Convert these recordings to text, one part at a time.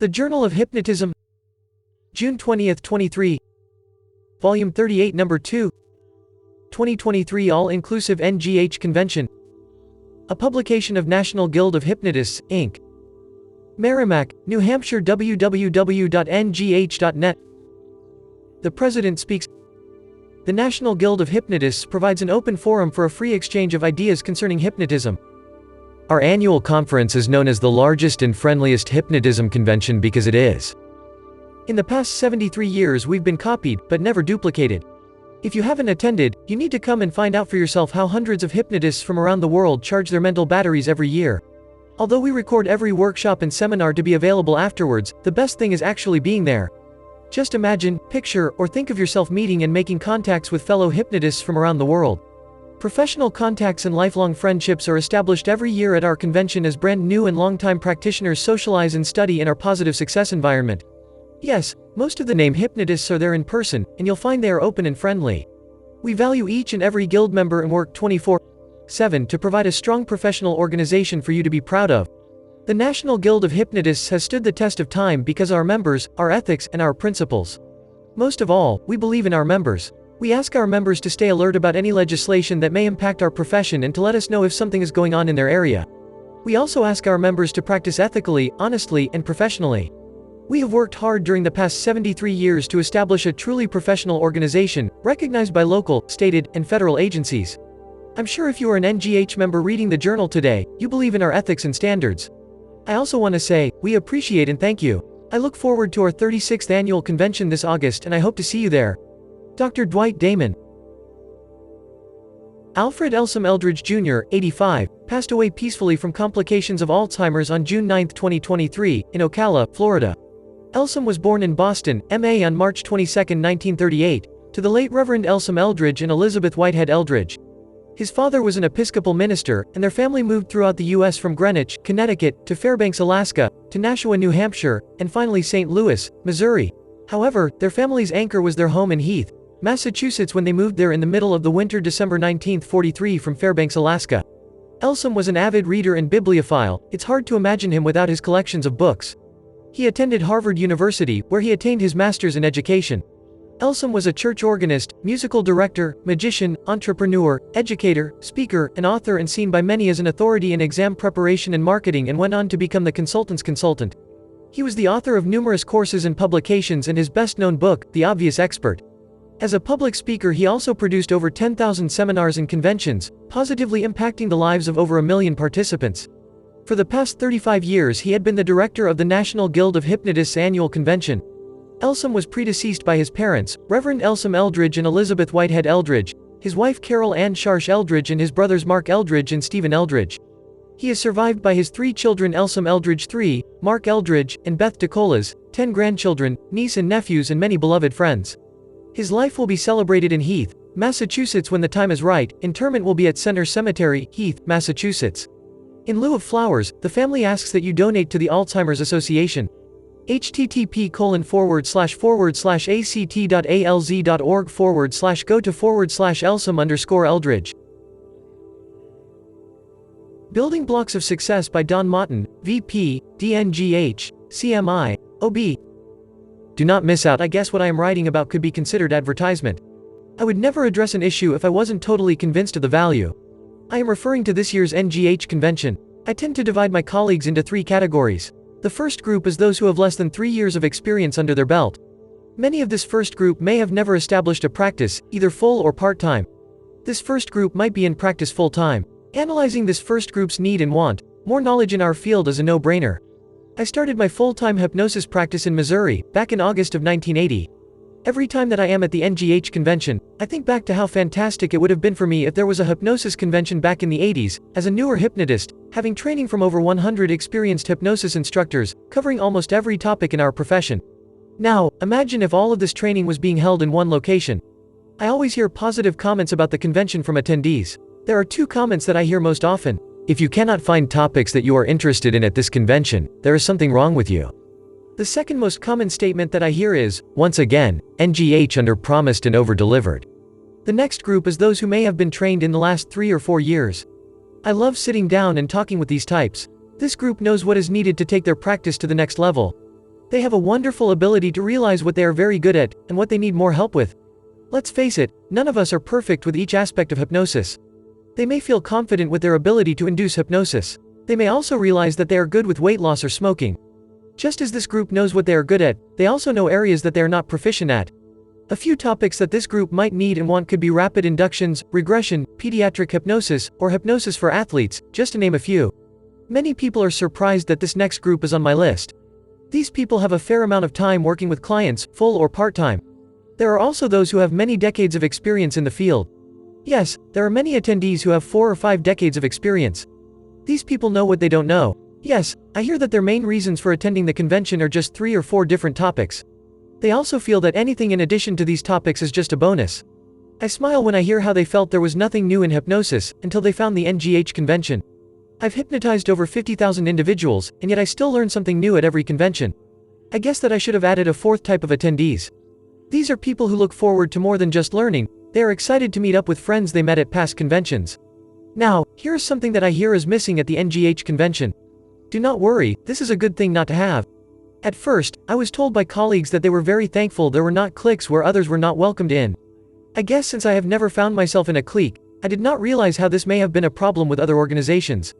The Journal of Hypnotism, June 20, 23, Volume 38, Number 2, 2023 All-Inclusive NGH Convention, a publication of National Guild of Hypnotists, Inc. Merrimack, New Hampshire www.ngh.net. The President speaks. The National Guild of Hypnotists provides an open forum for a free exchange of ideas concerning hypnotism. Our annual conference is known as the largest and friendliest hypnotism convention because it is. In the past 73 years we've been copied, but never duplicated. If you haven't attended, you need to come and find out for yourself how hundreds of hypnotists from around the world charge their mental batteries every year. Although we record every workshop and seminar to be available afterwards, the best thing is actually being there. Just imagine, picture, or think of yourself meeting and making contacts with fellow hypnotists from around the world. Professional contacts and lifelong friendships are established every year at our convention as brand new and long-time practitioners socialize and study in our positive success environment. Yes, most of the named hypnotists are there in person, and you'll find they are open and friendly. We value each and every guild member and work 24/7 to provide a strong professional organization for you to be proud of. The National Guild of Hypnotists has stood the test of time because our members, our ethics, and our principles. Most of all, we believe in our members. We ask our members to stay alert about any legislation that may impact our profession and to let us know if something is going on in their area. We also ask our members to practice ethically, honestly, and professionally. We have worked hard during the past 73 years to establish a truly professional organization, recognized by local, state, and federal agencies. I'm sure if you are an NGH member reading the journal today, you believe in our ethics and standards. I also want to say, we appreciate and thank you. I look forward to our 36th annual convention this August and I hope to see you there. Dr. Dwight Damon. Alfred Elsom Eldridge Jr., 85, passed away peacefully from complications of Alzheimer's on June 9, 2023, in Ocala, Florida. Elsom was born in Boston, MA on March 22, 1938, to the late Reverend Elsom Eldridge and Elizabeth Whitehead Eldridge. His father was an Episcopal minister, and their family moved throughout the U.S. from Greenwich, Connecticut, to Fairbanks, Alaska, to Nashua, New Hampshire, and finally St. Louis, Missouri. However, their family's anchor was their home in Heath, Massachusetts when they moved there in the middle of the winter December 1943 from Fairbanks, Alaska. Elsom was an avid reader and bibliophile. It's hard to imagine him without his collections of books. He attended Harvard University, where he attained his master's in education. Elsom was a church organist, musical director, magician, entrepreneur, educator, speaker, and author and seen by many as an authority in exam preparation and marketing and went on to become the consultant's consultant. He was the author of numerous courses and publications and his best-known book, The Obvious Expert. As a public speaker he also produced over 10,000 seminars and conventions, positively impacting the lives of over 1 million participants. For the past 35 years he had been the director of the National Guild of Hypnotists Annual Convention. Elsom was predeceased by his parents, Reverend Elsom Eldridge and Elizabeth Whitehead Eldridge, his wife Carol Ann Sharsh Eldridge and his brothers Mark Eldridge and Stephen Eldridge. He is survived by his 3 children Elsom Eldridge III, Mark Eldridge, and Beth DeColas, 10 grandchildren, niece and nephews and many beloved friends. His life will be celebrated in Heath, Massachusetts when the time is right. Interment will be at Center Cemetery, Heath, Massachusetts. In lieu of flowers, the family asks that you donate to the Alzheimer's Association. http://act.alz.org/go/Elsom_Eldridge. Building Blocks of Success by Don Mottin, VP, DNGH, CMI, OB. Do not miss out. I guess what I am writing about could be considered advertisement. I would never address an issue if I wasn't totally convinced of the value. I am referring to this year's NGH convention. I tend to divide my colleagues into 3 categories. The first group is those who have less than 3 years of experience under their belt. Many of this first group may have never established a practice, either full or part-time. This first group might be in practice full-time. Analyzing this first group's need and want, more knowledge in our field is a no-brainer. I started my full-time hypnosis practice in Missouri, back in August of 1980. Every time that I am at the NGH convention, I think back to how fantastic it would have been for me if there was a hypnosis convention back in the 80s, as a newer hypnotist, having training from over 100 experienced hypnosis instructors, covering almost every topic in our profession. Now, imagine if all of this training was being held in one location. I always hear positive comments about the convention from attendees. There are 2 comments that I hear most often. If you cannot find topics that you are interested in at this convention, there is something wrong with you. The second most common statement that I hear is, once again, NGH under-promised and over-delivered. The next group is those who may have been trained in the last 3 or 4 years. I love sitting down and talking with these types. This group knows what is needed to take their practice to the next level. They have a wonderful ability to realize what they are very good at, and what they need more help with. Let's face it, none of us are perfect with each aspect of hypnosis. They may feel confident with their ability to induce hypnosis. They may also realize that they are good with weight loss or smoking. Just as this group knows what they are good at, they also know areas that they are not proficient at. A few topics that this group might need and want could be rapid inductions, regression, pediatric hypnosis, or hypnosis for athletes, just to name a few. Many people are surprised that this next group is on my list. These people have a fair amount of time working with clients, full or part-time. There are also those who have many decades of experience in the field. Yes, there are many attendees who have 4 or 5 decades of experience. These people know what they don't know. Yes, I hear that their main reasons for attending the convention are just 3 or 4 different topics. They also feel that anything in addition to these topics is just a bonus. I smile when I hear how they felt there was nothing new in hypnosis, until they found the DNGH convention. I've hypnotized over 50,000 individuals, and yet I still learn something new at every convention. I guess that I should have added a 4th type of attendees. These are people who look forward to more than just learning. They are excited to meet up with friends they met at past conventions. Now, here is something that I hear is missing at the DNGH convention. Do not worry, this is a good thing not to have. At first, I was told by colleagues that they were very thankful there were not cliques where others were not welcomed in. I guess since I have never found myself in a clique, I did not realize how this may have been a problem with other organizations.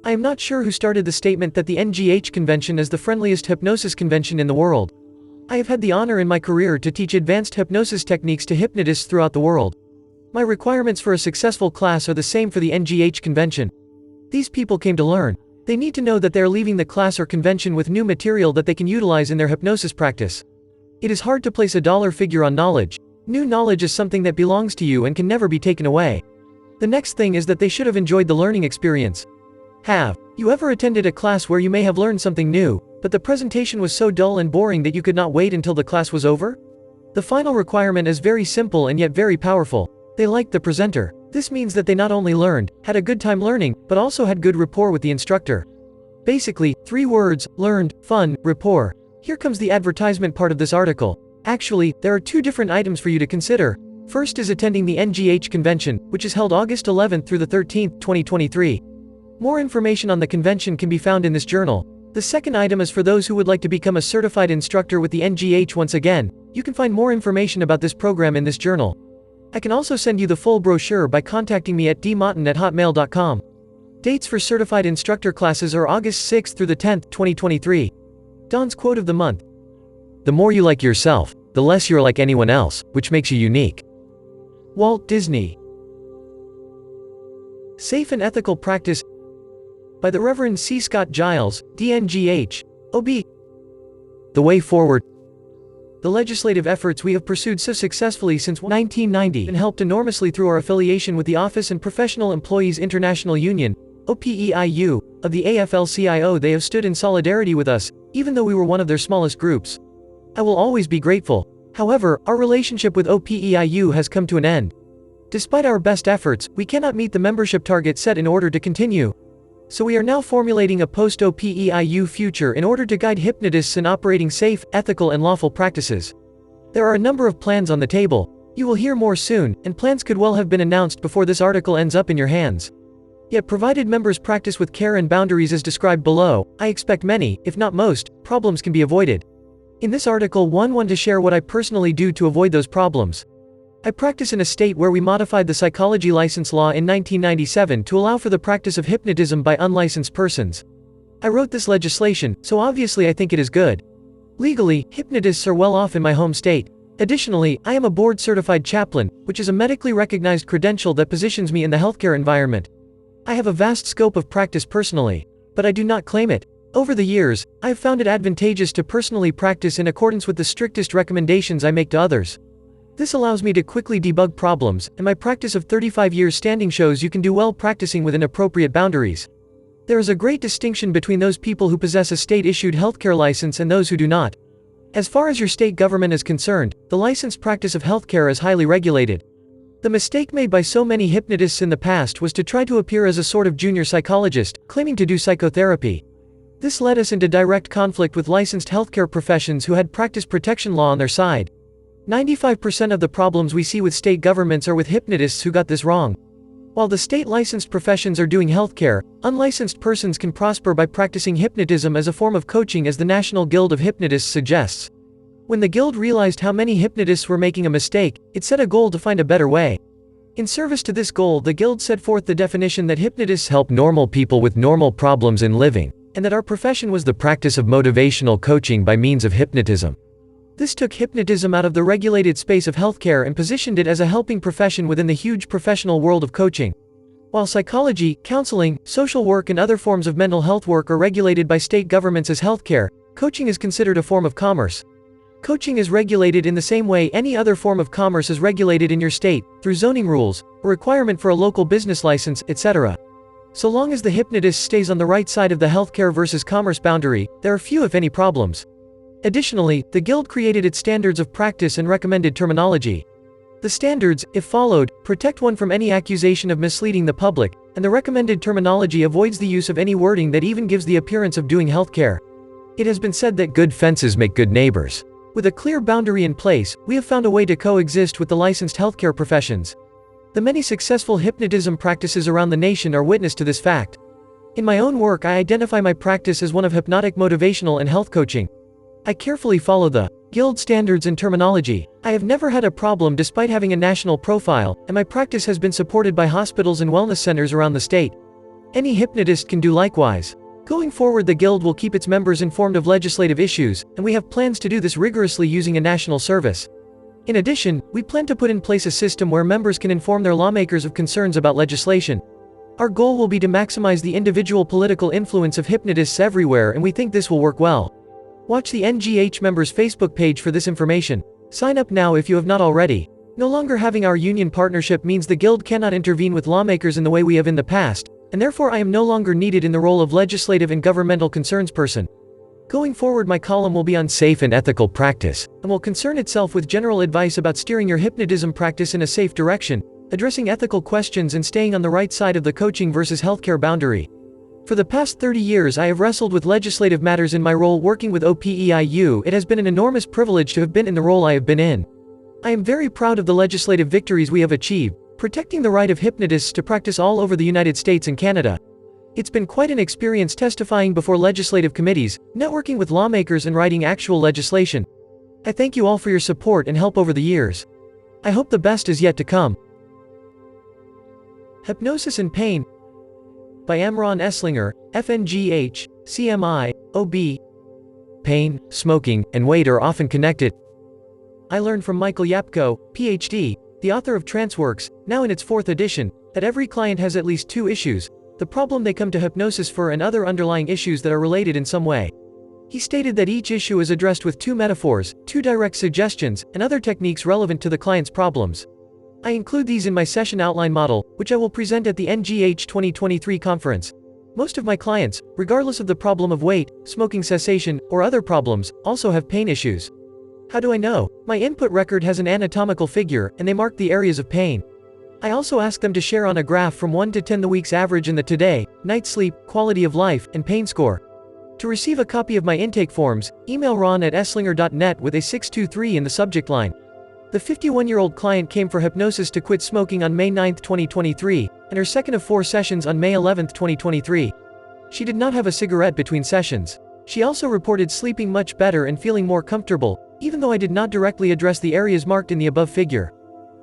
I am not sure who started the statement that the DNGH convention is the friendliest hypnosis convention in the world. I have had the honor in my career to teach advanced hypnosis techniques to hypnotists throughout the world. My requirements for a successful class are the same for the DNGH convention. These people came to learn. They need to know that they are leaving the class or convention with new material that they can utilize in their hypnosis practice. It is hard to place a dollar figure on knowledge. New knowledge is something that belongs to you and can never be taken away. The next thing is that they should have enjoyed the learning experience. Have you ever attended a class where you may have learned something new, but the presentation was so dull and boring that you could not wait until the class was over? The final requirement is very simple and yet very powerful. They liked the presenter. This means that they not only learned, had a good time learning, but also had good rapport with the instructor. Basically, 3 words: learned, fun, rapport. Here comes the advertisement part of this article. Actually, there are 2 different items for you to consider. First is attending the DNGH convention, which is held August 11th through the 13th, 2023. More information on the convention can be found in this journal. The second item is for those who would like to become a certified instructor with the DNGH. Once again, you can find more information about this program in this journal. I can also send you the full brochure by contacting me at dmottin@hotmail.com. Dates for certified instructor classes are August 6th through the 10th, 2023. Don's quote of the month. The more you like yourself, the less you're like anyone else, which makes you unique. Walt Disney. Safe and Ethical Practice by the Reverend C. Scot Giles, DNGH, OB. The Way Forward. The legislative efforts we have pursued so successfully since 1990 and helped enormously through our affiliation with the Office and Professional Employees International Union, OPEIU, of the AFL-CIO. They have stood in solidarity with us, even though we were one of their smallest groups. I will always be grateful. However, our relationship with OPEIU has come to an end. Despite our best efforts, we cannot meet the membership target set in order to continue. So we are now formulating a post-OPEIU future in order to guide hypnotists in operating safe, ethical and lawful practices. There are a number of plans on the table. You will hear more soon, and plans could well have been announced before this article ends up in your hands. Yet provided members practice with care and boundaries as described below, I expect many, if not most, problems can be avoided. In this article I want to share what I personally do to avoid those problems. I practice in a state where we modified the psychology license law in 1997 to allow for the practice of hypnotism by unlicensed persons. I wrote this legislation, so obviously I think it is good. Legally, hypnotists are well off in my home state. Additionally, I am a board-certified chaplain, which is a medically recognized credential that positions me in the healthcare environment. I have a vast scope of practice personally, but I do not claim it. Over the years, I have found it advantageous to personally practice in accordance with the strictest recommendations I make to others. This allows me to quickly debug problems, and my practice of 35 years standing shows you can do well practicing within appropriate boundaries. There is a great distinction between those people who possess a state-issued healthcare license and those who do not. As far as your state government is concerned, the licensed practice of healthcare is highly regulated. The mistake made by so many hypnotists in the past was to try to appear as a sort of junior psychologist, claiming to do psychotherapy. This led us into direct conflict with licensed healthcare professions who had practice protection law on their side. 95% of the problems we see with state governments are with hypnotists who got this wrong. While the state-licensed professions are doing healthcare, unlicensed persons can prosper by practicing hypnotism as a form of coaching, as the National Guild of Hypnotists suggests. When the Guild realized how many hypnotists were making a mistake, it set a goal to find a better way. In service to this goal, the Guild set forth the definition that hypnotists help normal people with normal problems in living, and that our profession was the practice of motivational coaching by means of hypnotism. This took hypnotism out of the regulated space of healthcare and positioned it as a helping profession within the huge professional world of coaching. While psychology, counseling, social work and other forms of mental health work are regulated by state governments as healthcare, coaching is considered a form of commerce. Coaching is regulated in the same way any other form of commerce is regulated in your state, through zoning rules, a requirement for a local business license, etc. So long as the hypnotist stays on the right side of the healthcare versus commerce boundary, there are few if any problems. Additionally, the Guild created its standards of practice and recommended terminology. The standards, if followed, protect one from any accusation of misleading the public, and the recommended terminology avoids the use of any wording that even gives the appearance of doing healthcare. It has been said that good fences make good neighbors. With a clear boundary in place, we have found a way to coexist with the licensed healthcare professions. The many successful hypnotism practices around the nation are witness to this fact. In my own work, I identify my practice as one of hypnotic motivational and health coaching. I carefully follow the Guild standards and terminology. I have never had a problem despite having a national profile, and my practice has been supported by hospitals and wellness centers around the state. Any hypnotist can do likewise. Going forward, the Guild will keep its members informed of legislative issues, and we have plans to do this rigorously using a national service. In addition, we plan to put in place a system where members can inform their lawmakers of concerns about legislation. Our goal will be to maximize the individual political influence of hypnotists everywhere, and we think this will work well. Watch the DNGH members' Facebook page for this information. Sign up now if you have not already. No longer having our union partnership means the Guild cannot intervene with lawmakers in the way we have in the past, and therefore I am no longer needed in the role of legislative and governmental concerns person. Going forward, my column will be on safe and ethical practice, and will concern itself with general advice about steering your hypnotism practice in a safe direction, addressing ethical questions and staying on the right side of the coaching versus healthcare boundary. For the past 30 years I have wrestled with legislative matters in my role working with OPEIU. It has been an enormous privilege to have been in the role I have been in. I am very proud of the legislative victories we have achieved, protecting the right of hypnotists to practice all over the United States and Canada. It's been quite an experience testifying before legislative committees, networking with lawmakers and writing actual legislation. I thank you all for your support and help over the years. I hope the best is yet to come. Hypnosis and Pain by Eslinger, FNGH, CMI, OB. Pain, smoking, and weight are often connected. I learned from Michael Yapko, PhD, the author of TranceWorks, now in its 4th edition, that every client has at least 2 issues, the problem they come to hypnosis for and other underlying issues that are related in some way. He stated that each issue is addressed with 2 metaphors, 2 direct suggestions, and other techniques relevant to the client's problems. I include these in my session outline model, which I will present at the DNGH 2023 conference. Most of my clients, regardless of the problem of weight, smoking cessation, or other problems, also have pain issues. How do I know? My input record has an anatomical figure, and they mark the areas of pain. I also ask them to share on a graph from 1 to 10 the week's average in the today, night sleep, quality of life, and pain score. To receive a copy of my intake forms, email ron@eslinger.net with a 623 in the subject line. The 51-year-old client came for hypnosis to quit smoking on May 9, 2023, and her second of 4 sessions on May 11, 2023. She did not have a cigarette between sessions. She also reported sleeping much better and feeling more comfortable, even though I did not directly address the areas marked in the above figure.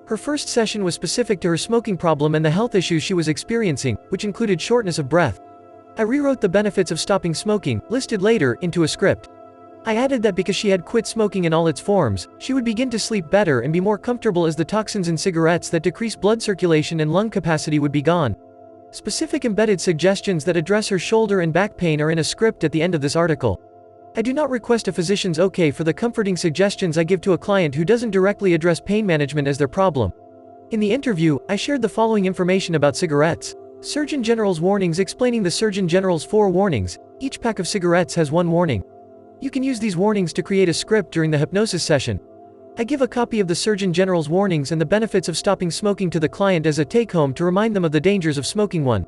Her first session was specific to her smoking problem and the health issues she was experiencing, which included shortness of breath. I rewrote the benefits of stopping smoking, listed later, into a script. I added that because she had quit smoking in all its forms, she would begin to sleep better and be more comfortable as the toxins in cigarettes that decrease blood circulation and lung capacity would be gone. Specific embedded suggestions that address her shoulder and back pain are in a script at the end of this article. I do not request a physician's okay for the comforting suggestions I give to a client who doesn't directly address pain management as their problem. In the interview, I shared the following information about cigarettes. Surgeon General's warnings explaining the Surgeon General's 4 warnings. Each pack of cigarettes has 1 warning. You can use these warnings to create a script during the hypnosis session. I give a copy of the Surgeon General's warnings and the benefits of stopping smoking to the client as a take-home to remind them of the dangers of smoking. 1.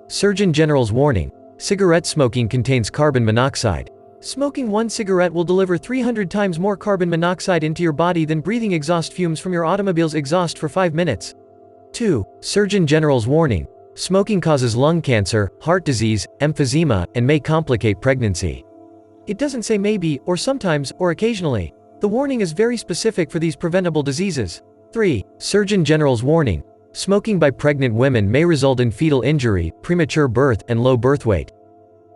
Surgeon General's warning. Cigarette smoking contains carbon monoxide. Smoking 1 cigarette will deliver 300 times more carbon monoxide into your body than breathing exhaust fumes from your automobile's exhaust for 5 minutes. 2. Surgeon General's warning. Smoking causes lung cancer, heart disease, emphysema, and may complicate pregnancy. It doesn't say maybe, or sometimes, or occasionally. The warning is very specific for these preventable diseases. 3. Surgeon General's warning. Smoking by pregnant women may result in fetal injury, premature birth, and low birth weight.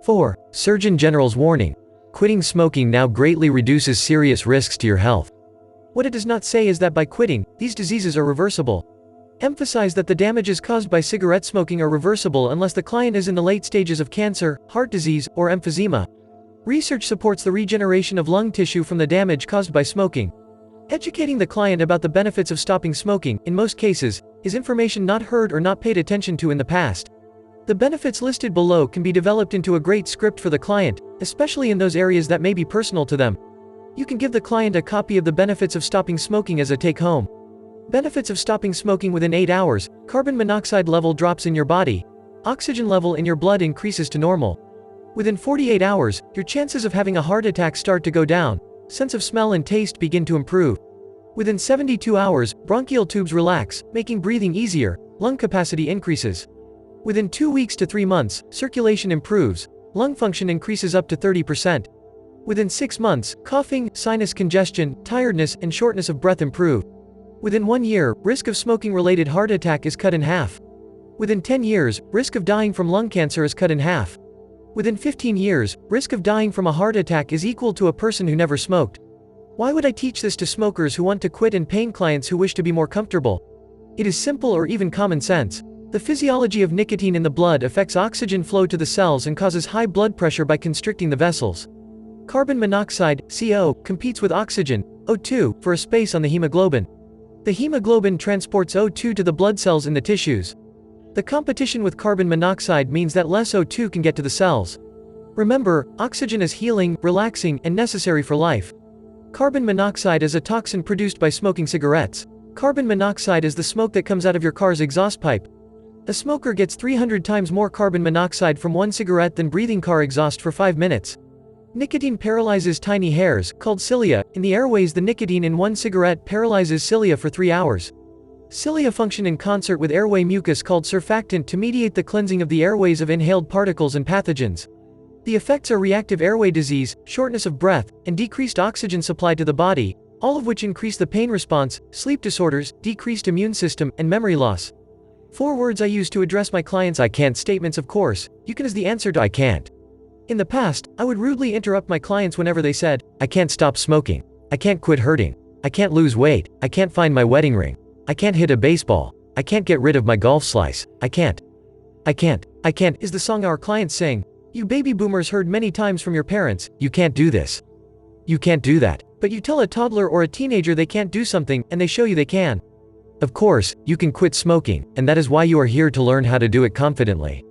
4. Surgeon General's warning. Quitting smoking now greatly reduces serious risks to your health. What it does not say is that by quitting, these diseases are reversible. Emphasize that the damages caused by cigarette smoking are reversible unless the client is in the late stages of cancer, heart disease, or emphysema. Research supports the regeneration of lung tissue from the damage caused by smoking. Educating the client about the benefits of stopping smoking, in most cases, is information not heard or not paid attention to in the past. The benefits listed below can be developed into a great script for the client, especially in those areas that may be personal to them. You can give the client a copy of the benefits of stopping smoking as a take-home. Benefits of stopping smoking within 8 hours, carbon monoxide level drops in your body, oxygen level in your blood increases to normal. Within 48 hours, your chances of having a heart attack start to go down, sense of smell and taste begin to improve. Within 72 hours, bronchial tubes relax, making breathing easier, lung capacity increases. Within 2 weeks to 3 months, circulation improves, lung function increases up to 30%. Within 6 months, coughing, sinus congestion, tiredness, and shortness of breath improve. Within 1 year, risk of smoking-related heart attack is cut in half. Within 10 years, risk of dying from lung cancer is cut in half. Within 15 years, risk of dying from a heart attack is equal to a person who never smoked. Why would I teach this to smokers who want to quit and paying clients who wish to be more comfortable? It is simple or even common sense. The physiology of nicotine in the blood affects oxygen flow to the cells and causes high blood pressure by constricting the vessels. Carbon monoxide, CO, competes with oxygen, O2, for a space on the hemoglobin. The hemoglobin transports O2 to the blood cells in the tissues. The competition with carbon monoxide means that less O2 can get to the cells. Remember, oxygen is healing, relaxing, and necessary for life. Carbon monoxide is a toxin produced by smoking cigarettes. Carbon monoxide is the smoke that comes out of your car's exhaust pipe. A smoker gets 300 times more carbon monoxide from one cigarette than breathing car exhaust for 5 minutes. Nicotine paralyzes tiny hairs, called cilia, in the airways. The nicotine in one cigarette paralyzes cilia for 3 hours. Cilia function in concert with airway mucus called surfactant to mediate the cleansing of the airways of inhaled particles and pathogens. The effects are reactive airway disease, shortness of breath, and decreased oxygen supply to the body, all of which increase the pain response, sleep disorders, decreased immune system, and memory loss. 4 words I use to address my clients' I can't statements. Of course, you can is the answer to I can't. In the past, I would rudely interrupt my clients whenever they said, I can't stop smoking. I can't quit hurting. I can't lose weight. I can't find my wedding ring. I can't hit a baseball. I can't get rid of my golf slice. I can't is the song our clients sing. You baby boomers heard many times from your parents, you can't do this. You can't do that. But you tell a toddler or a teenager they can't do something, and they show you they can. Of course, you can quit smoking, and that is why you are here to learn how to do it confidently.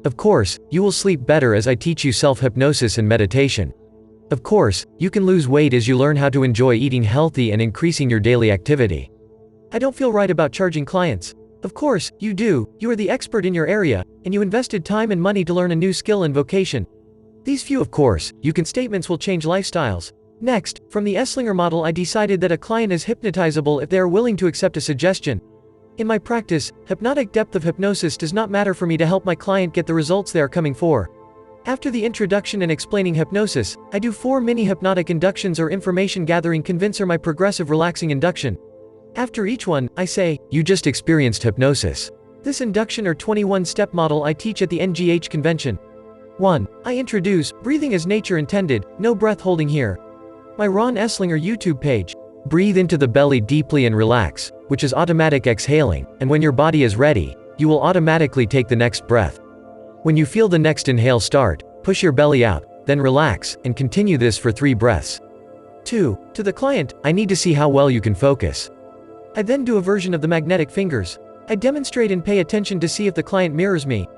Of course, you will sleep better as I teach you self-hypnosis and meditation. Of course, you can lose weight as you learn how to enjoy eating healthy and increasing your daily activity. I don't feel right about charging clients. Of course, you do. You are the expert in your area, and you invested time and money to learn a new skill and vocation. These few of course, you can statements will change lifestyles. Next, from the Eslinger model I decided that a client is hypnotizable if they are willing to accept a suggestion. In my practice, hypnotic depth of hypnosis does not matter for me to help my client get the results they are coming for. After the introduction and explaining hypnosis, I do 4 mini hypnotic inductions or information gathering convincer my progressive relaxing induction. After each one, I say, you just experienced hypnosis. This induction or 21-step model I teach at the DNGH convention. 1. I introduce, breathing as nature intended, no breath holding here. My Ron Eslinger YouTube page. Breathe into the belly deeply and relax, which is automatic exhaling, and when your body is ready, you will automatically take the next breath. When you feel the next inhale start, push your belly out, then relax, and continue this for 3 breaths. 2. To the client, I need to see how well you can focus. I then do a version of the magnetic fingers. I demonstrate and pay attention to see if the client mirrors me.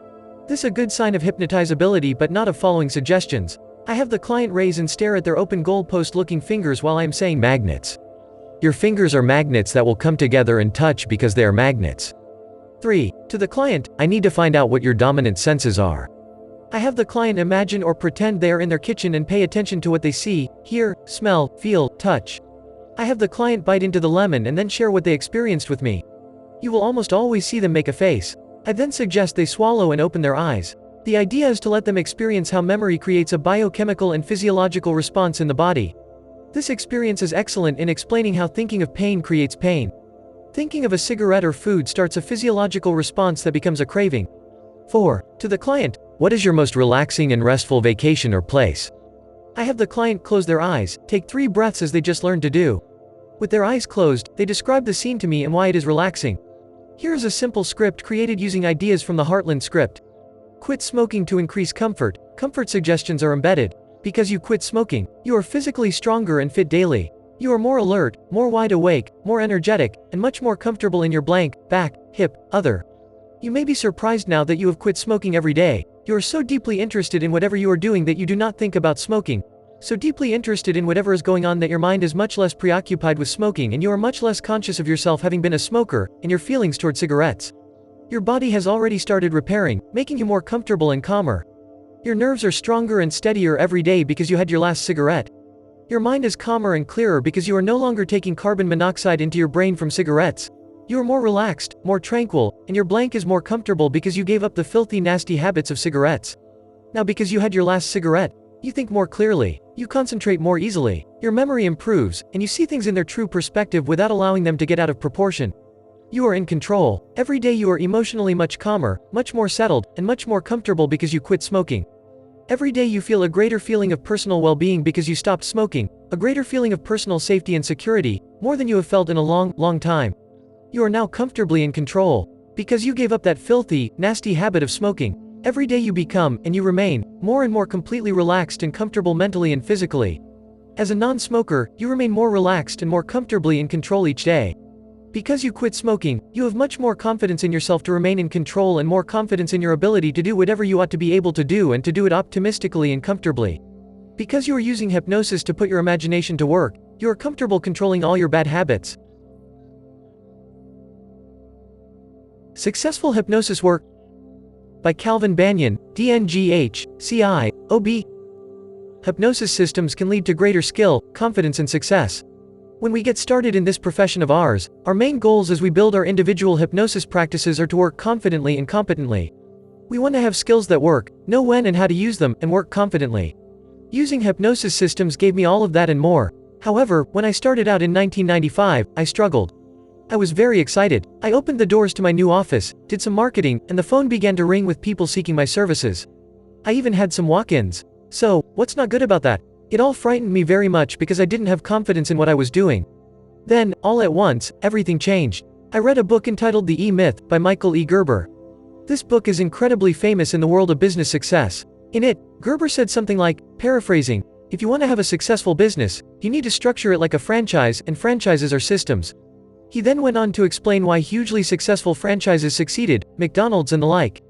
This is a good sign of hypnotizability but not of following suggestions. I have the client raise and stare at their open goalpost looking fingers while I am saying magnets. Your fingers are magnets that will come together and touch because they are magnets. 3. To the client, I need to find out what your dominant senses are. I have the client imagine or pretend they are in their kitchen and pay attention to what they see, hear, smell, feel, touch. I have the client bite into the lemon and then share what they experienced with me. You will almost always see them make a face. I then suggest they swallow and open their eyes. The idea is to let them experience how memory creates a biochemical and physiological response in the body. This experience is excellent in explaining how thinking of pain creates pain. Thinking of a cigarette or food starts a physiological response that becomes a craving. 4. To the client, what is your most relaxing and restful vacation or place? I have the client close their eyes, take 3 breaths as they just learned to do. With their eyes closed, they describe the scene to me and why it is relaxing. Here is a simple script created using ideas from the Heartland script. Quit smoking to increase comfort. Comfort suggestions are embedded. Because you quit smoking, you are physically stronger and fit daily. You are more alert, more wide awake, more energetic, and much more comfortable in your blank, back, hip, other. You may be surprised now that you have quit smoking every day. You are so deeply interested in whatever you are doing that you do not think about smoking. So deeply interested in whatever is going on that your mind is much less preoccupied with smoking and you are much less conscious of yourself having been a smoker, and your feelings toward cigarettes. Your body has already started repairing, making you more comfortable and calmer. Your nerves are stronger and steadier every day because you had your last cigarette. Your mind is calmer and clearer because you are no longer taking carbon monoxide into your brain from cigarettes. You are more relaxed, more tranquil, and your blank is more comfortable because you gave up the filthy, nasty habits of cigarettes. Now because you had your last cigarette, you think more clearly, you concentrate more easily, your memory improves, and you see things in their true perspective without allowing them to get out of proportion. You are in control. Every day you are emotionally much calmer, much more settled, and much more comfortable because you quit smoking. Every day you feel a greater feeling of personal well-being because you stopped smoking, a greater feeling of personal safety and security, more than you have felt in a long, long time. You are now comfortably in control. Because you gave up that filthy, nasty habit of smoking, every day you become, and you remain, more and more completely relaxed and comfortable mentally and physically. As a non-smoker, you remain more relaxed and more comfortably in control each day. Because you quit smoking, you have much more confidence in yourself to remain in control and more confidence in your ability to do whatever you ought to be able to do and to do it optimistically and comfortably. Because you are using hypnosis to put your imagination to work, you are comfortable controlling all your bad habits. Successful hypnosis work by Calvin Banyan, DNGH, CI, OB. Hypnosis systems can lead to greater skill, confidence and success. When we get started in this profession of ours, our main goals as we build our individual hypnosis practices are to work confidently and competently. We want to have skills that work, know when and how to use them, and work confidently. Using hypnosis systems gave me all of that and more. However, when I started out in 1995, I struggled. I was very excited. I opened the doors to my new office, did some marketing, and the phone began to ring with people seeking my services. I even had some walk-ins. So, what's not good about that? It all frightened me very much because I didn't have confidence in what I was doing. Then, all at once, everything changed. I read a book entitled The E-Myth by Michael E. Gerber. This book is incredibly famous in the world of business success. In it, Gerber said something like, paraphrasing, if you want to have a successful business, you need to structure it like a franchise, and franchises are systems. He then went on to explain why hugely successful franchises succeeded, McDonald's and the like.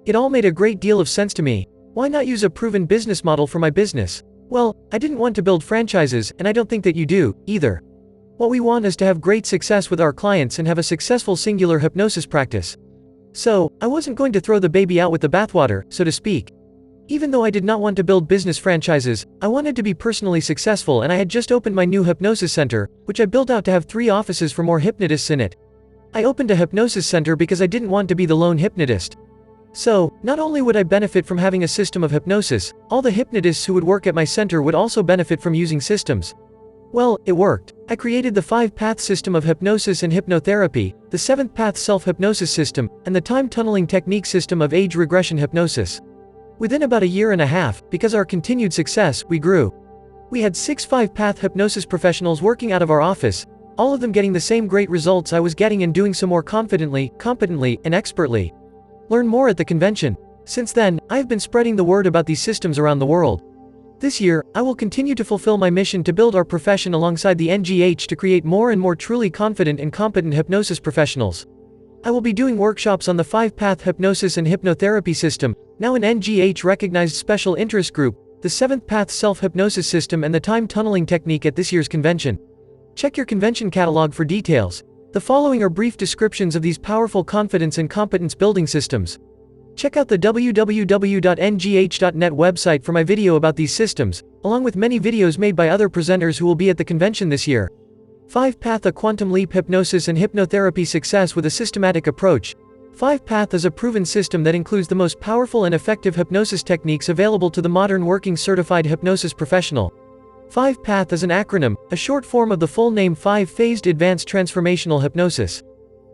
It all made a great deal of sense to me. Why not use a proven business model for my business? Well, I didn't want to build franchises, and I don't think that you do, either. What we want is to have great success with our clients and have a successful singular hypnosis practice. So, I wasn't going to throw the baby out with the bathwater, so to speak. Even though I did not want to build business franchises, I wanted to be personally successful, and I had just opened my new hypnosis center, which I built out to have 3 offices for more hypnotists in it. I opened a hypnosis center because I didn't want to be the lone hypnotist. So, not only would I benefit from having a system of hypnosis, all the hypnotists who would work at my center would also benefit from using systems. Well, it worked. I created the 5-path system of hypnosis and hypnotherapy, the 7th path self-hypnosis system, and the time-tunneling technique system of age regression hypnosis. Within about a year and a half, because our continued success, we grew. We had 6 5-path hypnosis professionals working out of our office, all of them getting the same great results I was getting and doing so more confidently, competently, and expertly. Learn more at the convention. Since then, I have been spreading the word about these systems around the world. This year, I will continue to fulfill my mission to build our profession alongside the NGH to create more and more truly confident and competent hypnosis professionals. I will be doing workshops on the 5-path hypnosis and hypnotherapy system, now an NGH recognized special interest group, the 7th path self-hypnosis system and the time tunneling technique at this year's convention. Check your convention catalog for details. The following are brief descriptions of these powerful confidence and competence building systems. Check out the www.ngh.net website for my video about these systems, along with many videos made by other presenters who will be at the convention this year. 5-Path: A Quantum Leap Hypnosis and Hypnotherapy Success with a Systematic Approach. 5-Path is a proven system that includes the most powerful and effective hypnosis techniques available to the modern working certified hypnosis professional. 5-Path is an acronym, a short form of the full name 5-Phased Advanced Transformational Hypnosis.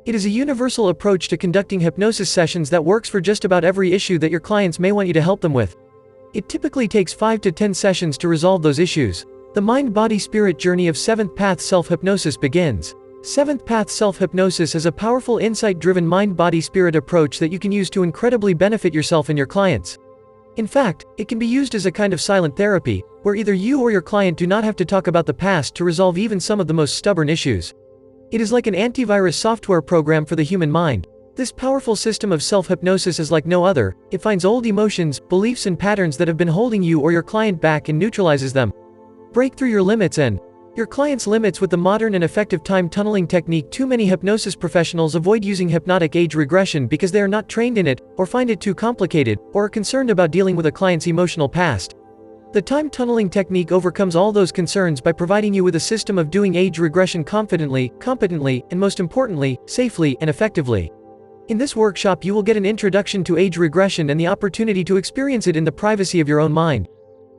It is a universal approach to conducting hypnosis sessions that works for just about every issue that your clients may want you to help them with. It typically takes 5 to 10 sessions to resolve those issues. The mind-body-spirit journey of 7th Path self-hypnosis begins. 7th Path self-hypnosis is a powerful insight-driven mind-body-spirit approach that you can use to incredibly benefit yourself and your clients. In fact, it can be used as a kind of silent therapy, where either you or your client do not have to talk about the past to resolve even some of the most stubborn issues. It is like an antivirus software program for the human mind. This powerful system of self-hypnosis is like no other. It finds old emotions, beliefs and patterns that have been holding you or your client back and neutralizes them. Break through your limits and your client's limits with the modern and effective time tunneling technique. Too many hypnosis professionals avoid using hypnotic age regression because they are not trained in it, or find it too complicated, or are concerned about dealing with a client's emotional past. The time tunneling technique overcomes all those concerns by providing you with a system of doing age regression confidently, competently, and most importantly, safely and effectively. In this workshop you will get an introduction to age regression and the opportunity to experience it in the privacy of your own mind.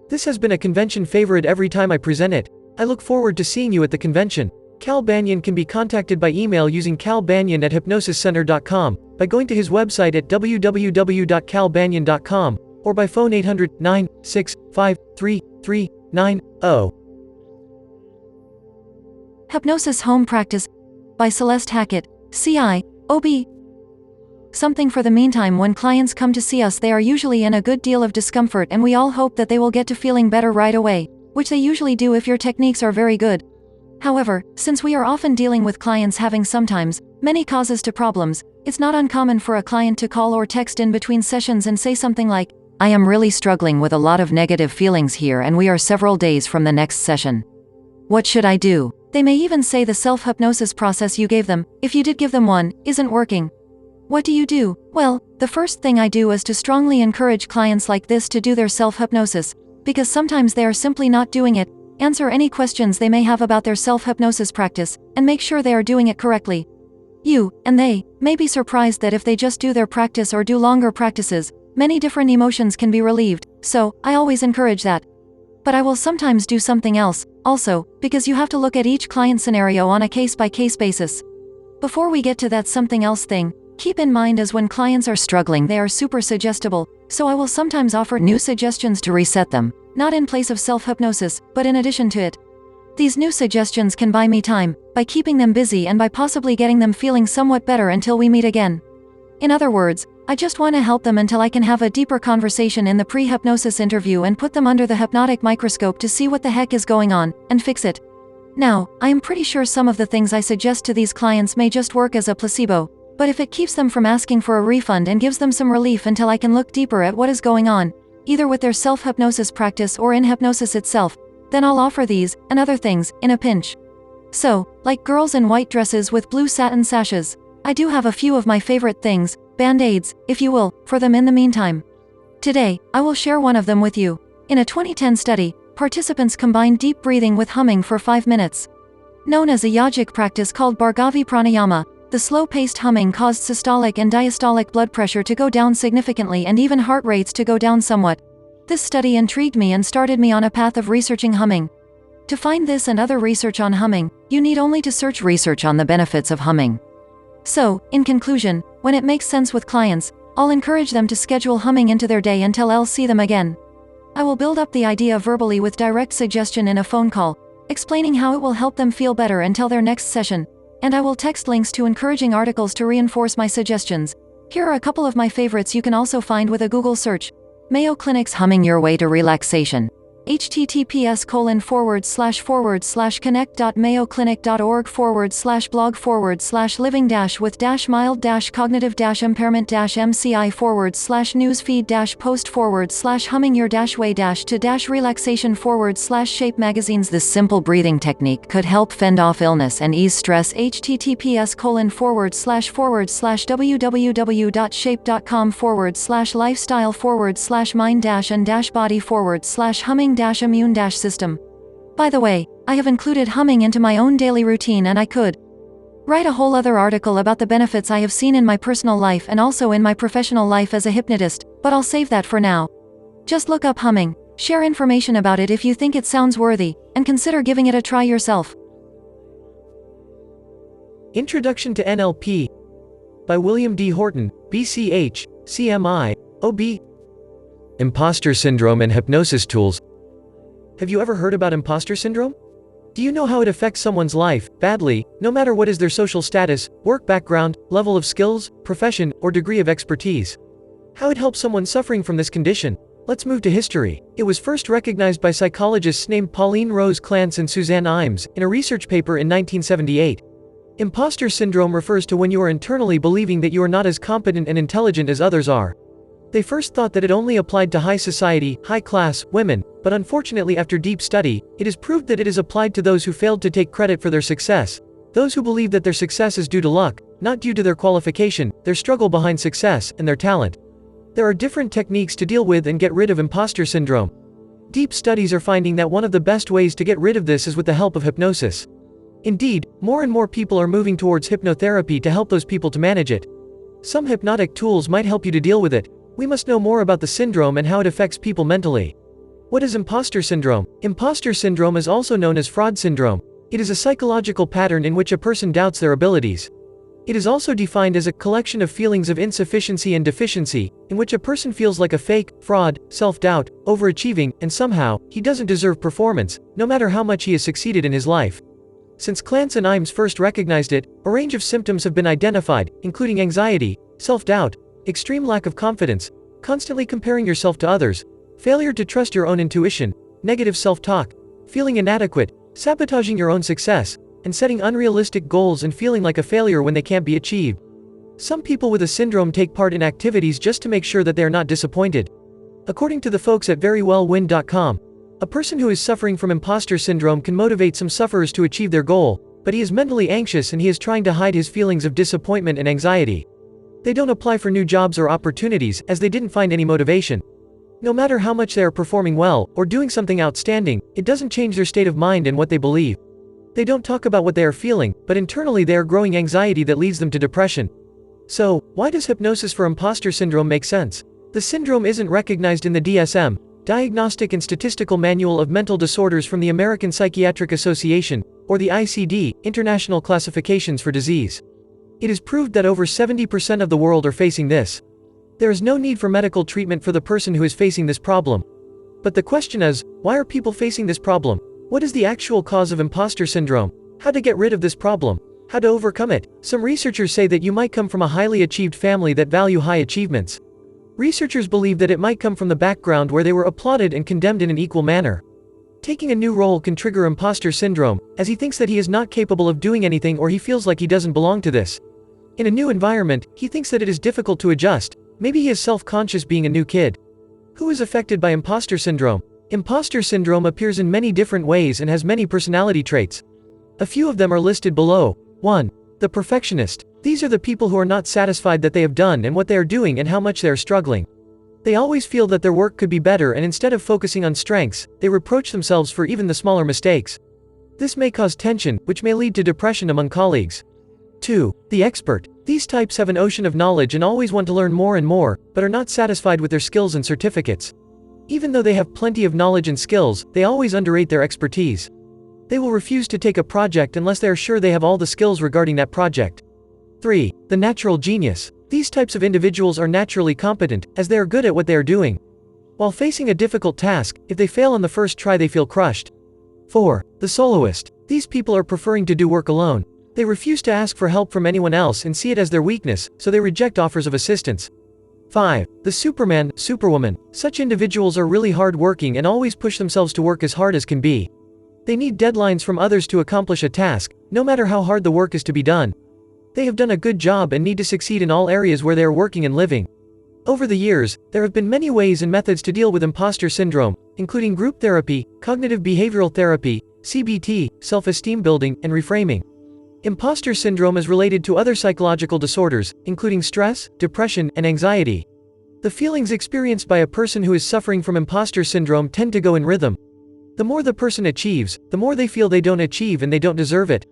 This has been a convention favorite every time I present it. I look forward to seeing you at the convention. Cal Banyan can be contacted by email using calbanyan@hypnosiscenter.com, by going to his website at www.calbanyan.com, or by phone 800-965-3390. Hypnosis Home Practice by Celeste Hackett, CI, OB. Something for the meantime. When clients come to see us, they are usually in a good deal of discomfort, and we all hope that they will get to feeling better right away, which they usually do if your techniques are very good. However, since we are often dealing with clients having sometimes many causes to problems, it's not uncommon for a client to call or text in between sessions and say something like, "I am really struggling with a lot of negative feelings here and we are several days from the next session. What should I do?" They may even say the self-hypnosis process you gave them, if you did give them one, isn't working. What do you do? Well, the first thing I do is to strongly encourage clients like this to do their self-hypnosis, because sometimes they are simply not doing it. Answer any questions they may have about their self-hypnosis practice, and make sure they are doing it correctly. You, and they, may be surprised that if they just do their practice or do longer practices, many different emotions can be relieved, so I always encourage that. But I will sometimes do something else, also, because you have to look at each client scenario on a case-by-case basis. Before we get to that something else thing, keep in mind as when clients are struggling they are super suggestible, so I will sometimes offer new suggestions to reset them, not in place of self-hypnosis, but in addition to it. These new suggestions can buy me time, by keeping them busy and by possibly getting them feeling somewhat better until we meet again. In other words, I just want to help them until I can have a deeper conversation in the pre-hypnosis interview and put them under the hypnotic microscope to see what the heck is going on, and fix it. Now, I am pretty sure some of the things I suggest to these clients may just work as a placebo, but if it keeps them from asking for a refund and gives them some relief until I can look deeper at what is going on, either with their self-hypnosis practice or in hypnosis itself, then I'll offer these, and other things, in a pinch. So, like girls in white dresses with blue satin sashes, I do have a few of my favorite things, band-aids, if you will, for them in the meantime. Today, I will share one of them with you. In a 2010 study, participants combined deep breathing with humming for 5 minutes. Known as a yogic practice called Bhargavi pranayama, the slow-paced humming caused systolic and diastolic blood pressure to go down significantly and even heart rates to go down somewhat. This study intrigued me and started me on a path of researching humming. To find this and other research on humming, you need only to search research on the benefits of humming. So, in conclusion, when it makes sense with clients, I'll encourage them to schedule humming into their day until I'll see them again. I will build up the idea verbally with direct suggestion in a phone call, explaining how it will help them feel better until their next session, and I will text links to encouraging articles to reinforce my suggestions. Here are a couple of my favorites you can also find with a Google search. Mayo Clinic's Humming Your Way to Relaxation. https://connect.mayo.clinic.org/blog/living-with-mild-cognitive-impairment-mci/forward/news-feed-post/shapemagasines. This simple breathing technique could help fend off illness and ease stress. https://www.shape.com/lifestyle/mind-and-body/humming-immune-system. By the way, I have included humming into my own daily routine, and I could write a whole other article about the benefits I have seen in my personal life and also in my professional life as a hypnotist, but I'll save that for now. Just look up humming, share information about it if you think it sounds worthy, and consider giving it a try yourself. Introduction to NLP by William D. Horton, BCH, CMI, OB. Imposter syndrome and hypnosis tools. Have you ever heard about imposter syndrome? Do you know how it affects someone's life, badly, no matter what is their social status, work background, level of skills, profession, or degree of expertise? How it helps someone suffering from this condition? Let's move to history. It was first recognized by psychologists named Pauline Rose Clance and Suzanne Imes, in a research paper in 1978. Imposter syndrome refers to when you are internally believing that you are not as competent and intelligent as others are. They first thought that it only applied to high society, high-class, women, but unfortunately after deep study, it is proved that it is applied to those who failed to take credit for their success, those who believe that their success is due to luck, not due to their qualification, their struggle behind success, and their talent. There are different techniques to deal with and get rid of imposter syndrome. Deep studies are finding that one of the best ways to get rid of this is with the help of hypnosis. Indeed, more and more people are moving towards hypnotherapy to help those people to manage it. Some hypnotic tools might help you to deal with it. We must know more about the syndrome and how it affects people mentally. What is imposter syndrome? Imposter syndrome is also known as fraud syndrome. It is a psychological pattern in which a person doubts their abilities. It is also defined as a collection of feelings of insufficiency and deficiency, in which a person feels like a fake, fraud, self-doubt, overachieving, and somehow, he doesn't deserve performance, no matter how much he has succeeded in his life. Since Clance and Imes first recognized it, a range of symptoms have been identified, including anxiety, self-doubt, extreme lack of confidence, constantly comparing yourself to others, failure to trust your own intuition, negative self-talk, feeling inadequate, sabotaging your own success, and setting unrealistic goals and feeling like a failure when they can't be achieved. Some people with a syndrome take part in activities just to make sure that they are not disappointed. According to the folks at verywellwin.com, a person who is suffering from imposter syndrome can motivate some sufferers to achieve their goal, but he is mentally anxious and he is trying to hide his feelings of disappointment and anxiety. They don't apply for new jobs or opportunities as they didn't find any motivation. No matter how much they are performing well, or doing something outstanding, it doesn't change their state of mind and what they believe. They don't talk about what they are feeling, but internally they are growing anxiety that leads them to depression. So, why does hypnosis for imposter syndrome make sense? The syndrome isn't recognized in the DSM, Diagnostic and Statistical Manual of Mental Disorders from the American Psychiatric Association, or the ICD, International Classifications for Disease. It is proved that over 70% of the world are facing this. There is no need for medical treatment for the person who is facing this problem. But the question is, why are people facing this problem? What is the actual cause of imposter syndrome? How to get rid of this problem? How to overcome it? Some researchers say that you might come from a highly achieved family that value high achievements. Researchers believe that it might come from the background where they were applauded and condemned in an equal manner. Taking a new role can trigger imposter syndrome, as he thinks that he is not capable of doing anything or he feels like he doesn't belong to this. In a new environment, he thinks that it is difficult to adjust. Maybe he is self-conscious being a new kid. Who is affected by imposter syndrome? Imposter syndrome appears in many different ways and has many personality traits. A few of them are listed below. 1. The perfectionist. These are the people who are not satisfied that they have done and what they are doing and how much they are struggling. They always feel that their work could be better, and instead of focusing on strengths, they reproach themselves for even the smaller mistakes. This may cause tension, which may lead to depression among colleagues. 2. The expert. These types have an ocean of knowledge and always want to learn more and more, but are not satisfied with their skills and certificates. Even though they have plenty of knowledge and skills, they always underrate their expertise. They will refuse to take a project unless they are sure they have all the skills regarding that project. 3. The natural genius. These types of individuals are naturally competent, as they are good at what they are doing. While facing a difficult task, if they fail on the first try they feel crushed. 4. The soloist. These people are preferring to do work alone. They refuse to ask for help from anyone else and see it as their weakness, so they reject offers of assistance. 5. The Superman, Superwoman. Such individuals are really hard-working and always push themselves to work as hard as can be. They need deadlines from others to accomplish a task, no matter how hard the work is to be done. They have done a good job and need to succeed in all areas where they are working and living. Over the years, there have been many ways and methods to deal with imposter syndrome, including group therapy, cognitive behavioral therapy, CBT, self-esteem building, and reframing. Imposter syndrome is related to other psychological disorders, including stress, depression, and anxiety. The feelings experienced by a person who is suffering from imposter syndrome tend to go in rhythm. The more the person achieves, the more they feel they don't achieve and they don't deserve it.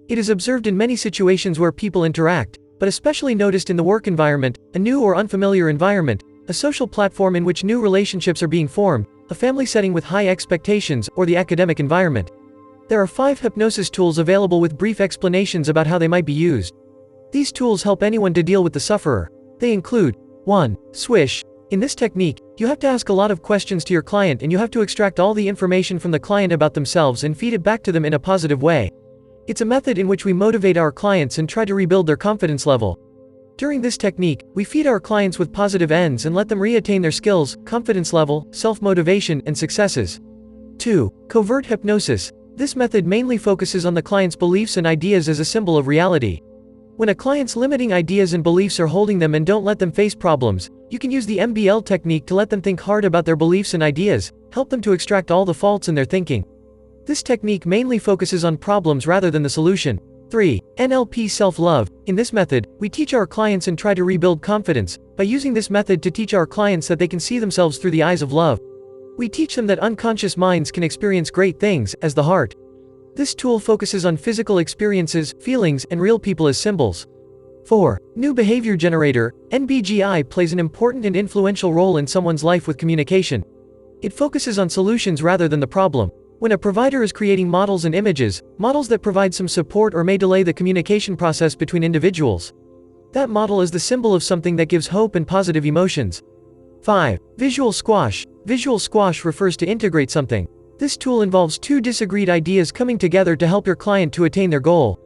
It is observed in many situations where people interact, but especially noticed in the work environment, a new or unfamiliar environment, a social platform in which new relationships are being formed, a family setting with high expectations, or the academic environment. There are 5 hypnosis tools available with brief explanations about how they might be used. These tools help anyone to deal with the sufferer. They include 1. Swish. In this technique, you have to ask a lot of questions to your client and you have to extract all the information from the client about themselves and feed it back to them in a positive way. It's a method in which we motivate our clients and try to rebuild their confidence level. During this technique, we feed our clients with positive ends and let them reattain their skills, confidence level, self-motivation, and successes. 2. Covert hypnosis. This method mainly focuses on the client's beliefs and ideas as a symbol of reality. When a client's limiting ideas and beliefs are holding them and don't let them face problems, you can use the MBL technique to let them think hard about their beliefs and ideas, help them to extract all the faults in their thinking. This technique mainly focuses on problems rather than the solution. 3. NLP self-love. In this method, we teach our clients and try to rebuild confidence, by using this method to teach our clients that they can see themselves through the eyes of love. We teach them that unconscious minds can experience great things, as the heart. This tool focuses on physical experiences, feelings, and real people as symbols. 4. New Behavior Generator. NBGI plays an important and influential role in someone's life with communication. It focuses on solutions rather than the problem. When a provider is creating models and images, models that provide some support or may delay the communication process between individuals. That model is the symbol of something that gives hope and positive emotions. 5. Visual Squash. Visual squash refers to integrate something. This tool involves 2 disagreed ideas coming together to help your client to attain their goal.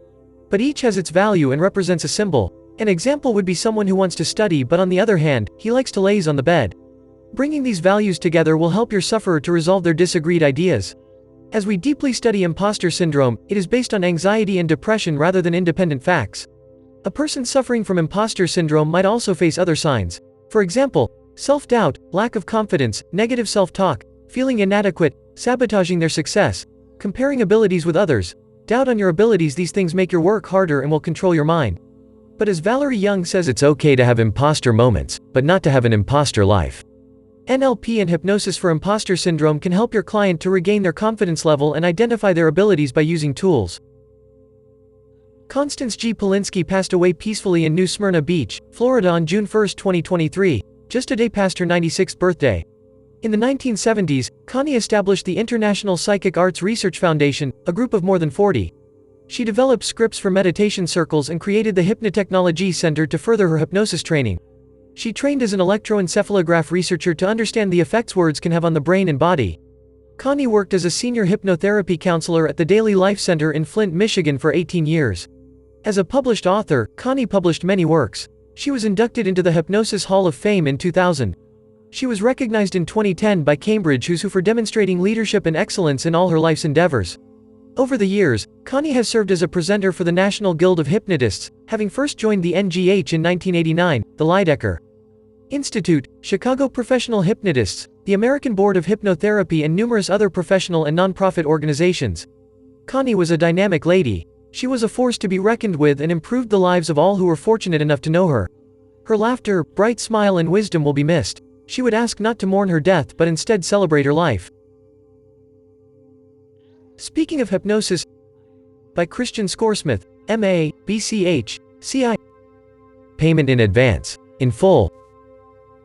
But each has its value and represents a symbol. An example would be someone who wants to study but on the other hand, he likes to laze on the bed. Bringing these values together will help your sufferer to resolve their disagreed ideas. As we deeply study imposter syndrome, it is based on anxiety and depression rather than independent facts. A person suffering from imposter syndrome might also face other signs. For example, self-doubt, lack of confidence, negative self-talk, feeling inadequate, sabotaging their success, comparing abilities with others, doubt on your abilities. These things make your work harder and will control your mind. But as Valerie Young says, it's okay to have imposter moments, but not to have an imposter life. NLP and hypnosis for imposter syndrome can help your client to regain their confidence level and identify their abilities by using tools. Constance G. Polinsky passed away peacefully in New Smyrna Beach, Florida on June 1, 2023, just a day past her 96th birthday. In the 1970s, Connie established the International Psychic Arts Research Foundation, a group of more than 40. She developed scripts for meditation circles and created the Hypnotechnology Center to further her hypnosis training. She trained as an electroencephalograph researcher to understand the effects words can have on the brain and body. Connie worked as a senior hypnotherapy counselor at the Daily Life Center in Flint, Michigan for 18 years. As a published author, Connie published many works. She was inducted into the Hypnosis Hall of Fame in 2000. She was recognized in 2010 by Cambridge Who's Who for demonstrating leadership and excellence in all her life's endeavors. Over the years, Connie has served as a presenter for the National Guild of Hypnotists, having first joined the DNGH in 1989, the Lydecker Institute, Chicago Professional Hypnotists, the American Board of Hypnotherapy and numerous other professional and nonprofit organizations. Connie was a dynamic lady. She was a force to be reckoned with and improved the lives of all who were fortunate enough to know her. Her laughter, bright smile and wisdom will be missed. She would ask not to mourn her death but instead celebrate her life. Speaking of Hypnosis, by Christian Skoorsmith, M.A., B.C.H., C.I. Payment in advance, in full.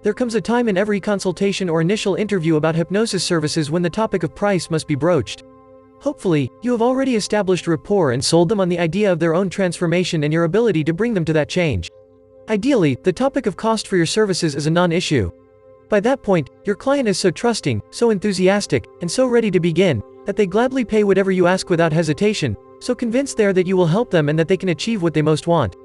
There comes a time in every consultation or initial interview about hypnosis services when the topic of price must be broached. Hopefully, you have already established rapport and sold them on the idea of their own transformation and your ability to bring them to that change. Ideally, the topic of cost for your services is a non-issue. By that point, your client is so trusting, so enthusiastic, and so ready to begin, that they gladly pay whatever you ask without hesitation, so convinced they are that you will help them and that they can achieve what they most want.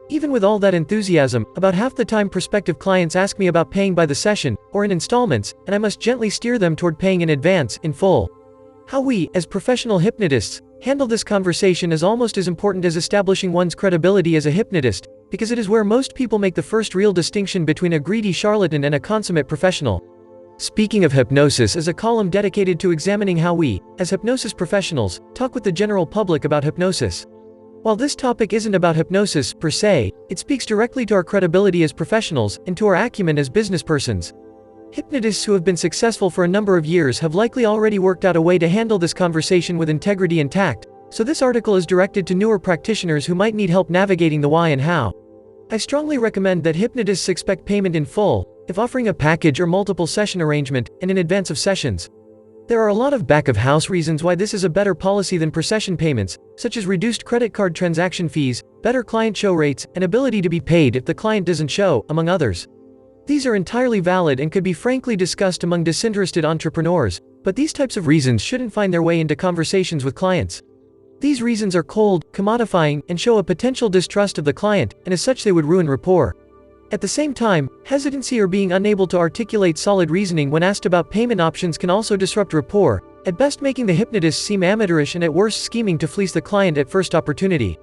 Even with all that enthusiasm, about half the time prospective clients ask me about paying by the session, or in installments, and I must gently steer them toward paying in advance, in full. How we, as professional hypnotists, handle this conversation is almost as important as establishing one's credibility as a hypnotist, because it is where most people make the first real distinction between a greedy charlatan and a consummate professional. Speaking of Hypnosis is a column dedicated to examining how we, as hypnosis professionals, talk with the general public about hypnosis. While this topic isn't about hypnosis, per se, it speaks directly to our credibility as professionals, and to our acumen as business persons. Hypnotists who have been successful for a number of years have likely already worked out a way to handle this conversation with integrity and tact, so this article is directed to newer practitioners who might need help navigating the why and how. I strongly recommend that hypnotists expect payment in full, if offering a package or multiple session arrangement, and in advance of sessions. There are a lot of back-of-house reasons why this is a better policy than per-session payments, such as reduced credit card transaction fees, better client show rates, and ability to be paid if the client doesn't show, among others. These are entirely valid and could be frankly discussed among disinterested entrepreneurs, but these types of reasons shouldn't find their way into conversations with clients. These reasons are cold, commodifying, and show a potential distrust of the client, and as such they would ruin rapport. At the same time, hesitancy or being unable to articulate solid reasoning when asked about payment options can also disrupt rapport, at best making the hypnotist seem amateurish and at worst scheming to fleece the client at first opportunity.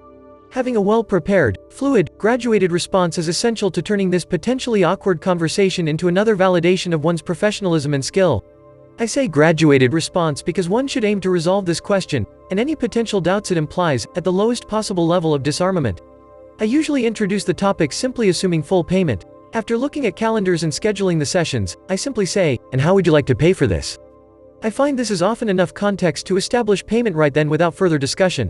Having a well-prepared, fluid, graduated response is essential to turning this potentially awkward conversation into another validation of one's professionalism and skill. I say graduated response because one should aim to resolve this question, and any potential doubts it implies, at the lowest possible level of disarmament. I usually introduce the topic simply assuming full payment. After looking at calendars and scheduling the sessions, I simply say, "And how would you like to pay for this?" I find this is often enough context to establish payment right then without further discussion.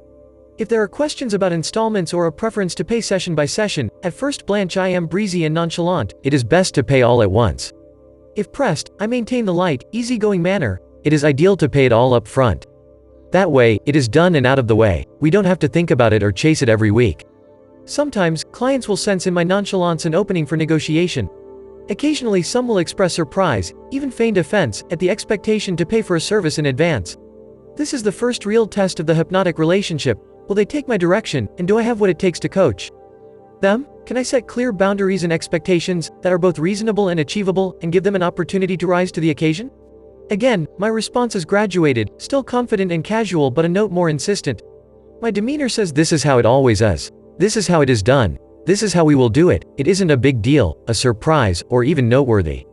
If there are questions about installments or a preference to pay session by session, at first blanch I am breezy and nonchalant, "It is best to pay all at once." If pressed, I maintain the light, easygoing manner, "It is ideal to pay it all up front. That way, it is done and out of the way, we don't have to think about it or chase it every week." Sometimes, clients will sense in my nonchalance an opening for negotiation. Occasionally some will express surprise, even feigned offense, at the expectation to pay for a service in advance. This is the first real test of the hypnotic relationship. Will they take my direction, and do I have what it takes to coach them? Can I set clear boundaries and expectations that are both reasonable and achievable, and give them an opportunity to rise to the occasion? Again, my response is graduated, still confident and casual but a note more insistent. My demeanor says this is how it always is. This is how it is done. This is how we will do it. It isn't a big deal, a surprise, or even noteworthy.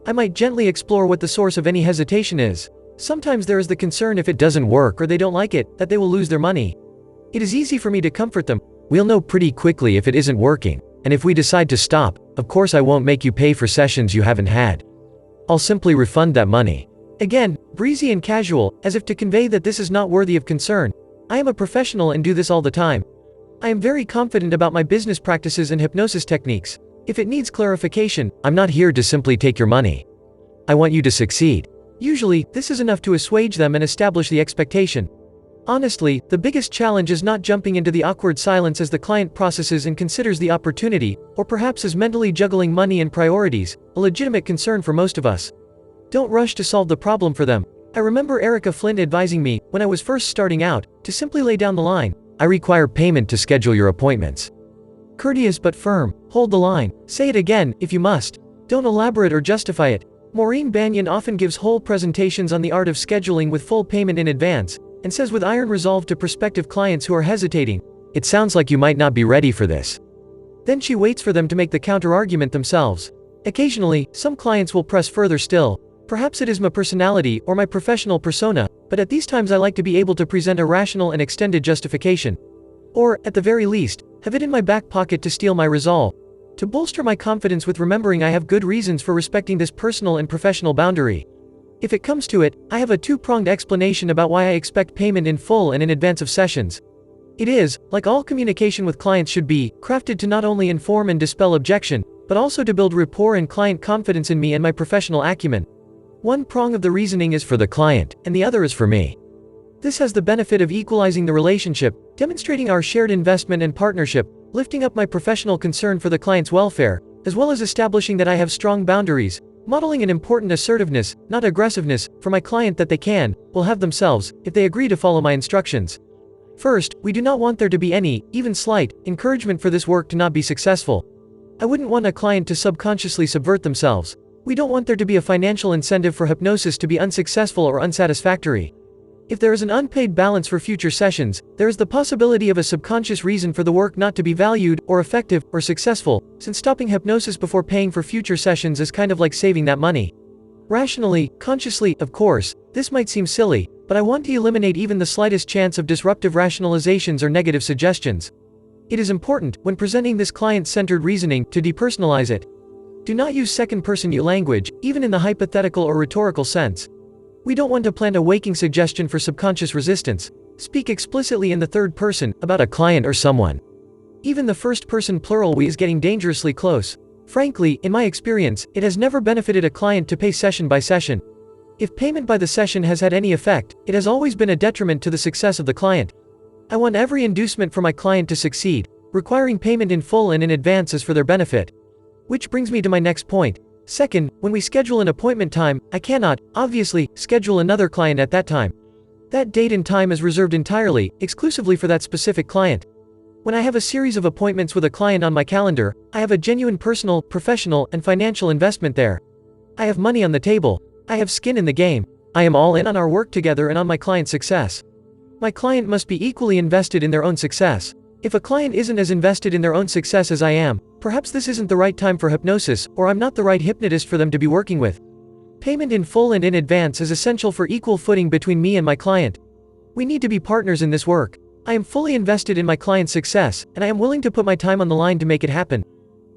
I might gently explore what the source of any hesitation is. Sometimes there is the concern if it doesn't work or they don't like it, that they will lose their money. It is easy for me to comfort them. We'll know pretty quickly if it isn't working, and if we decide to stop, of course I won't make you pay for sessions you haven't had. I'll simply refund that money. Again, breezy and casual, as if to convey that this is not worthy of concern. I am a professional and do this all the time. I am very confident about my business practices and hypnosis techniques. If it needs clarification, I'm not here to simply take your money. I want you to succeed. Usually, this is enough to assuage them and establish the expectation. Honestly, the biggest challenge is not jumping into the awkward silence as the client processes and considers the opportunity, or perhaps is mentally juggling money and priorities, a legitimate concern for most of us. Don't rush to solve the problem for them. I remember Erica Flint advising me, when I was first starting out, to simply lay down the line. "I require payment to schedule your appointments." Courteous but firm, hold the line, say it again, if you must. Don't elaborate or justify it. Maureen Banyan often gives whole presentations on the art of scheduling with full payment in advance, and says with iron resolve to prospective clients who are hesitating, "It sounds like you might not be ready for this." Then she waits for them to make the counter-argument themselves. Occasionally, some clients will press further still. Perhaps it is my personality or my professional persona, but at these times I like to be able to present a rational and extended justification. Or, at the very least, have it in my back pocket to steel my resolve. To bolster my confidence with remembering I have good reasons for respecting this personal and professional boundary. If it comes to it, I have a two-pronged explanation about why I expect payment in full and in advance of sessions. It is, like all communication with clients should be, crafted to not only inform and dispel objection, but also to build rapport and client confidence in me and my professional acumen. One prong of the reasoning is for the client, and the other is for me. This has the benefit of equalizing the relationship, demonstrating our shared investment and partnership, lifting up my professional concern for the client's welfare, as well as establishing that I have strong boundaries, modeling an important assertiveness, not aggressiveness, for my client that they will have themselves, if they agree to follow my instructions. First, we do not want there to be any, even slight, encouragement for this work to not be successful. I wouldn't want a client to subconsciously subvert themselves. We don't want there to be a financial incentive for hypnosis to be unsuccessful or unsatisfactory. If there is an unpaid balance for future sessions, there is the possibility of a subconscious reason for the work not to be valued, or effective, or successful, since stopping hypnosis before paying for future sessions is kind of like saving that money. Rationally, consciously, of course, this might seem silly, but I want to eliminate even the slightest chance of disruptive rationalizations or negative suggestions. It is important, when presenting this client-centered reasoning, to depersonalize it. Do not use second-person you language, even in the hypothetical or rhetorical sense. We don't want to plant a waking suggestion for subconscious resistance. Speak explicitly in the third person, about a client or someone. Even the first-person plural we is getting dangerously close. Frankly, in my experience, it has never benefited a client to pay session by session. If payment by the session has had any effect, it has always been a detriment to the success of the client. I want every inducement for my client to succeed. Requiring payment in full and in advance is for their benefit. Which brings me to my next point. Second, when we schedule an appointment time, I cannot, obviously, schedule another client at that time. That date and time is reserved entirely, exclusively for that specific client. When I have a series of appointments with a client on my calendar, I have a genuine personal, professional, and financial investment there. I have money on the table. I have skin in the game. I am all in on our work together and on my client's success. My client must be equally invested in their own success. If a client isn't as invested in their own success as I am, perhaps this isn't the right time for hypnosis, or I'm not the right hypnotist for them to be working with. Payment in full and in advance is essential for equal footing between me and my client. We need to be partners in this work. I am fully invested in my client's success, and I am willing to put my time on the line to make it happen.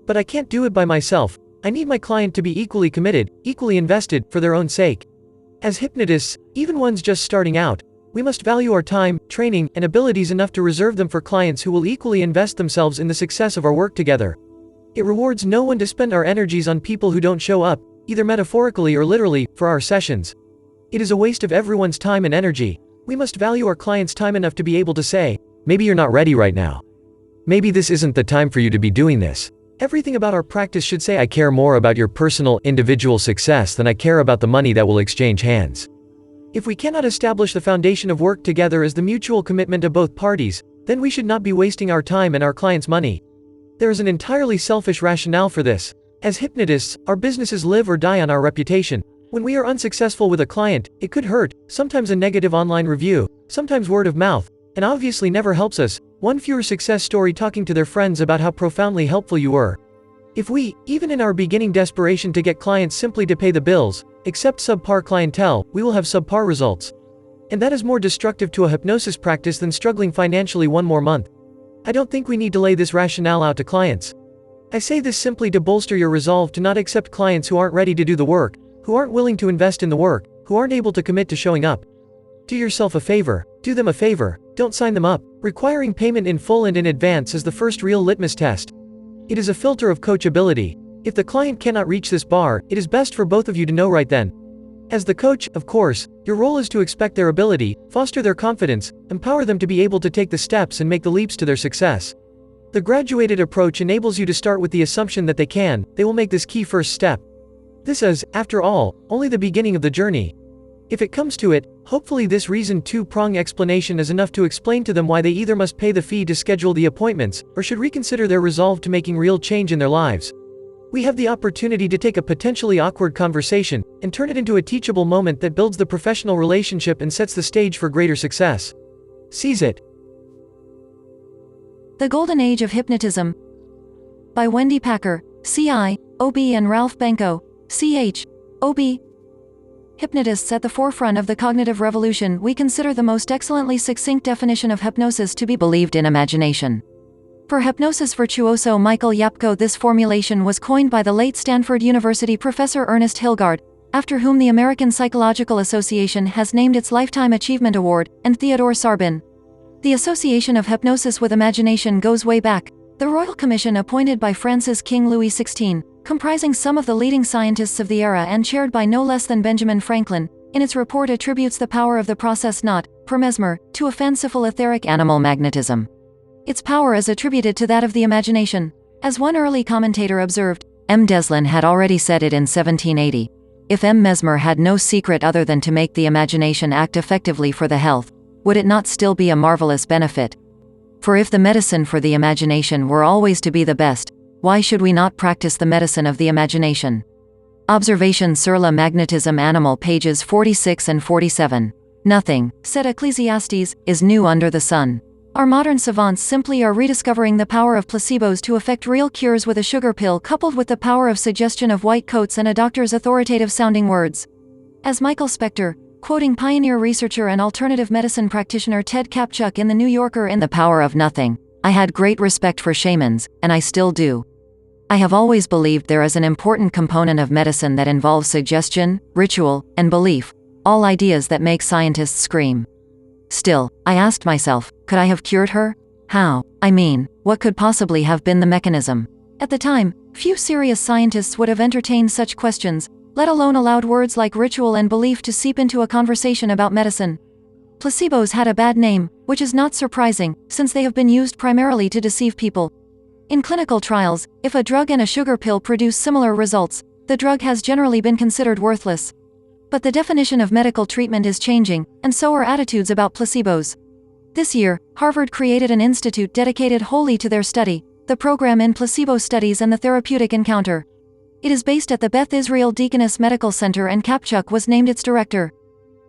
But I can't do it by myself. I need my client to be equally committed, equally invested, for their own sake. As hypnotists, even ones just starting out, we must value our time, training, and abilities enough to reserve them for clients who will equally invest themselves in the success of our work together. It rewards no one to spend our energies on people who don't show up, either metaphorically or literally, for our sessions. It is a waste of everyone's time and energy. We must value our clients' time enough to be able to say, maybe you're not ready right now. Maybe this isn't the time for you to be doing this. Everything about our practice should say I care more about your personal, individual success than I care about the money that will exchange hands. If we cannot establish the foundation of work together as the mutual commitment of both parties, then we should not be wasting our time and our clients' money. There is an entirely selfish rationale for this. As hypnotists, our businesses live or die on our reputation. When we are unsuccessful with a client, it could hurt, sometimes a negative online review, sometimes word of mouth, and obviously never helps us. One fewer success story talking to their friends about how profoundly helpful you were. If we, even in our beginning desperation to get clients simply to pay the bills, accept subpar clientele, we will have subpar results. And that is more destructive to a hypnosis practice than struggling financially one more month. I don't think we need to lay this rationale out to clients. I say this simply to bolster your resolve to not accept clients who aren't ready to do the work, who aren't willing to invest in the work, who aren't able to commit to showing up. Do yourself a favor. Do them a favor. Don't sign them up. Requiring payment in full and in advance is the first real litmus test. It is a filter of coachability. If the client cannot reach this bar, it is best for both of you to know right then. As the coach, of course, your role is to expect their ability, foster their confidence, empower them to be able to take the steps and make the leaps to their success. The graduated approach enables you to start with the assumption that they will make this key first step. This is, after all, only the beginning of the journey. If it comes to it, hopefully this reasoned two-prong explanation is enough to explain to them why they either must pay the fee to schedule the appointments, or should reconsider their resolve to making real change in their lives. We have the opportunity to take a potentially awkward conversation, and turn it into a teachable moment that builds the professional relationship and sets the stage for greater success. Seize it. The Golden Age of Hypnotism. By Wendy Packer, CI, OB, and Ralph Benko, CH, OB. Hypnotists at the forefront of the cognitive revolution, we consider the most excellently succinct definition of hypnosis to be believed in imagination. For hypnosis virtuoso Michael Yapko, this formulation was coined by the late Stanford University professor Ernest Hilgard, after whom the American Psychological Association has named its Lifetime Achievement Award, and Theodore Sarbin. The association of hypnosis with imagination goes way back. The Royal Commission appointed by Francis King Louis XVI, comprising some of the leading scientists of the era and chaired by no less than Benjamin Franklin, in its report attributes the power of the process not, per Mesmer, to a fanciful etheric animal magnetism. Its power is attributed to that of the imagination. As one early commentator observed, M. Deslin had already said it in 1780. If M. Mesmer had no secret other than to make the imagination act effectively for the health, would it not still be a marvelous benefit? For if the medicine for the imagination were always to be the best, why should we not practice the medicine of the imagination? Observation sur la magnétisme animal, pages 46 and 47. Nothing, said Ecclesiastes, is new under the sun. Our modern savants simply are rediscovering the power of placebos to effect real cures with a sugar pill coupled with the power of suggestion of white coats and a doctor's authoritative-sounding words. As Michael Spector, quoting pioneer researcher and alternative medicine practitioner Ted Kapchuk in The New Yorker in The Power of Nothing, I had great respect for shamans, and I still do. I have always believed there is an important component of medicine that involves suggestion, ritual, and belief, all ideas that make scientists scream. Still, I asked myself, could I have cured her? How? I mean, what could possibly have been the mechanism? At the time, few serious scientists would have entertained such questions, let alone allowed words like ritual and belief to seep into a conversation about medicine. Placebos had a bad name, which is not surprising, since they have been used primarily to deceive people. In clinical trials, if a drug and a sugar pill produce similar results, the drug has generally been considered worthless. But the definition of medical treatment is changing, and so are attitudes about placebos. This year, Harvard created an institute dedicated wholly to their study, the Program in Placebo Studies and the Therapeutic Encounter. It is based at the Beth Israel Deaconess Medical Center, and Kapchuk was named its director.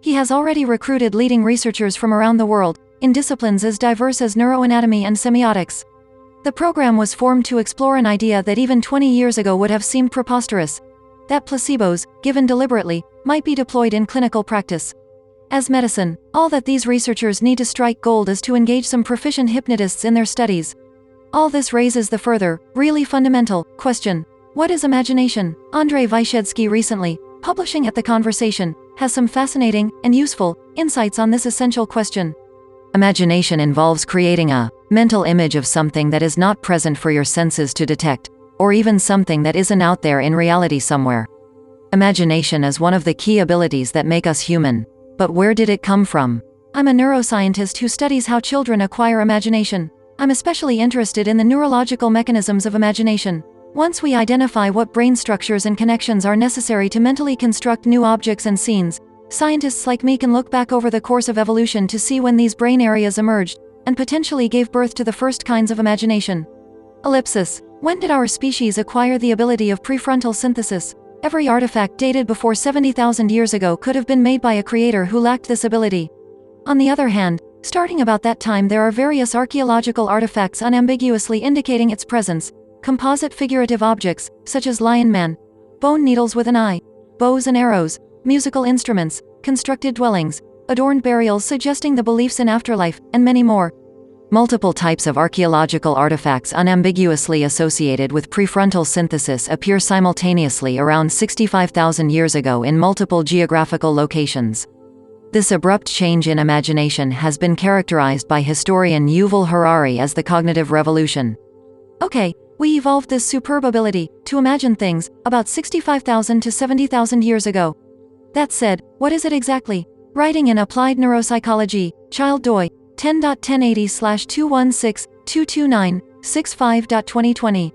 He has already recruited leading researchers from around the world, in disciplines as diverse as neuroanatomy and semiotics. The program was formed to explore an idea that even 20 years ago would have seemed preposterous: that placebos, given deliberately, might be deployed in clinical practice. As medicine, all that these researchers need to strike gold is to engage some proficient hypnotists in their studies. All this raises the further, really fundamental, question: what is imagination? Andrei Vyshetsky recently, publishing at The Conversation, has some fascinating and useful insights on this essential question. Imagination involves creating a mental image of something that is not present for your senses to detect, or even something that isn't out there in reality somewhere. Imagination is one of the key abilities that make us human. But where did it come from? I'm a neuroscientist who studies how children acquire imagination. I'm especially interested in the neurological mechanisms of imagination. Once we identify what brain structures and connections are necessary to mentally construct new objects and scenes, scientists like me can look back over the course of evolution to see when these brain areas emerged, and potentially gave birth to the first kinds of imagination. Ellipsis. When did our species acquire the ability of prefrontal synthesis? Every artifact dated before 70,000 years ago could have been made by a creator who lacked this ability. On the other hand, starting about that time there are various archaeological artifacts unambiguously indicating its presence: composite figurative objects, such as lion man, bone needles with an eye, bows and arrows, musical instruments, constructed dwellings, adorned burials suggesting the beliefs in afterlife, and many more. Multiple types of archaeological artifacts unambiguously associated with prefrontal synthesis appear simultaneously around 65,000 years ago in multiple geographical locations. This abrupt change in imagination has been characterized by historian Yuval Harari as the cognitive revolution. Okay, we evolved this superb ability to imagine things about 65,000 to 70,000 years ago. That said, what is it exactly? Writing in Applied Neuropsychology, Child Doi, 10.1080/216-229-65.2020.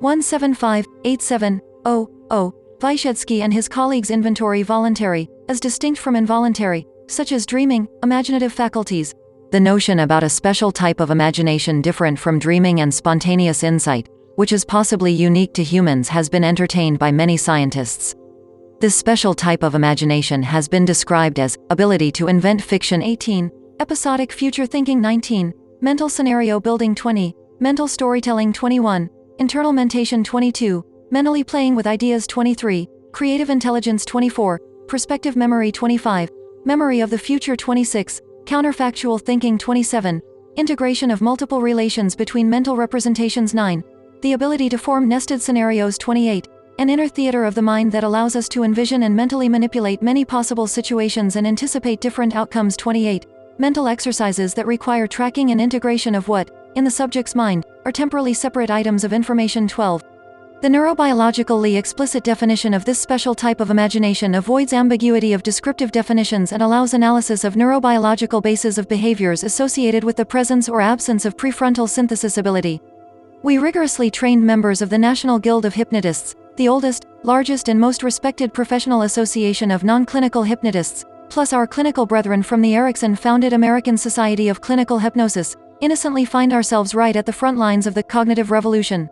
175-87-0-0. Vyshetsky and his colleagues inventory voluntary, as distinct from involuntary, such as dreaming, imaginative faculties. The notion about a special type of imagination different from dreaming and spontaneous insight, which is possibly unique to humans, has been entertained by many scientists. This special type of imagination has been described as ability to invent fiction 18, episodic future thinking 19, mental scenario building 20, mental storytelling 21, internal mentation 22, mentally playing with ideas 23, creative intelligence 24, perspective memory 25, memory of the future 26, counterfactual thinking 27, integration of multiple relations between mental representations 9, the ability to form nested scenarios 28, an inner theater of the mind that allows us to envision and mentally manipulate many possible situations and anticipate different outcomes 28, mental exercises that require tracking and integration of what, in the subject's mind, are temporally separate items of information 12. The neurobiologically explicit definition of this special type of imagination avoids ambiguity of descriptive definitions and allows analysis of neurobiological bases of behaviors associated with the presence or absence of prefrontal synthesis ability. We rigorously trained members of the National Guild of Hypnotists, the oldest, largest and most respected professional association of non-clinical hypnotists, plus our clinical brethren from the Erickson-founded American Society of Clinical Hypnosis, innocently find ourselves right at the front lines of the cognitive revolution.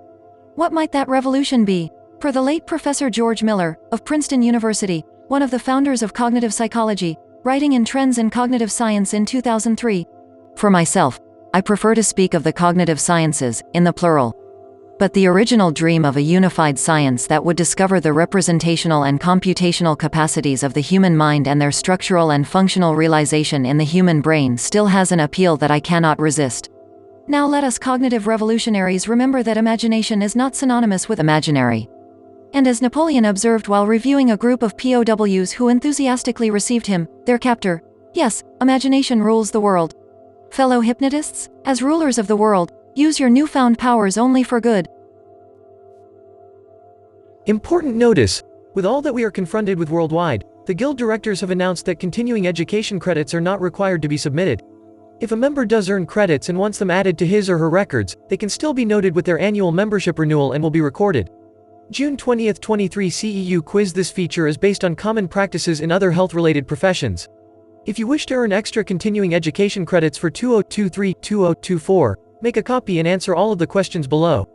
What might that revolution be? For the late Professor George Miller, of Princeton University, one of the founders of cognitive psychology, writing in Trends in Cognitive Science in 2003. For myself, I prefer to speak of the cognitive sciences, in the plural. But the original dream of a unified science that would discover the representational and computational capacities of the human mind and their structural and functional realization in the human brain still has an appeal that I cannot resist. Now let us cognitive revolutionaries remember that imagination is not synonymous with imaginary. And as Napoleon observed while reviewing a group of POWs who enthusiastically received him, their captor, yes, imagination rules the world. Fellow hypnotists, as rulers of the world, use your newfound powers only for good. Important notice: with all that we are confronted with worldwide, the guild directors have announced that continuing education credits are not required to be submitted. If a member does earn credits and wants them added to his or her records, they can still be noted with their annual membership renewal and will be recorded. June 20, 23 CEU quiz. This feature is based on common practices in other health-related professions. If you wish to earn extra continuing education credits for 2023-2024, make a copy and answer all of the questions below.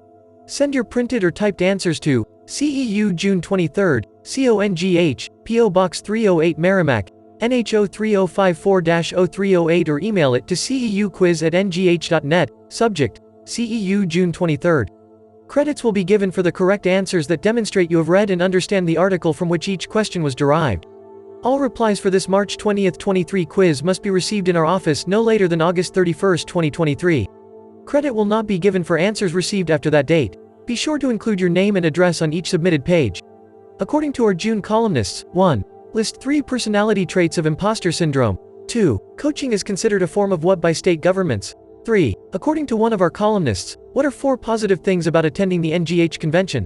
Send your printed or typed answers to CEU June 23, CONGH, P.O. Box 308 Merrimack, NHO 3054-0308, or email it to ceuquiz@ngh.net, subject, CEU June 23. Credits will be given for the correct answers that demonstrate you have read and understand the article from which each question was derived. All replies for this March 20, 23 quiz must be received in our office no later than August 31, 2023. Credit will not be given for answers received after that date. Be sure to include your name and address on each submitted page. According to our June columnists, 1. List 3 personality traits of imposter syndrome. 2. Coaching is considered a form of what by state governments. 3. According to one of our columnists, what are 4 positive things about attending the NGH convention?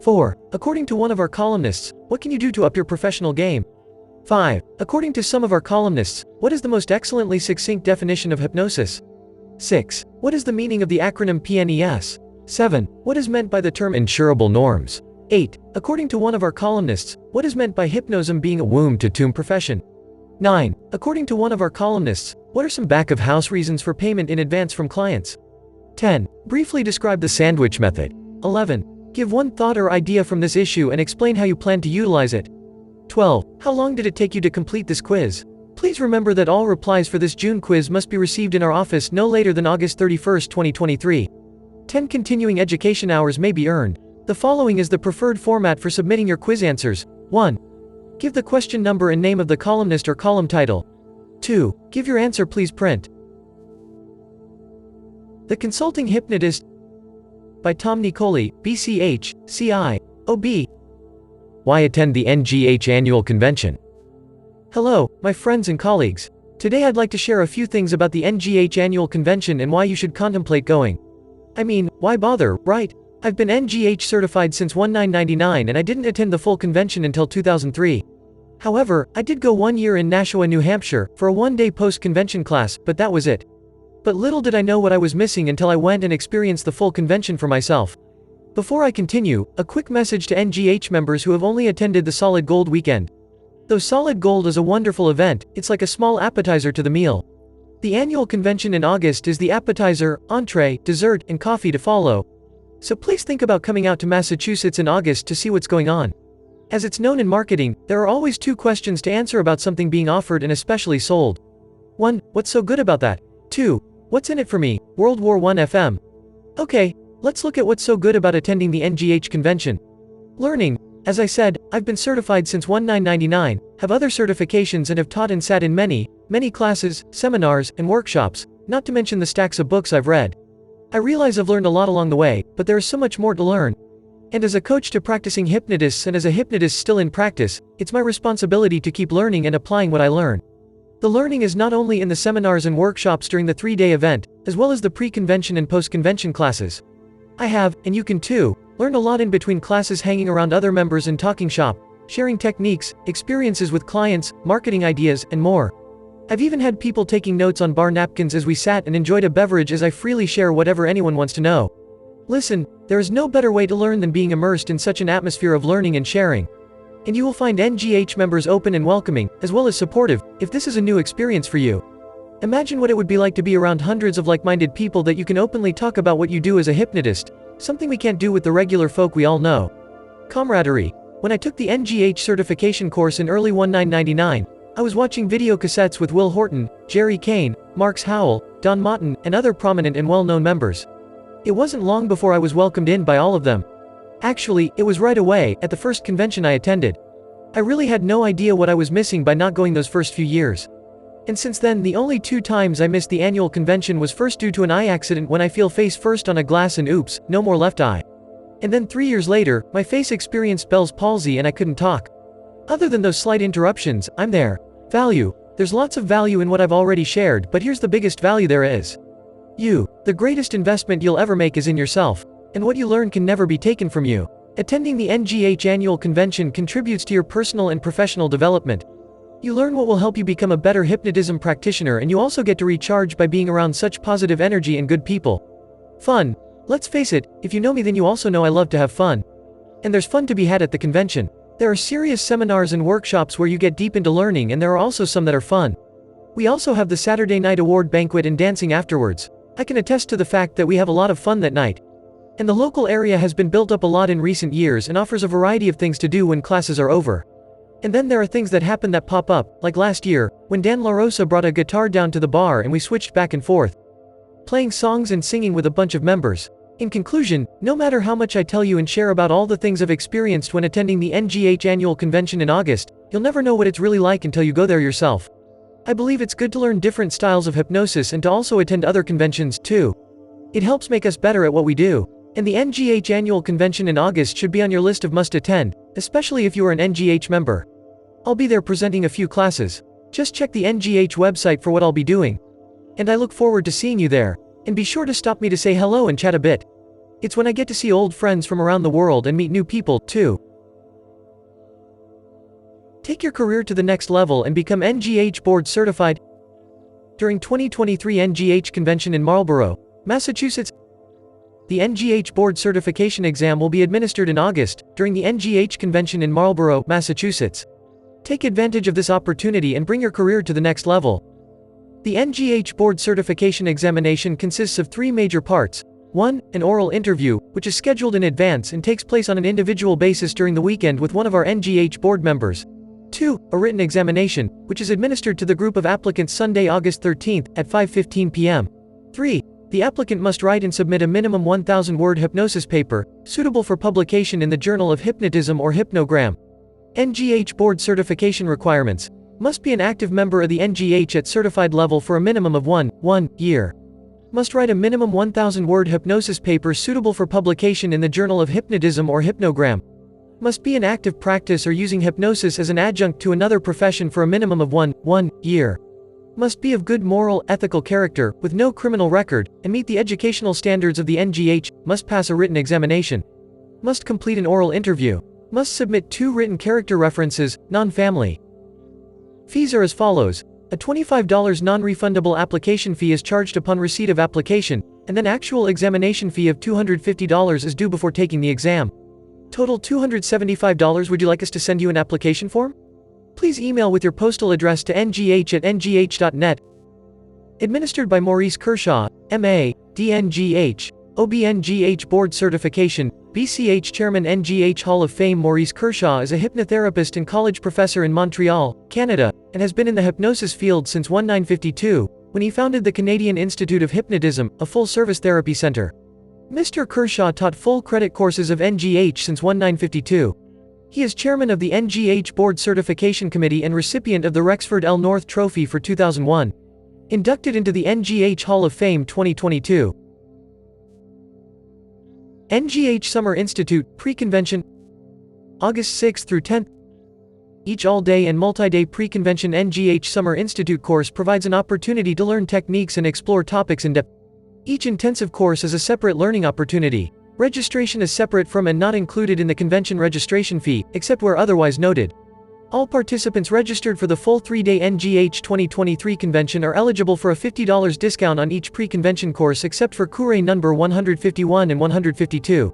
4. According to one of our columnists, what can you do to up your professional game? 5. According to some of our columnists, what is the most excellently succinct definition of hypnosis? 6. What is the meaning of the acronym PNES? 7. What is meant by the term insurable norms? 8. According to one of our columnists, what is meant by hypnotism being a womb-to-tomb profession? 9. According to one of our columnists, what are some back-of-house reasons for payment in advance from clients? 10. Briefly describe the sandwich method. 11. Give one thought or idea from this issue and explain how you plan to utilize it. 12. How long did it take you to complete this quiz? Please remember that all replies for this June quiz must be received in our office no later than August 31, 2023. 10 continuing education hours may be earned. The following is the preferred format for submitting your quiz answers. 1. Give the question number and name of the columnist or column title. 2. Give your answer, please print. The Consulting Hypnotist by Tom Nicoli, BCH, CI, OB. Why attend the NGH annual convention? Hello, my friends and colleagues. Today I'd like to share a few things about the NGH annual convention and why you should contemplate going. I mean, why bother, right? I've been NGH certified since 1999 and I didn't attend the full convention until 2003. However, I did go 1 year in Nashua, New Hampshire, for a one-day post-convention class, but that was it. But little did I know what I was missing until I went and experienced the full convention for myself. Before I continue, a quick message to NGH members who have only attended the Solid Gold weekend. Though Solid Gold is a wonderful event, it's like a small appetizer to the meal. The annual convention in August is the appetizer, entree, dessert, and coffee to follow. So please think about coming out to Massachusetts in August to see what's going on. As it's known in marketing, there are always 2 questions to answer about something being offered and especially sold. 1. What's so good about that? 2. What's in it for me? World War I FM. Okay, let's look at what's so good about attending the NGH convention. Learning. As I said, I've been certified since 1999, have other certifications and have taught and sat in many classes, seminars, and workshops, not to mention the stacks of books I've read. I realize I've learned a lot along the way, but there is so much more to learn. And as a coach to practicing hypnotists and as a hypnotist still in practice, it's my responsibility to keep learning and applying what I learn. The learning is not only in the seminars and workshops during the 3-day event, as well as the pre-convention and post-convention classes. I have, and you can too, learned a lot in between classes hanging around other members and talking shop, sharing techniques, experiences with clients, marketing ideas, and more. I've even had people taking notes on bar napkins as we sat and enjoyed a beverage as I freely share whatever anyone wants to know. Listen, there is no better way to learn than being immersed in such an atmosphere of learning and sharing. And you will find NGH members open and welcoming, as well as supportive, if this is a new experience for you. Imagine what it would be like to be around hundreds of like-minded people that you can openly talk about what you do as a hypnotist, something we can't do with the regular folk we all know. Camaraderie. When I took the NGH certification course in early 1999, I was watching video cassettes with Will Horton, Jerry Kane, Marks Howell, Don Mottin, and other prominent and well-known members. It wasn't long before I was welcomed in by all of them. Actually, it was right away, at the first convention I attended. I really had no idea what I was missing by not going those first few years. And since then, the only 2 times I missed the annual convention was first due to an eye accident when I fell face first on a glass and oops, no more left eye. And then 3 years later, my face experienced Bell's palsy and I couldn't talk. Other than those slight interruptions, I'm there. Value. There's lots of value in what I've already shared, but here's the biggest value there is. You. The greatest investment you'll ever make is in yourself. And what you learn can never be taken from you. Attending the DNGH annual convention contributes to your personal and professional development. You learn what will help you become a better hypnotism practitioner, and you also get to recharge by being around such positive energy and good people. Fun. Let's face it, if you know me then you also know I love to have fun. And there's fun to be had at the convention. There are serious seminars and workshops where you get deep into learning, and there are also some that are fun. We also have the Saturday night award banquet and dancing afterwards. I can attest to the fact that we have a lot of fun that night. And the local area has been built up a lot in recent years and offers a variety of things to do when classes are over. And then there are things that happen that pop up, like last year, when Dan LaRosa brought a guitar down to the bar and we switched back and forth, playing songs and singing with a bunch of members. In conclusion, no matter how much I tell you and share about all the things I've experienced when attending the DNGH annual convention in August, you'll never know what it's really like until you go there yourself. I believe it's good to learn different styles of hypnosis and to also attend other conventions, too. It helps make us better at what we do. And the DNGH annual convention in August should be on your list of must-attend, especially if you are an DNGH member. I'll be there presenting a few classes. Just check the DNGH website for what I'll be doing. And I look forward to seeing you there. And be sure to stop me to say hello and chat a bit. It's when I get to see old friends from around the world and meet new people, too. Take your career to the next level and become DNGH board certified. During 2023 DNGH convention in Marlborough, Massachusetts, the DNGH board certification exam will be administered in August, during the DNGH convention in Marlborough, Massachusetts. Take advantage of this opportunity and bring your career to the next level. The DNGH board certification examination consists of 3 major parts. 1. An oral interview, which is scheduled in advance and takes place on an individual basis during the weekend with one of our DNGH board members. 2. A written examination, which is administered to the group of applicants Sunday, August 13th, at 5:15 p.m. 3. The applicant must write and submit a minimum 1,000-word hypnosis paper, suitable for publication in the Journal of Hypnotism or Hypnogram. DNGH board certification requirements. Must be an active member of the DNGH at certified level for a minimum of 1 year. Must write a minimum 1,000-word hypnosis paper suitable for publication in the Journal of Hypnotism or Hypnogram. Must be in active practice or using hypnosis as an adjunct to another profession for a minimum of 1 year. Must be of good moral, ethical character, with no criminal record, and meet the educational standards of the DNGH. Must pass a written examination. Must complete an oral interview. Must submit 2 written character references, non-family. Fees are as follows. A $25 non-refundable application fee is charged upon receipt of application, and then actual examination fee of $250 is due before taking the exam. Total $275. Would you like us to send you an application form? Please email with your postal address to ngh@ngh.net. Administered by Maurice Kershaw, M.A., DNGH, OBNGH Board Certification, BCH Chairman DNGH Hall of Fame. Maurice Kershaw is a hypnotherapist and college professor in Montreal, Canada, and has been in the hypnosis field since 1952, when he founded the Canadian Institute of Hypnotism, a full-service therapy center. Mr. Kershaw taught full credit courses of DNGH since 1952. He is chairman of the DNGH Board Certification Committee and recipient of the Rexford L. North Trophy for 2001. Inducted into the DNGH Hall of Fame 2022. DNGH Summer Institute, Pre-Convention, August 6 through 10th. Each all-day and multi-day pre-convention DNGH Summer Institute course provides an opportunity to learn techniques and explore topics in depth. Each intensive course is a separate learning opportunity. Registration is separate from and not included in the convention registration fee, except where otherwise noted. All participants registered for the full 3-day DNGH 2023 convention are eligible for a $50 discount on each pre-convention course except for Course number 151 and 152.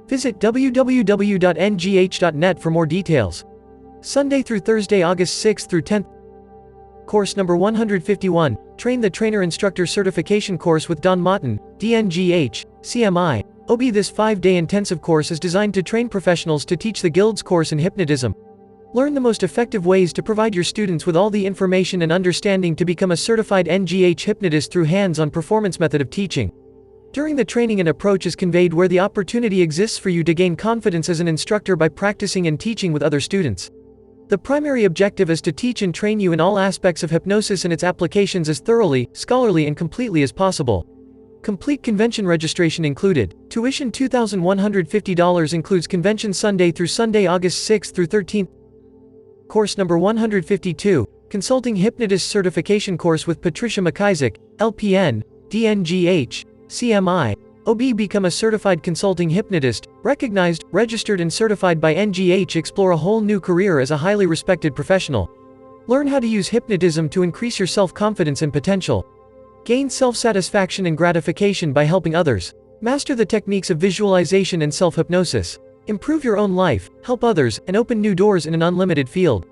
Visit www.ngh.net for more details. Sunday through Thursday, August 6 through 10th. Course number 151, Train the Trainer Instructor Certification Course with Don Mottin, DNGH, CMI, OB. This 5-day intensive course is designed to train professionals to teach the Guild's course in hypnotism. Learn the most effective ways to provide your students with all the information and understanding to become a certified DNGH hypnotist through hands-on performance method of teaching. During the training, an approach is conveyed where the opportunity exists for you to gain confidence as an instructor by practicing and teaching with other students. The primary objective is to teach and train you in all aspects of hypnosis and its applications as thoroughly, scholarly and completely as possible. Complete convention registration included. Tuition $2,150 includes convention Sunday through Sunday, August 6 through 13. Course number 152, Consulting Hypnotist Certification Course with Patricia McIsaac, LPN, DNGH, CMI, OB. Become a certified consulting hypnotist, recognized, registered and certified by NGH. Explore a whole new career as a highly respected professional. Learn how to use hypnotism to increase your self-confidence and potential. Gain self-satisfaction and gratification by helping others. Master the techniques of visualization and self-hypnosis. Improve your own life, help others, and open new doors in an unlimited field.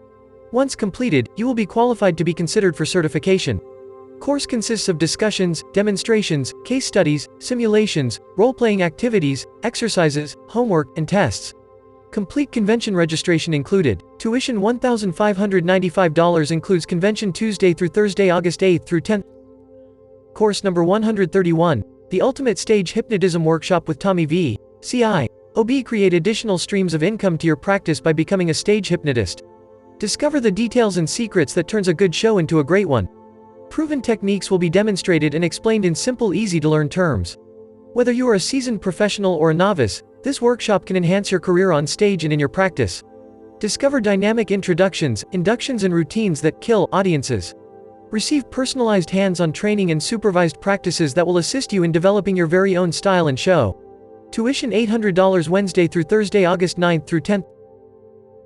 Once completed, you will be qualified to be considered for certification. Course consists of discussions, demonstrations, case studies, simulations, role-playing activities, exercises, homework, and tests. Complete convention registration included. Tuition $1,595 includes convention Tuesday through Thursday, August 8 through 10. Course number 131, The Ultimate Stage Hypnotism Workshop with Tommy V. CI. OB. Create additional streams of income to your practice by becoming a stage hypnotist. Discover the details and secrets that turns a good show into a great one. Proven techniques will be demonstrated and explained in simple, easy-to-learn terms. Whether you are a seasoned professional or a novice, this workshop can enhance your career on stage and in your practice. Discover dynamic introductions, inductions and routines that kill audiences. Receive personalized hands-on training and supervised practices that will assist you in developing your very own style and show. Tuition $800 Wednesday through Thursday, August 9 through 10.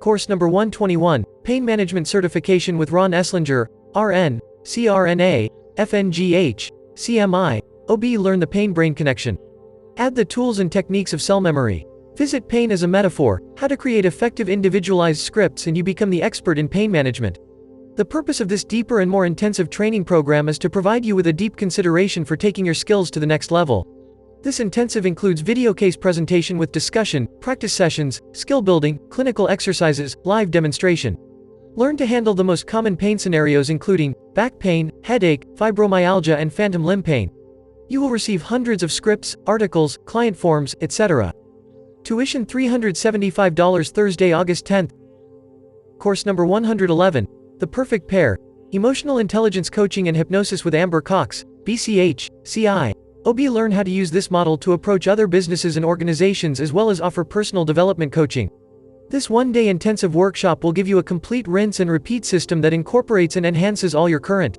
Course number 121, Pain Management Certification with Ron Eslinger, RN, CRNA, FNGH, CMI, OB. Learn the pain-brain connection. Add the tools and techniques of cell memory. Visit pain as a metaphor, how to create effective individualized scripts, and you become the expert in pain management. The purpose of this deeper and more intensive training program is to provide you with a deep consideration for taking your skills to the next level. This intensive includes video case presentation with discussion, practice sessions, skill building, clinical exercises, live demonstration. Learn to handle the most common pain scenarios including back pain, headache, fibromyalgia and phantom limb pain. You will receive hundreds of scripts, articles, client forms, etc. Tuition $375 Thursday, August 10th. Course number 111, The Perfect Pair, Emotional Intelligence Coaching and Hypnosis with Amber Cox, BCH, CI. OB. Learn how to use this model to approach other businesses and organizations as well as offer personal development coaching. This one-day intensive workshop will give you a complete rinse and repeat system that incorporates and enhances all your current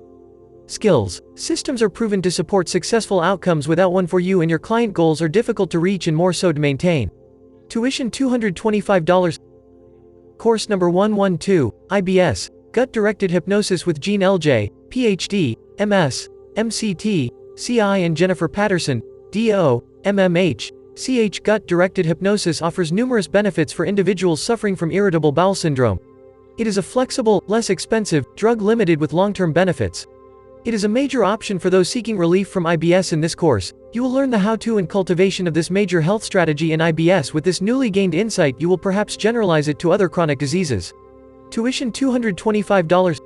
skills. Systems are proven to support successful outcomes without one for you, and your client goals are difficult to reach and more so to maintain. Tuition $225. Course number 112, IBS, Gut-Directed Hypnosis with Jean LJ, PhD, MS, MCT, CI and Jennifer Patterson, DO, MMH, CH. Gut-directed hypnosis offers numerous benefits for individuals suffering from irritable bowel syndrome. It is a flexible, less expensive, drug-limited with long-term benefits. It is a major option for those seeking relief from IBS. In this course, you will learn the how-to and cultivation of this major health strategy in IBS. With this newly gained insight, you will perhaps generalize it to other chronic diseases. Tuition $225.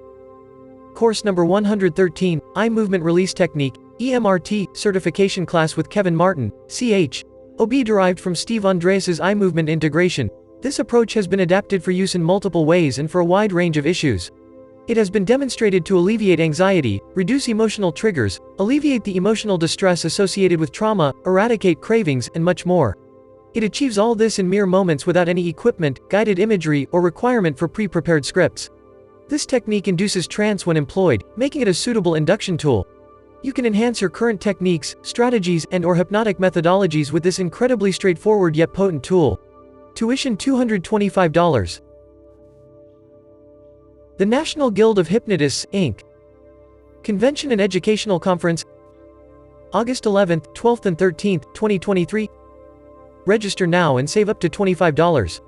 Course number 113, Eye Movement Release Technique, EMRT, Certification Class with Kevin Martin, CH. OB. Derived from Steve Andreas's eye movement integration. This approach has been adapted for use in multiple ways and for a wide range of issues. It has been demonstrated to alleviate anxiety, reduce emotional triggers, alleviate the emotional distress associated with trauma, eradicate cravings, and much more. It achieves all this in mere moments without any equipment, guided imagery, or requirement for pre-prepared scripts. This technique induces trance when employed, making it a suitable induction tool. You can enhance your current techniques, strategies, and/or hypnotic methodologies with this incredibly straightforward yet potent tool. Tuition $225. The National Guild of Hypnotists, Inc. Convention and Educational Conference, August 11th, 12th and 13th, 2023. Register now and save up to $25.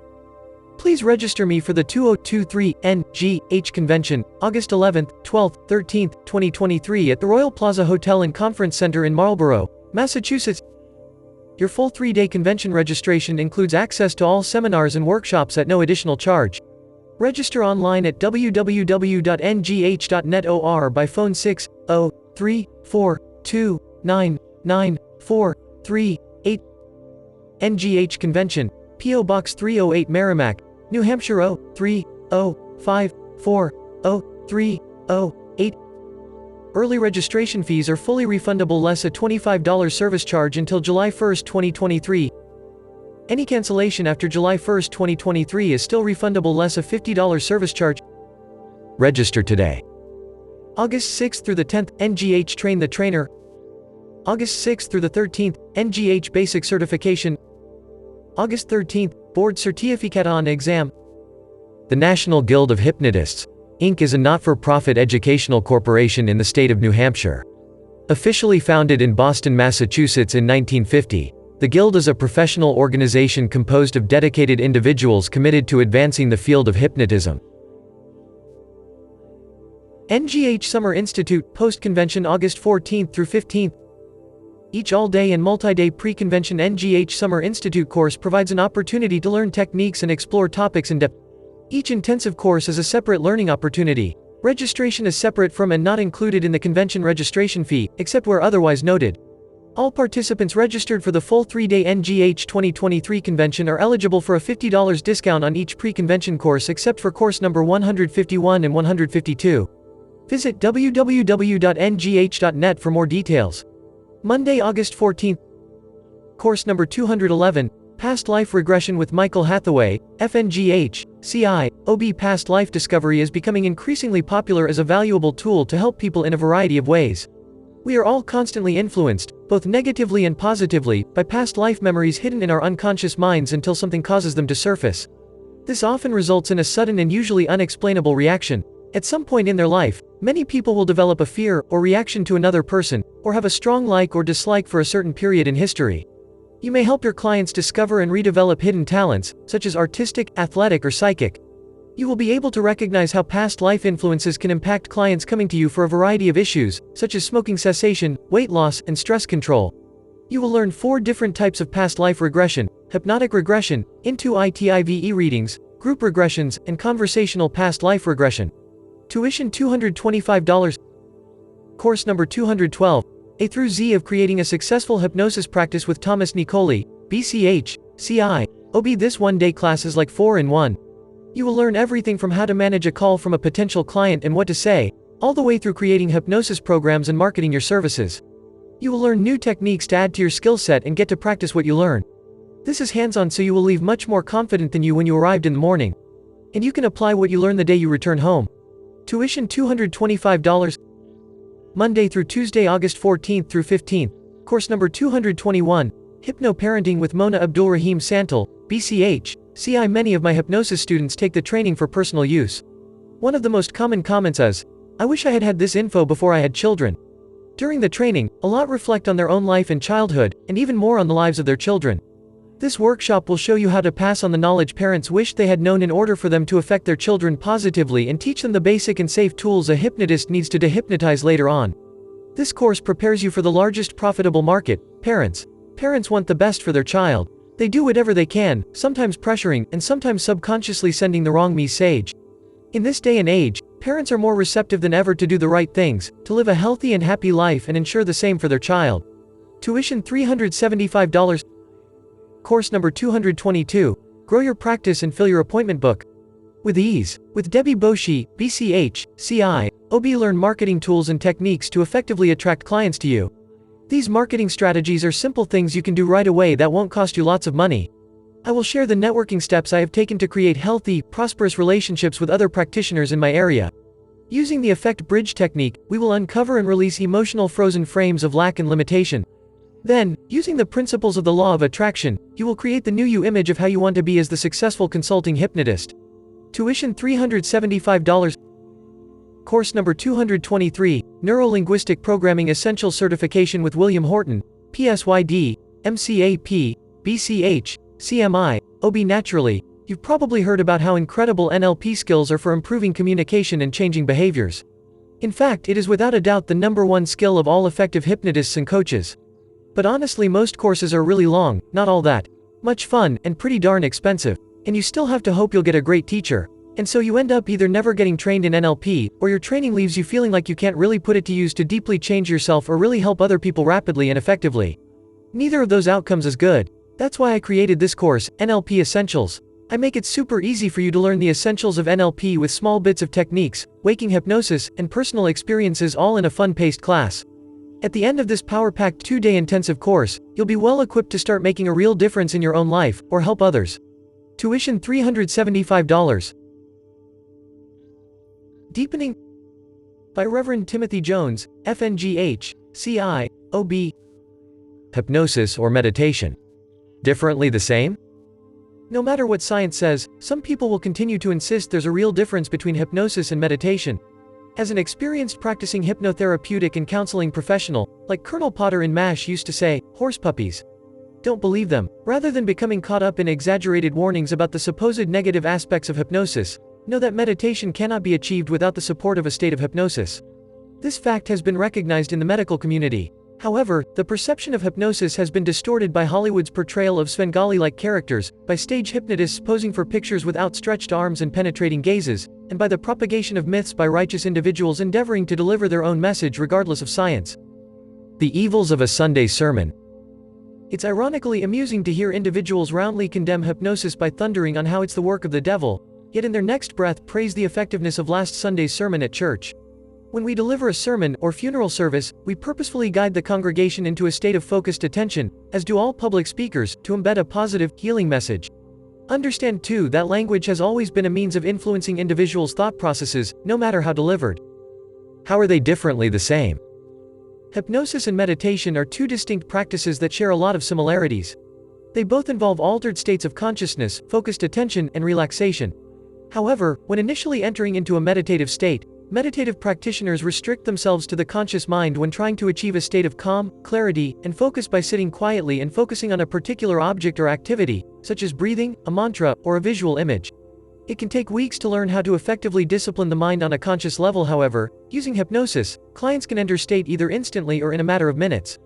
Please register me for the 2023 DNGH Convention, August 11th, 12th, 13th, 2023 at the Royal Plaza Hotel and Conference Center in Marlborough, Massachusetts. Your full 3-day convention registration includes access to all seminars and workshops at no additional charge. Register online at www.ngh.net or by phone 60342999438. NGH Convention, P.O. Box 308 Merrimack, New Hampshire 03045. 5403038. Early registration fees are fully refundable, less a $25 service charge until July 1, 2023. Any cancellation after July 1, 2023 is still refundable, less a $50 service charge. Register today. August 6th through the 10th, NGH Train the Trainer. August 6th through the 13th, NGH Basic Certification. August 13th, Board Certification Exam. The National Guild of Hypnotists, Inc. is a not-for-profit educational corporation in the state of New Hampshire. Officially founded in Boston, Massachusetts in 1950, the Guild is a professional organization composed of dedicated individuals committed to advancing the field of hypnotism. NGH Summer Institute, Post-Convention August 14th through 15th. Each all-day and multi-day pre-convention NGH Summer Institute course provides an opportunity to learn techniques and explore topics in depth. Each intensive course is a separate learning opportunity. Registration is separate from and not included in the convention registration fee, except where otherwise noted. All participants registered for the full 3-day NGH 2023 convention are eligible for a $50 discount on each pre-convention course except for course number 151 and 152. Visit www.ngh.net for more details. Monday, August 14th. Course number 211, Past Life Regression with Michael Hathaway, FNGH, CI, OB. Past life discovery is becoming increasingly popular as a valuable tool to help people in a variety of ways. We are all constantly influenced, both negatively and positively, by past life memories hidden in our unconscious minds until something causes them to surface. This often results in a sudden and usually unexplainable reaction. At some point in their life, many people will develop a fear or reaction to another person, or have a strong like or dislike for a certain period in history. You may help your clients discover and redevelop hidden talents, such as artistic, athletic, or psychic. You will be able to recognize how past life influences can impact clients coming to you for a variety of issues, such as smoking cessation, weight loss, and stress control. You will learn 4 different types of past life regression: hypnotic regression, intuitive readings, group regressions, and conversational past life regression. Tuition $225. Course number 212, A through Z of Creating a Successful Hypnosis Practice with Thomas Nicoli, BCH, CI, OB. This one-day class is like 4 in 1. You will learn everything from how to manage a call from a potential client and what to say, all the way through creating hypnosis programs and marketing your services. You will learn new techniques to add to your skill set and get to practice what you learn. This is hands-on, so you will leave much more confident than you when you arrived in the morning. And you can apply what you learn the day you return home. Tuition $225. Monday through Tuesday, August 14th through 15th. Course number 221, Hypno-Parenting with Mona Abdulrahim Santal, BCH, CI. Many of my hypnosis students take the training for personal use. One of the most common comments is, "I wish I had had this info before I had children." During the training, a lot reflect on their own life and childhood, and even more on the lives of their children. This workshop will show you how to pass on the knowledge parents wish they had known in order for them to affect their children positively, and teach them the basic and safe tools a hypnotist needs to dehypnotize later on. This course prepares you for the largest profitable market, parents. Parents want the best for their child. They do whatever they can, sometimes pressuring, and sometimes subconsciously sending the wrong message. In this day and age, parents are more receptive than ever to do the right things, to live a healthy and happy life, and ensure the same for their child. Tuition $375. Course number 222, Grow Your Practice and Fill Your Appointment Book with Ease, with Debbie Boshi, BCH, CI, OB. Learn marketing tools and techniques to effectively attract clients to you. These marketing strategies are simple things you can do right away that won't cost you lots of money. I will share the networking steps I have taken to create healthy, prosperous relationships with other practitioners in my area. Using the effect bridge technique, we will uncover and release emotional frozen frames of lack and limitation. Then, using the principles of the law of attraction, you will create the new you image of how you want to be as the successful consulting hypnotist. Tuition $375. Course number 223, Neuro-Linguistic Programming Essential Certification with William Horton, PSYD, MCAP, BCH, CMI, OB. Naturally, you've probably heard about how incredible NLP skills are for improving communication and changing behaviors. In fact, it is without a doubt the #1 skill of all effective hypnotists and coaches. But honestly, most courses are really long, not all that much fun, and pretty darn expensive. And you still have to hope you'll get a great teacher. And so you end up either never getting trained in NLP, or your training leaves you feeling like you can't really put it to use to deeply change yourself or really help other people rapidly and effectively. Neither of those outcomes is good. That's why I created this course, NLP Essentials. I make it super easy for you to learn the essentials of NLP with small bits of techniques, waking hypnosis, and personal experiences all in a fun-paced class. At the end of this power-packed 2-day intensive course, you'll be well equipped to start making a real difference in your own life, or help others. Tuition $375. Deepening by Reverend Timothy Jones, FNGH, CI, OB. Hypnosis or meditation. Differently the same? No matter what science says, some people will continue to insist there's a real difference between hypnosis and meditation. As an experienced practicing hypnotherapeutic and counseling professional, like Colonel Potter in MASH used to say, horse puppies. Don't believe them. Rather than becoming caught up in exaggerated warnings about the supposed negative aspects of hypnosis, know that meditation cannot be achieved without the support of a state of hypnosis. This fact has been recognized in the medical community. However, the perception of hypnosis has been distorted by Hollywood's portrayal of Svengali-like characters, by stage hypnotists posing for pictures with outstretched arms and penetrating gazes, and by the propagation of myths by righteous individuals endeavoring to deliver their own message regardless of science. The evils of a Sunday sermon. It's ironically amusing to hear individuals roundly condemn hypnosis by thundering on how it's the work of the devil, yet in their next breath praise the effectiveness of last Sunday's sermon at church. When we deliver a sermon or funeral service, we purposefully guide the congregation into a state of focused attention, as do all public speakers, to embed a positive, healing message. Understand too that language has always been a means of influencing individuals' thought processes, no matter how delivered. How are they differently the same? Hypnosis and meditation are two distinct practices that share a lot of similarities. They both involve altered states of consciousness, focused attention, and relaxation. However, when initially entering into a meditative state, meditative practitioners restrict themselves to the conscious mind when trying to achieve a state of calm, clarity, and focus by sitting quietly and focusing on a particular object or activity, such as breathing, a mantra, or a visual image. It can take weeks to learn how to effectively discipline the mind on a conscious level. However, using hypnosis, clients can enter state either instantly or in a matter of minutes.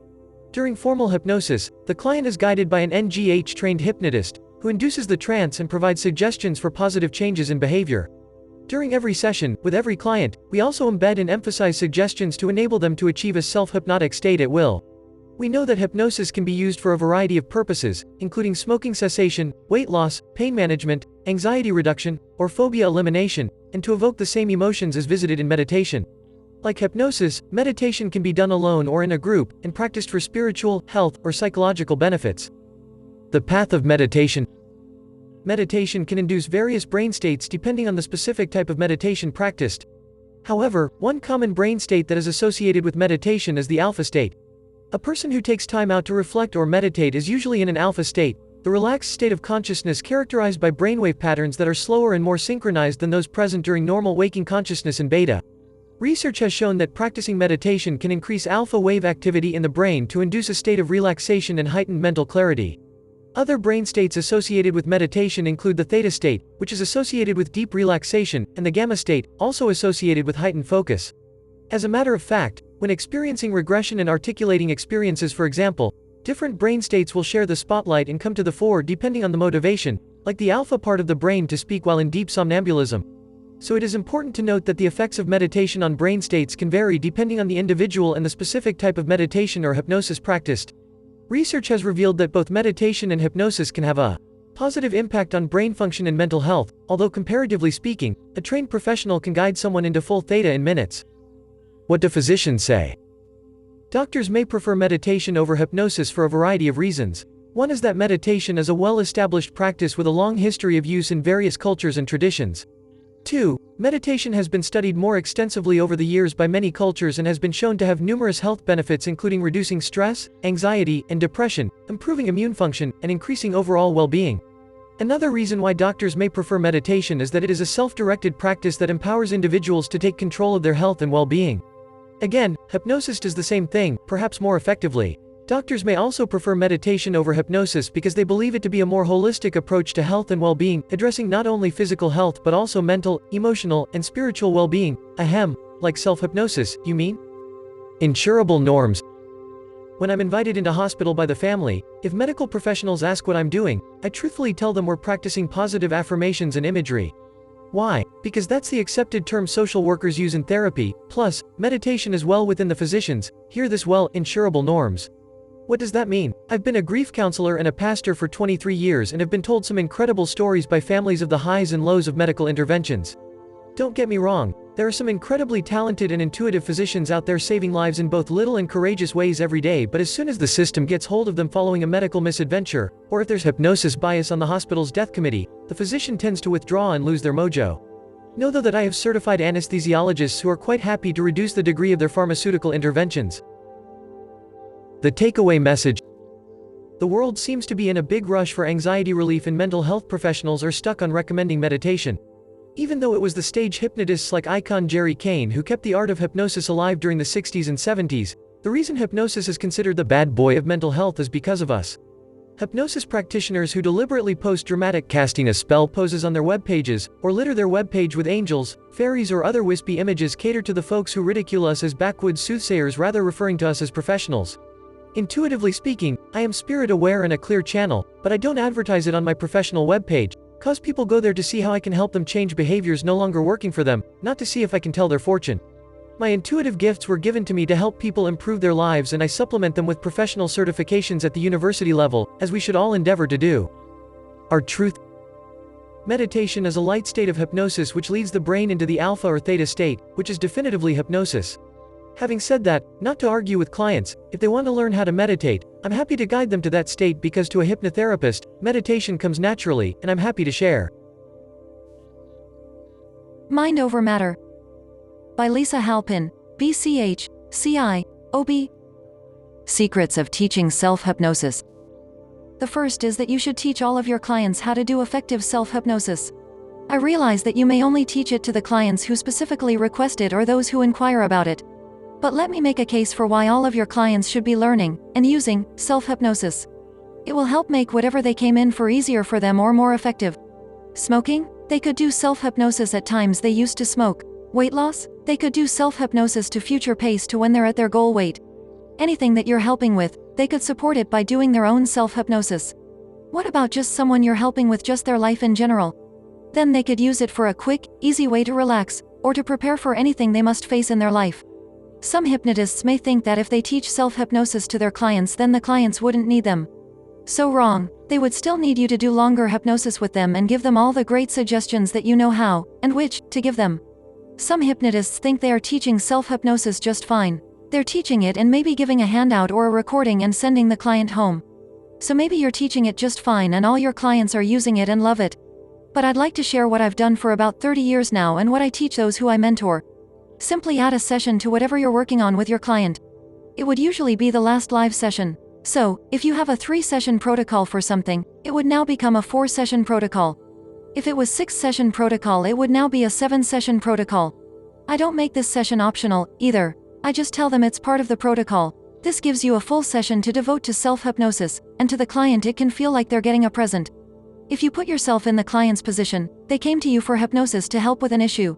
During formal hypnosis, the client is guided by an NGH-trained hypnotist, who induces the trance and provides suggestions for positive changes in behavior. During every session, with every client, we also embed and emphasize suggestions to enable them to achieve a self-hypnotic state at will. We know that hypnosis can be used for a variety of purposes, including smoking cessation, weight loss, pain management, anxiety reduction, or phobia elimination, and to evoke the same emotions as visited in meditation. Like hypnosis, meditation can be done alone or in a group, and practiced for spiritual, health, or psychological benefits. The path of meditation. Meditation can induce various brain states depending on the specific type of meditation practiced. However, one common brain state that is associated with meditation is the alpha state. A person who takes time out to reflect or meditate is usually in an alpha state, the relaxed state of consciousness characterized by brainwave patterns that are slower and more synchronized than those present during normal waking consciousness in beta. Research has shown that practicing meditation can increase alpha wave activity in the brain to induce a state of relaxation and heightened mental clarity. Other brain states associated with meditation include the theta state, which is associated with deep relaxation, and the gamma state, also associated with heightened focus. As a matter of fact, when experiencing regression and articulating experiences, for example, different brain states will share the spotlight and come to the fore depending on the motivation, like the alpha part of the brain to speak while in deep somnambulism. So it is important to note that the effects of meditation on brain states can vary depending on the individual and the specific type of meditation or hypnosis practiced. Research has revealed that both meditation and hypnosis can have a positive impact on brain function and mental health, although comparatively speaking, a trained professional can guide someone into full theta in minutes. What do physicians say? Doctors may prefer meditation over hypnosis for a variety of reasons. One is that meditation is a well-established practice with a long history of use in various cultures and traditions. 2. Meditation has been studied more extensively over the years by many cultures and has been shown to have numerous health benefits, including reducing stress, anxiety, and depression, improving immune function, and increasing overall well-being. Another reason why doctors may prefer meditation is that it is a self-directed practice that empowers individuals to take control of their health and well-being. Again, hypnosis does the same thing, perhaps more effectively. Doctors may also prefer meditation over hypnosis because they believe it to be a more holistic approach to health and well-being, addressing not only physical health but also mental, emotional, and spiritual well-being. Ahem, like self-hypnosis, you mean? Insurable norms. When I'm invited into hospital by the family, if medical professionals ask what I'm doing, I truthfully tell them we're practicing positive affirmations and imagery. Why? Because that's the accepted term social workers use in therapy, plus, meditation is well within the physicians, hear this well, insurable norms. What does that mean? I've been a grief counselor and a pastor for 23 years and have been told some incredible stories by families of the highs and lows of medical interventions. Don't get me wrong, there are some incredibly talented and intuitive physicians out there saving lives in both little and courageous ways every day, but as soon as the system gets hold of them following a medical misadventure, or if there's hypnosis bias on the hospital's death committee, the physician tends to withdraw and lose their mojo. Know though that I have certified anesthesiologists who are quite happy to reduce the degree of their pharmaceutical interventions. The takeaway message. The world seems to be in a big rush for anxiety relief and mental health professionals are stuck on recommending meditation. Even though it was the stage hypnotists like icon Jerry Kane who kept the art of hypnosis alive during the 60s and 70s, the reason hypnosis is considered the bad boy of mental health is because of us. Hypnosis practitioners who deliberately post dramatic casting a spell poses on their web pages, or litter their web page with angels, fairies or other wispy images cater to the folks who ridicule us as backwoods soothsayers rather referring to us as professionals. Intuitively speaking, I am spirit aware and a clear channel, but I don't advertise it on my professional webpage, cause people go there to see how I can help them change behaviors no longer working for them, not to see if I can tell their fortune. My intuitive gifts were given to me to help people improve their lives and I supplement them with professional certifications at the university level, as we should all endeavor to do. Our truth. Meditation is a light state of hypnosis which leads the brain into the alpha or theta state, which is definitively hypnosis. Having said that, not to argue with clients, if they want to learn how to meditate, I'm happy to guide them to that state because to a hypnotherapist, meditation comes naturally, and I'm happy to share. Mind Over Matter by Lisa Halpin, BCH, CI, OB. Secrets of teaching self-hypnosis. The first is that you should teach all of your clients how to do effective self-hypnosis. I realize that you may only teach it to the clients who specifically request it or those who inquire about it. But let me make a case for why all of your clients should be learning and using self-hypnosis. It will help make whatever they came in for easier for them or more effective. Smoking? They could do self-hypnosis at times they used to smoke. Weight loss? They could do self-hypnosis to future pace to when they're at their goal weight. Anything that you're helping with, they could support it by doing their own self-hypnosis. What about just someone you're helping with just their life in general? Then they could use it for a quick, easy way to relax, or to prepare for anything they must face in their life. Some hypnotists may think that if they teach self-hypnosis to their clients then the clients wouldn't need them. So wrong, they would still need you to do longer hypnosis with them and give them all the great suggestions that you know how, and which, to give them. Some hypnotists think they are teaching self-hypnosis just fine. They're teaching it and maybe giving a handout or a recording and sending the client home. So maybe you're teaching it just fine and all your clients are using it and love it. But I'd like to share what I've done for about 30 years now and what I teach those who I mentor. Simply add a session to whatever you're working on with your client. It would usually be the last live session. So, if you have a 3-session protocol for something, it would now become a 4-session protocol. If it was 6-session protocol, it would now be a 7-session protocol. I don't make this session optional, either. I just tell them it's part of the protocol. This gives you a full session to devote to self-hypnosis, and to the client it can feel like they're getting a present. If you put yourself in the client's position, they came to you for hypnosis to help with an issue.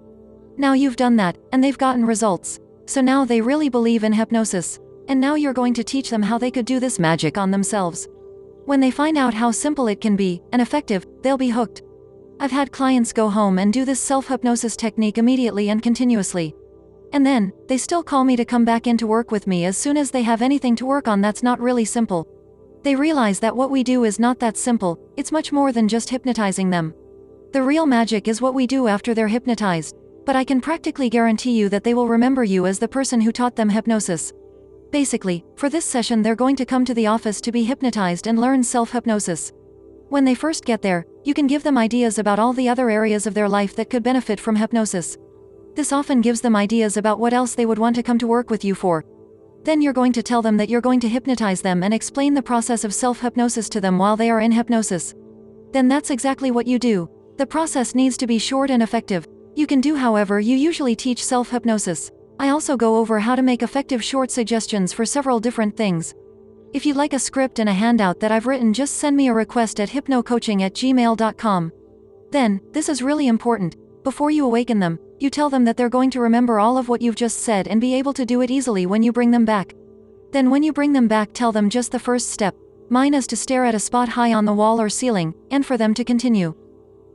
Now you've done that, and they've gotten results. So now they really believe in hypnosis. And now you're going to teach them how they could do this magic on themselves. When they find out how simple it can be, and effective, they'll be hooked. I've had clients go home and do this self-hypnosis technique immediately and continuously. And then, they still call me to come back in to work with me as soon as they have anything to work on that's not really simple. They realize that what we do is not that simple, it's much more than just hypnotizing them. The real magic is what we do after they're hypnotized. But I can practically guarantee you that they will remember you as the person who taught them hypnosis. Basically, for this session they're going to come to the office to be hypnotized and learn self-hypnosis. When they first get there, you can give them ideas about all the other areas of their life that could benefit from hypnosis. This often gives them ideas about what else they would want to come to work with you for. Then you're going to tell them that you're going to hypnotize them and explain the process of self-hypnosis to them while they are in hypnosis. Then that's exactly what you do. The process needs to be short and effective. You can do however you usually teach self-hypnosis. I also go over how to make effective short suggestions for several different things. If you'd like a script and a handout that I've written, just send me a request at hypnocoaching@gmail.com. Then, this is really important. Before you awaken them, you tell them that they're going to remember all of what you've just said and be able to do it easily when you bring them back. Then when you bring them back, tell them just the first step. Mine is to stare at a spot high on the wall or ceiling, and for them to continue.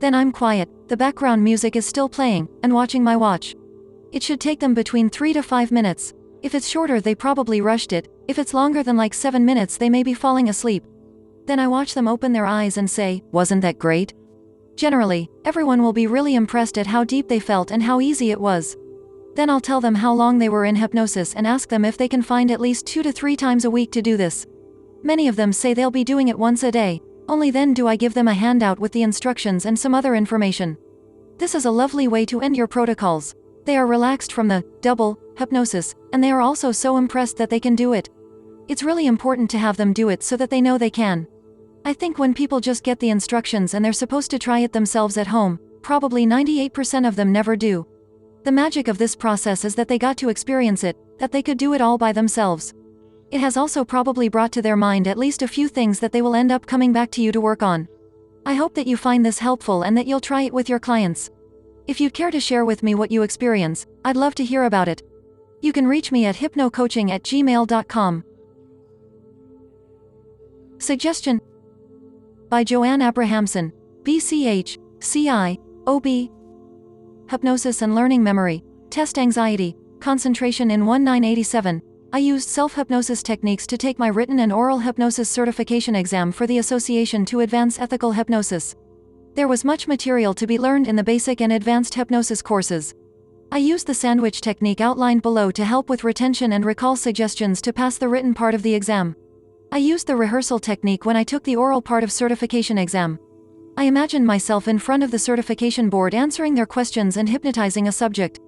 Then I'm quiet, the background music is still playing, and watching my watch. It should take them between 3 to 5 minutes. If it's shorter, they probably rushed it. If it's longer than like 7 minutes, they may be falling asleep. Then I watch them open their eyes and say, "Wasn't that great?" Generally, everyone will be really impressed at how deep they felt and how easy it was. Then I'll tell them how long they were in hypnosis and ask them if they can find at least 2 to 3 times a week to do this. Many of them say they'll be doing it once a day. Only then do I give them a handout with the instructions and some other information. This is a lovely way to end your protocols. They are relaxed from the double hypnosis, and they are also so impressed that they can do it. It's really important to have them do it so that they know they can. I think when people just get the instructions and they're supposed to try it themselves at home, probably 98% of them never do. The magic of this process is that they got to experience it, that they could do it all by themselves. It has also probably brought to their mind at least a few things that they will end up coming back to you to work on. I hope that you find this helpful and that you'll try it with your clients. If you'd care to share with me what you experience, I'd love to hear about it. You can reach me at hypnocoaching@gmail.com. Suggestion by Joanne Abrahamson, BCH, CI, OB. Hypnosis and learning memory, test anxiety, concentration in 1987. I used self-hypnosis techniques to take my written and oral hypnosis certification exam for the Association to Advance Ethical Hypnosis. There was much material to be learned in the basic and advanced hypnosis courses. I used the sandwich technique outlined below to help with retention and recall suggestions to pass the written part of the exam. I used the rehearsal technique when I took the oral part of certification exam. I imagined myself in front of the certification board answering their questions and hypnotizing a subject.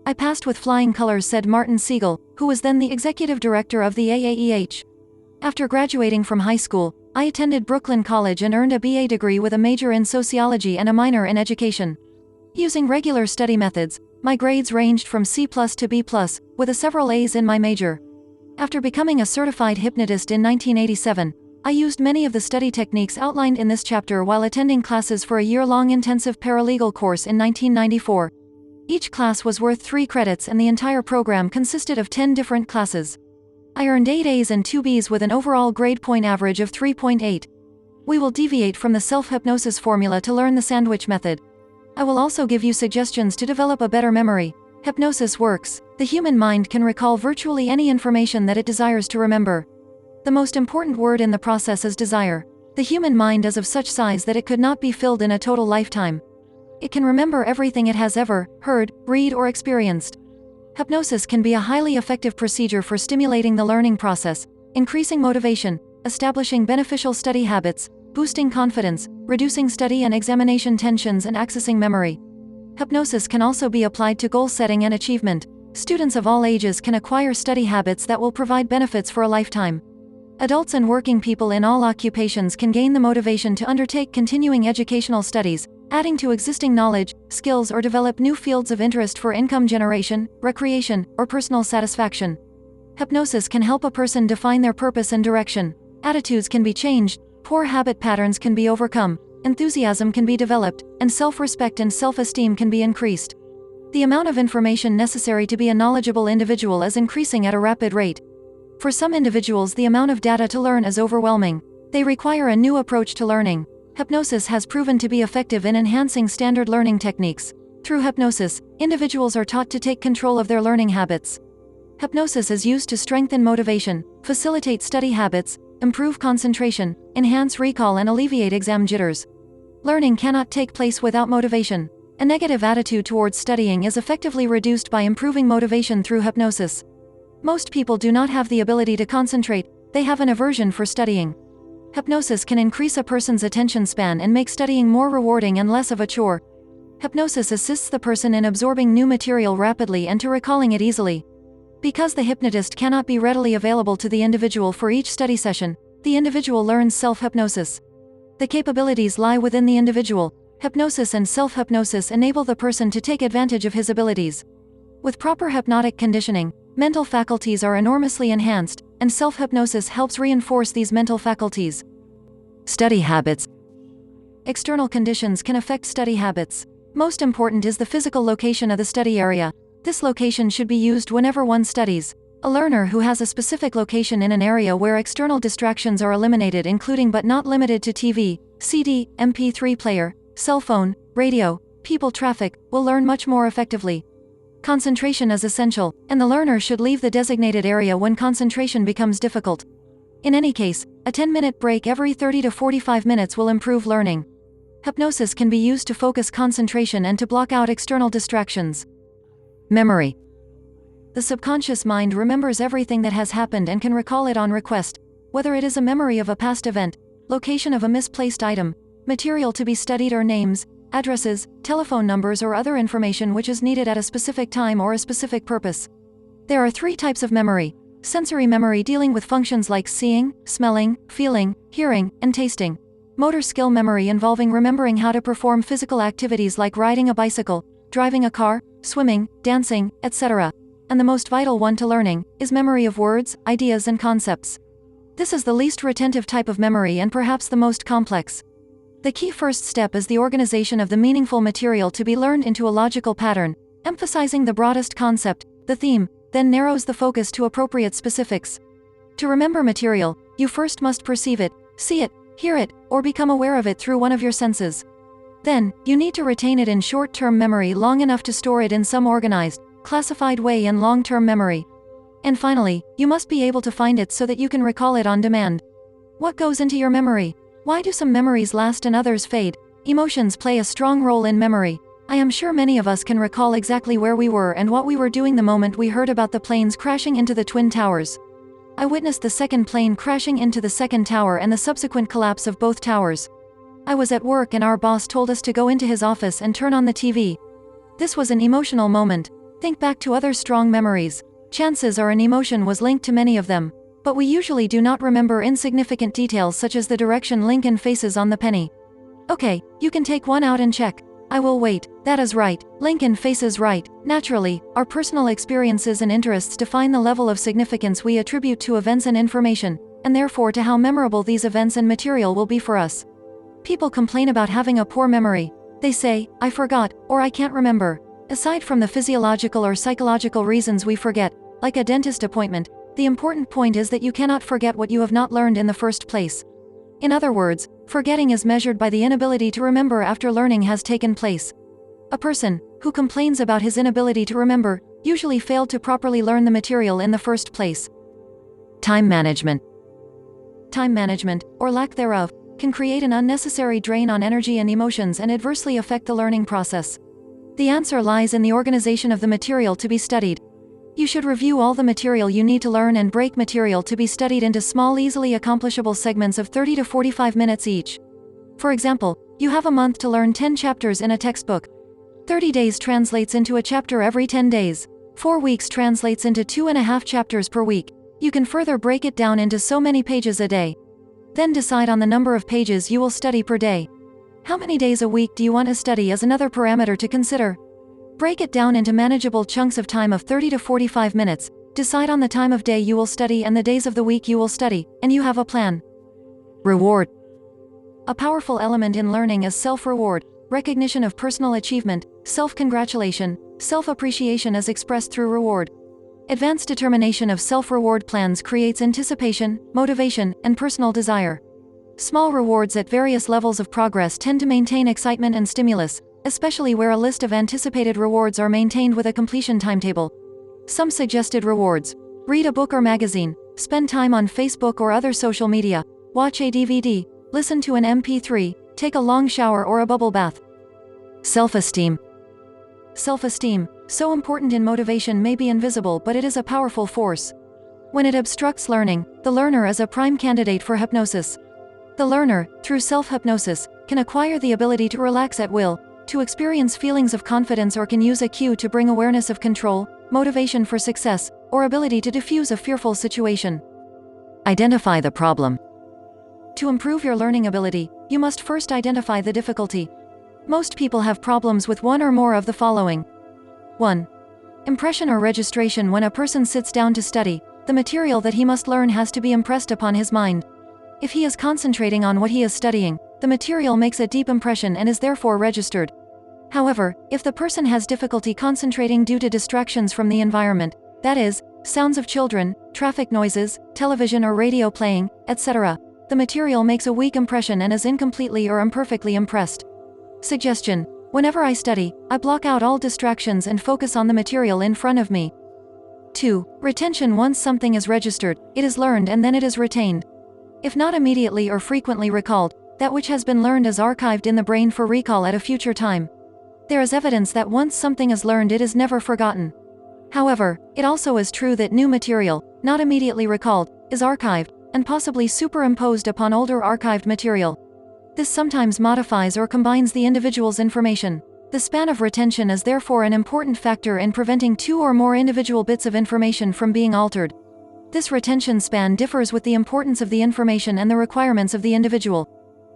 I passed with flying colors, said Martin Siegel, who was then the executive director of the AAEH. After graduating from high school, I attended Brooklyn College and earned a BA degree with a major in sociology and a minor in education. Using regular study methods, my grades ranged from C+ to B+, with several A's in my major. After becoming a certified hypnotist in 1987, I used many of the study techniques outlined in this chapter while attending classes for a year-long intensive paralegal course in 1994. Each class was worth 3 credits and the entire program consisted of 10 different classes. I earned 8 A's and 2 B's with an overall grade point average of 3.8. We will deviate from the self-hypnosis formula to learn the sandwich method. I will also give you suggestions to develop a better memory. Hypnosis works. The human mind can recall virtually any information that it desires to remember. The most important word in the process is desire. The human mind is of such size that it could not be filled in a total lifetime. It can remember everything it has ever heard, read, or experienced. Hypnosis can be a highly effective procedure for stimulating the learning process, increasing motivation, establishing beneficial study habits, boosting confidence, reducing study and examination tensions, and accessing memory. Hypnosis can also be applied to goal setting and achievement. Students of all ages can acquire study habits that will provide benefits for a lifetime. Adults and working people in all occupations can gain the motivation to undertake continuing educational studies, adding to existing knowledge, skills, or develop new fields of interest for income generation, recreation, or personal satisfaction. Hypnosis can help a person define their purpose and direction. Attitudes can be changed, poor habit patterns can be overcome, enthusiasm can be developed, and self-respect and self-esteem can be increased. The amount of information necessary to be a knowledgeable individual is increasing at a rapid rate. For some individuals, the amount of data to learn is overwhelming. They require a new approach to learning. Hypnosis has proven to be effective in enhancing standard learning techniques. Through hypnosis, individuals are taught to take control of their learning habits. Hypnosis is used to strengthen motivation, facilitate study habits, improve concentration, enhance recall, and alleviate exam jitters. Learning cannot take place without motivation. A negative attitude towards studying is effectively reduced by improving motivation through hypnosis. Most people do not have the ability to concentrate, they have an aversion for studying. Hypnosis can increase a person's attention span and make studying more rewarding and less of a chore. Hypnosis assists the person in absorbing new material rapidly and to recalling it easily. Because the hypnotist cannot be readily available to the individual for each study session, the individual learns self-hypnosis. The capabilities lie within the individual. Hypnosis and self-hypnosis enable the person to take advantage of his abilities. With proper hypnotic conditioning, mental faculties are enormously enhanced, and self-hypnosis helps reinforce these mental faculties. Study habits. External conditions can affect study habits. Most important is the physical location of the study area. This location should be used whenever one studies. A learner who has a specific location in an area where external distractions are eliminated, including but not limited to TV, CD, MP3 player, cell phone, radio, people, traffic, will learn much more effectively. Concentration is essential, and the learner should leave the designated area when concentration becomes difficult. In any case, a 10-minute break every 30 to 45 minutes will improve learning. Hypnosis can be used to focus concentration and to block out external distractions. Memory. The subconscious mind remembers everything that has happened and can recall it on request, whether it is a memory of a past event, location of a misplaced item, material to be studied, or names, addresses, telephone numbers, or other information which is needed at a specific time or a specific purpose. There are 3 types of memory. Sensory memory, dealing with functions like seeing, smelling, feeling, hearing, and tasting. Motor skill memory, involving remembering how to perform physical activities like riding a bicycle, driving a car, swimming, dancing, etc. And the most vital one to learning is memory of words, ideas, and concepts. This is the least retentive type of memory and perhaps the most complex. The key first step is the organization of the meaningful material to be learned into a logical pattern, emphasizing the broadest concept, the theme, then narrows the focus to appropriate specifics. To remember material, you first must perceive it, see it, hear it, or become aware of it through one of your senses. Then, you need to retain it in short-term memory long enough to store it in some organized, classified way in long-term memory. And finally, you must be able to find it so that you can recall it on demand. What goes into your memory? Why do some memories last and others fade? Emotions play a strong role in memory. I am sure many of us can recall exactly where we were and what we were doing the moment we heard about the planes crashing into the Twin Towers. I witnessed the second plane crashing into the second tower and the subsequent collapse of both towers. I was at work and our boss told us to go into his office and turn on the TV. This was an emotional moment. Think back to other strong memories. Chances are an emotion was linked to many of them. But we usually do not remember insignificant details such as the direction Lincoln faces on the penny. Okay, you can take one out and check. I will wait. That is right. Lincoln faces right. Naturally, our personal experiences and interests define the level of significance we attribute to events and information, and therefore to how memorable these events and material will be for us. People complain about having a poor memory. They say, I forgot, or I can't remember. Aside from the physiological or psychological reasons we forget, like a dentist appointment, the important point is that you cannot forget what you have not learned in the first place. In other words, forgetting is measured by the inability to remember after learning has taken place. A person who complains about his inability to remember usually failed to properly learn the material in the first place. Time management. Time management, or lack thereof, can create an unnecessary drain on energy and emotions and adversely affect the learning process. The answer lies in the organization of the material to be studied. You should review all the material you need to learn and break material to be studied into small, easily accomplishable segments of 30 to 45 minutes each. For example, you have a month to learn 10 chapters in a textbook. 30 days translates into a chapter every 10 days. 4 weeks translates into 2.5 chapters per week. You can further break it down into so many pages a day. Then decide on the number of pages you will study per day. How many days a week do you want to study is another parameter to consider. Break it down into manageable chunks of time of 30 to 45 minutes, decide on the time of day you will study and the days of the week you will study, and you have a plan. Reward. A powerful element in learning is self-reward, recognition of personal achievement, self-congratulation, self-appreciation as expressed through reward. Advanced determination of self-reward plans creates anticipation, motivation, and personal desire. Small rewards at various levels of progress tend to maintain excitement and stimulus, especially where a list of anticipated rewards are maintained with a completion timetable. Some suggested rewards: read a book or magazine, spend time on Facebook or other social media, watch a DVD, listen to an MP3, take a long shower or a bubble bath. Self-esteem. Self-esteem, so important in motivation, may be invisible, but it is a powerful force. When it obstructs learning, the learner is a prime candidate for hypnosis. The learner, through self-hypnosis, can acquire the ability to relax at will, to experience feelings of confidence, or can use a cue to bring awareness of control, motivation for success, or ability to diffuse a fearful situation. Identify the problem. To improve your learning ability, you must first identify the difficulty. Most people have problems with one or more of the following. 1. Impression or registration. When a person sits down to study, the material that he must learn has to be impressed upon his mind. If he is concentrating on what he is studying, the material makes a deep impression and is therefore registered. However, if the person has difficulty concentrating due to distractions from the environment, that is, sounds of children, traffic noises, television or radio playing, etc., the material makes a weak impression and is incompletely or imperfectly impressed. Suggestion: Whenever I study, I block out all distractions and focus on the material in front of me. 2. Retention. Once something is registered, it is learned and then it is retained. If not immediately or frequently recalled, that which has been learned is archived in the brain for recall at a future time. There is evidence that once something is learned, it is never forgotten. However, it also is true that new material, not immediately recalled, is archived, and possibly superimposed upon older archived material. This sometimes modifies or combines the individual's information. The span of retention is therefore an important factor in preventing two or more individual bits of information from being altered. This retention span differs with the importance of the information and the requirements of the individual.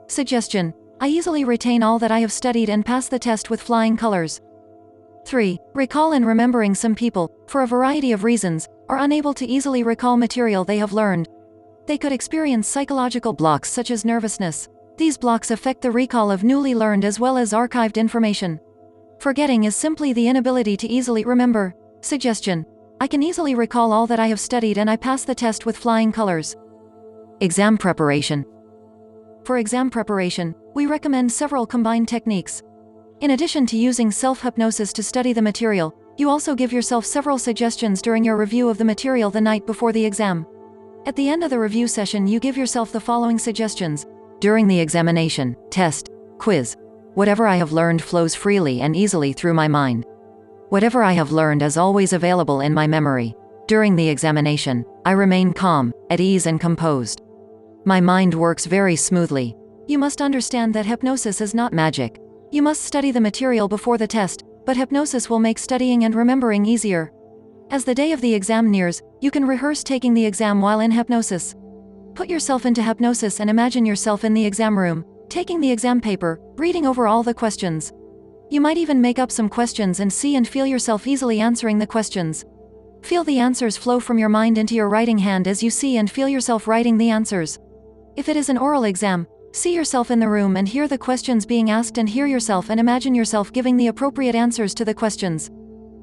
Suggestion: I easily retain all that I have studied and pass the test with flying colors. 3. Recall and remembering. Some people, for a variety of reasons, are unable to easily recall material they have learned. They could experience psychological blocks such as nervousness. These blocks affect the recall of newly learned as well as archived information. Forgetting is simply the inability to easily remember. Suggestion: I can easily recall all that I have studied and I pass the test with flying colors. Exam preparation. For exam preparation, we recommend several combined techniques. In addition to using self-hypnosis to study the material, you also give yourself several suggestions during your review of the material the night before the exam. At the end of the review session, you give yourself the following suggestions. During the examination, test, quiz, whatever I have learned flows freely and easily through my mind. Whatever I have learned is always available in my memory. During the examination, I remain calm, at ease and composed. My mind works very smoothly. You must understand that hypnosis is not magic. You must study the material before the test, but hypnosis will make studying and remembering easier. As the day of the exam nears, you can rehearse taking the exam while in hypnosis. Put yourself into hypnosis and imagine yourself in the exam room, taking the exam paper, reading over all the questions. You might even make up some questions and see and feel yourself easily answering the questions. Feel the answers flow from your mind into your writing hand as you see and feel yourself writing the answers. If it is an oral exam, see yourself in the room and hear the questions being asked and hear yourself and imagine yourself giving the appropriate answers to the questions.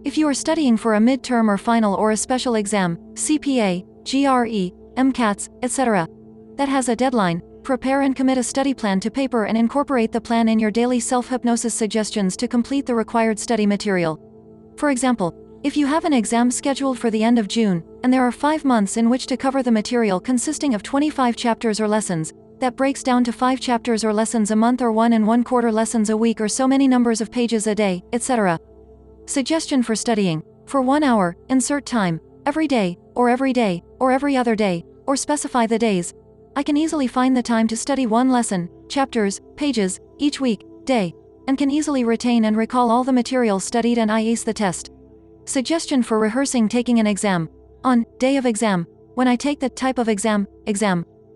If you are studying for a midterm or final or a special exam, CPA, GRE, MCATs, etc., that has a deadline, prepare and commit a study plan to paper and incorporate the plan in your daily self-hypnosis suggestions to complete the required study material. For example, if you have an exam scheduled for the end of June, and there are 5 months in which to cover the material consisting of 25 chapters or lessons, that breaks down to 5 chapters or lessons a month or 1 1/4 lessons a week or so many numbers of pages a day, etc. Suggestion for studying. For 1 hour, insert time, every day, or every other day, or specify the days. I can easily find the time to study 1 lesson, chapters, pages, each week, day, and can easily retain and recall all the material studied and I ace the test. Suggestion for rehearsing taking an exam. On day of exam, when I take the type of exam,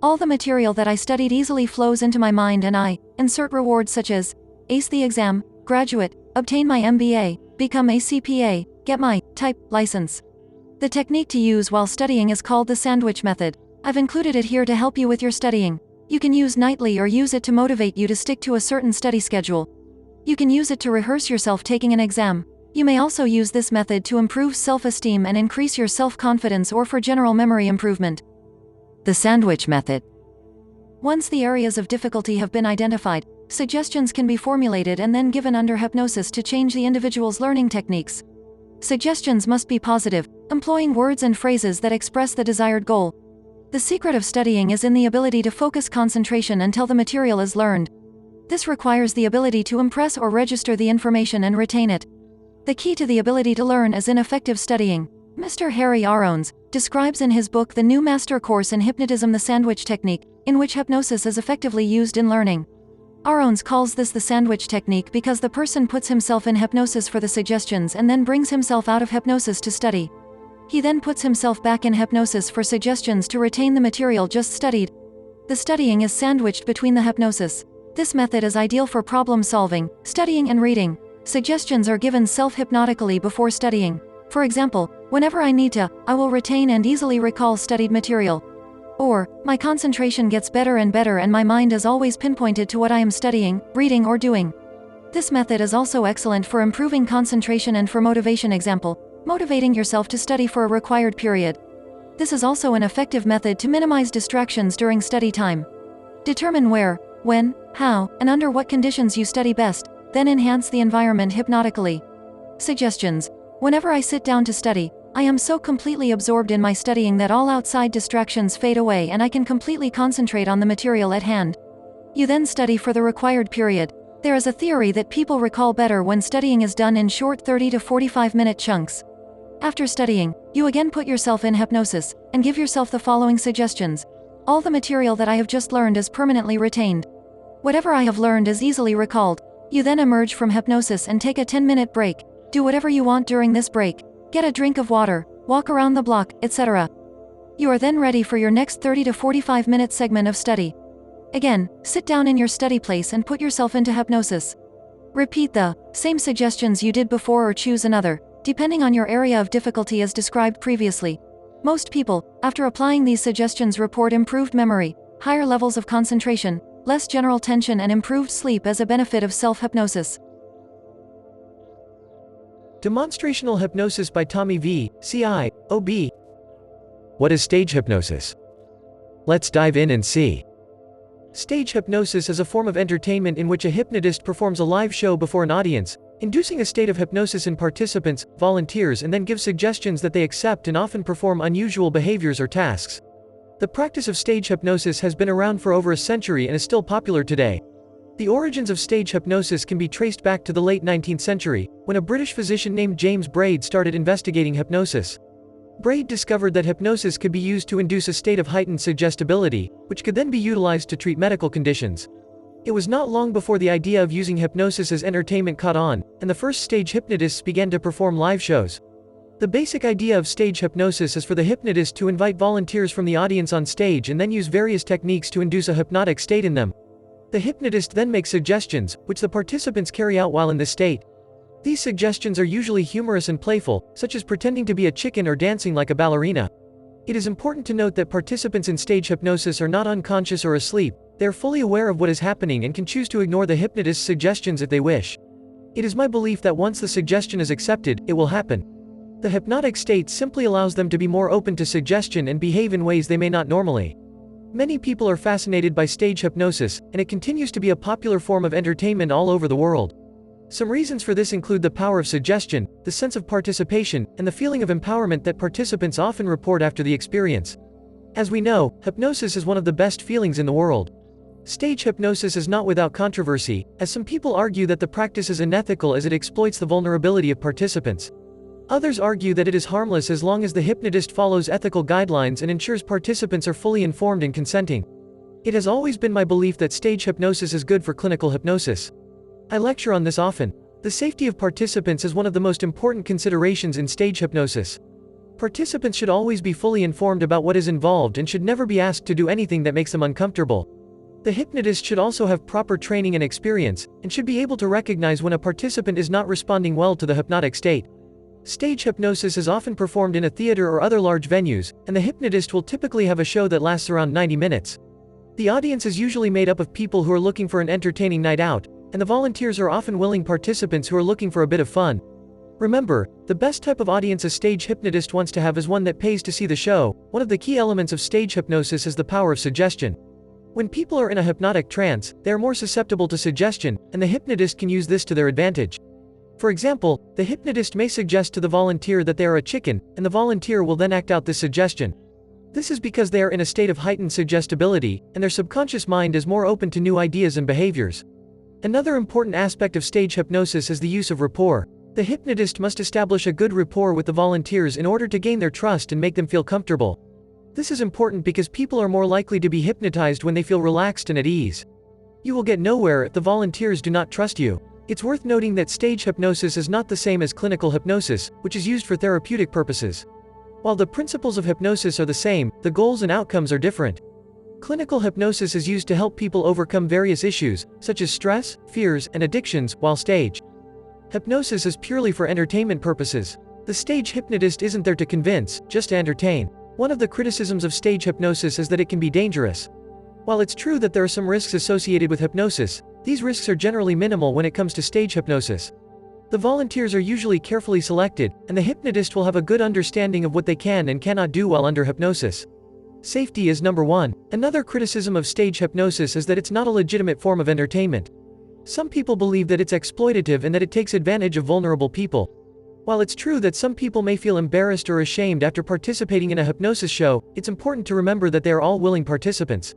all the material that I studied easily flows into my mind and I insert rewards such as ace the exam, graduate, obtain my MBA, become a CPA, get my type license. The technique to use while studying is called the sandwich method. I've included it here to help you with your studying. You can use nightly or use it to motivate you to stick to a certain study schedule. You can use it to rehearse yourself taking an exam. You may also use this method to improve self-esteem and increase your self-confidence or for general memory improvement. The sandwich method. Once the areas of difficulty have been identified, suggestions can be formulated and then given under hypnosis to change the individual's learning techniques. Suggestions must be positive, employing words and phrases that express the desired goal. The secret of studying is in the ability to focus concentration until the material is learned. This requires the ability to impress or register the information and retain it. The key to the ability to learn is in effective studying. Mr. Harry Aarons describes in his book The New Master Course in Hypnotism the sandwich technique, in which hypnosis is effectively used in learning. Aarons calls this the sandwich technique because the person puts himself in hypnosis for the suggestions and then brings himself out of hypnosis to study. He then puts himself back in hypnosis for suggestions to retain the material just studied. The studying is sandwiched between the hypnosis. This method is ideal for problem solving, studying and reading. Suggestions are given self-hypnotically before studying. For example, whenever I need to, I will retain and easily recall studied material. Or, my concentration gets better and better and my mind is always pinpointed to what I am studying, reading or doing. This method is also excellent for improving concentration and for motivation. Example, motivating yourself to study for a required period. This is also an effective method to minimize distractions during study time. Determine where, when, how, and under what conditions you study best. then enhance the environment hypnotically. Suggestions. Whenever I sit down to study, I am so completely absorbed in my studying that all outside distractions fade away and I can completely concentrate on the material at hand. You then study for the required period. There is a theory that people recall better when studying is done in short 30 to 45-minute chunks. After studying, you again put yourself in hypnosis, and give yourself the following suggestions. All the material that I have just learned is permanently retained. Whatever I have learned is easily recalled. You then emerge from hypnosis and take a 10-minute break. Do whatever you want during this break. Get a drink of water, walk around the block, etc. You are then ready for your next 30 to 45-minute segment of study. Again, sit down in your study place and put yourself into hypnosis. Repeat the same suggestions you did before or choose another, depending on your area of difficulty as described previously. Most people, after applying these suggestions, report improved memory, higher levels of concentration, less general tension and improved sleep as a benefit of self-hypnosis. Demonstrational Hypnosis by Tommy V, CI, OB. What is stage hypnosis? Let's dive in and see. Stage hypnosis is a form of entertainment in which a hypnotist performs a live show before an audience, inducing a state of hypnosis in participants, volunteers, and then gives suggestions that they accept and often perform unusual behaviors or tasks. The practice of stage hypnosis has been around for over a century and is still popular today. The origins of stage hypnosis can be traced back to the late 19th century, when a British physician named James Braid started investigating hypnosis. Braid discovered that hypnosis could be used to induce a state of heightened suggestibility, which could then be utilized to treat medical conditions. It was not long before the idea of using hypnosis as entertainment caught on, and the first stage hypnotists began to perform live shows. The basic idea of stage hypnosis is for the hypnotist to invite volunteers from the audience on stage and then use various techniques to induce a hypnotic state in them. The hypnotist then makes suggestions, which the participants carry out while in this state. These suggestions are usually humorous and playful, such as pretending to be a chicken or dancing like a ballerina. It is important to note that participants in stage hypnosis are not unconscious or asleep. They are fully aware of what is happening and can choose to ignore the hypnotist's suggestions if they wish. It is my belief that once the suggestion is accepted, it will happen. The hypnotic state simply allows them to be more open to suggestion and behave in ways they may not normally. Many people are fascinated by stage hypnosis, and it continues to be a popular form of entertainment all over the world. Some reasons for this include the power of suggestion, the sense of participation, and the feeling of empowerment that participants often report after the experience. As we know, hypnosis is one of the best feelings in the world. Stage hypnosis is not without controversy, as some people argue that the practice is unethical as it exploits the vulnerability of participants. Others argue that it is harmless as long as the hypnotist follows ethical guidelines and ensures participants are fully informed and consenting. It has always been my belief that stage hypnosis is good for clinical hypnosis. I lecture on this often. The safety of participants is one of the most important considerations in stage hypnosis. Participants should always be fully informed about what is involved and should never be asked to do anything that makes them uncomfortable. The hypnotist should also have proper training and experience, and should be able to recognize when a participant is not responding well to the hypnotic state. Stage hypnosis is often performed in a theater or other large venues, and the hypnotist will typically have a show that lasts around 90 minutes. The audience is usually made up of people who are looking for an entertaining night out, and the volunteers are often willing participants who are looking for a bit of fun. Remember, the best type of audience a stage hypnotist wants to have is one that pays to see the show. One of the key elements of stage hypnosis is the power of suggestion. When people are in a hypnotic trance, they are more susceptible to suggestion, and the hypnotist can use this to their advantage. For example, the hypnotist may suggest to the volunteer that they are a chicken, and the volunteer will then act out this suggestion. This is because they are in a state of heightened suggestibility, and their subconscious mind is more open to new ideas and behaviors. Another important aspect of stage hypnosis is the use of rapport. The hypnotist must establish a good rapport with the volunteers in order to gain their trust and make them feel comfortable. This is important because people are more likely to be hypnotized when they feel relaxed and at ease. You will get nowhere if the volunteers do not trust you. It's worth noting that stage hypnosis is not the same as clinical hypnosis, which is used for therapeutic purposes. While the principles of hypnosis are the same, the goals and outcomes are different. Clinical hypnosis is used to help people overcome various issues, such as stress, fears, and addictions, while stage hypnosis is purely for entertainment purposes. The stage hypnotist isn't there to convince, just to entertain. One of the criticisms of stage hypnosis is that it can be dangerous. While it's true that there are some risks associated with hypnosis, these risks are generally minimal when it comes to stage hypnosis. The volunteers are usually carefully selected, and the hypnotist will have a good understanding of what they can and cannot do while under hypnosis. Safety is number one. Another criticism of stage hypnosis is that it's not a legitimate form of entertainment. Some people believe that it's exploitative and that it takes advantage of vulnerable people. While it's true that some people may feel embarrassed or ashamed after participating in a hypnosis show, it's important to remember that they are all willing participants.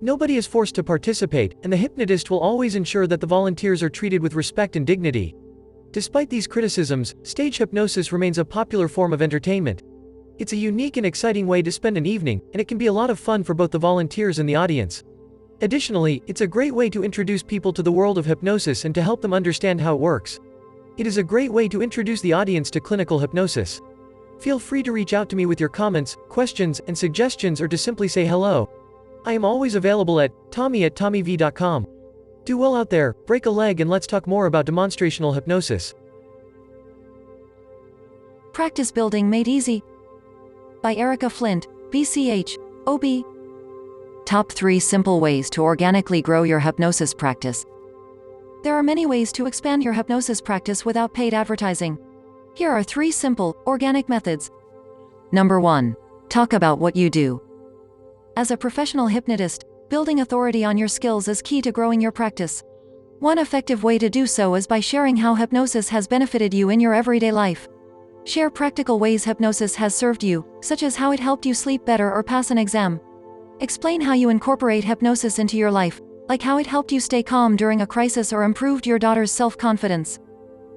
Nobody is forced to participate, and the hypnotist will always ensure that the volunteers are treated with respect and dignity. Despite these criticisms, stage hypnosis remains a popular form of entertainment. It's a unique and exciting way to spend an evening, and it can be a lot of fun for both the volunteers and the audience. Additionally, it's a great way to introduce people to the world of hypnosis and to help them understand how it works. It is a great way to introduce the audience to clinical hypnosis. Feel free to reach out to me with your comments, questions, and suggestions, or to simply say hello. I am always available at tommy@tommyv.com. Do well out there, break a leg, and let's talk more about demonstrational hypnosis. Practice Building Made Easy by Erica Flint, BCH, OB. Top 3 Simple Ways to Organically Grow Your Hypnosis Practice. There are many ways to expand your hypnosis practice without paid advertising. Here are 3 simple, organic methods. Number 1. Talk about what you do. As a professional hypnotist, building authority on your skills is key to growing your practice. One effective way to do so is by sharing how hypnosis has benefited you in your everyday life. Share practical ways hypnosis has served you, such as how it helped you sleep better or pass an exam. Explain how you incorporate hypnosis into your life, like how it helped you stay calm during a crisis or improved your daughter's self-confidence.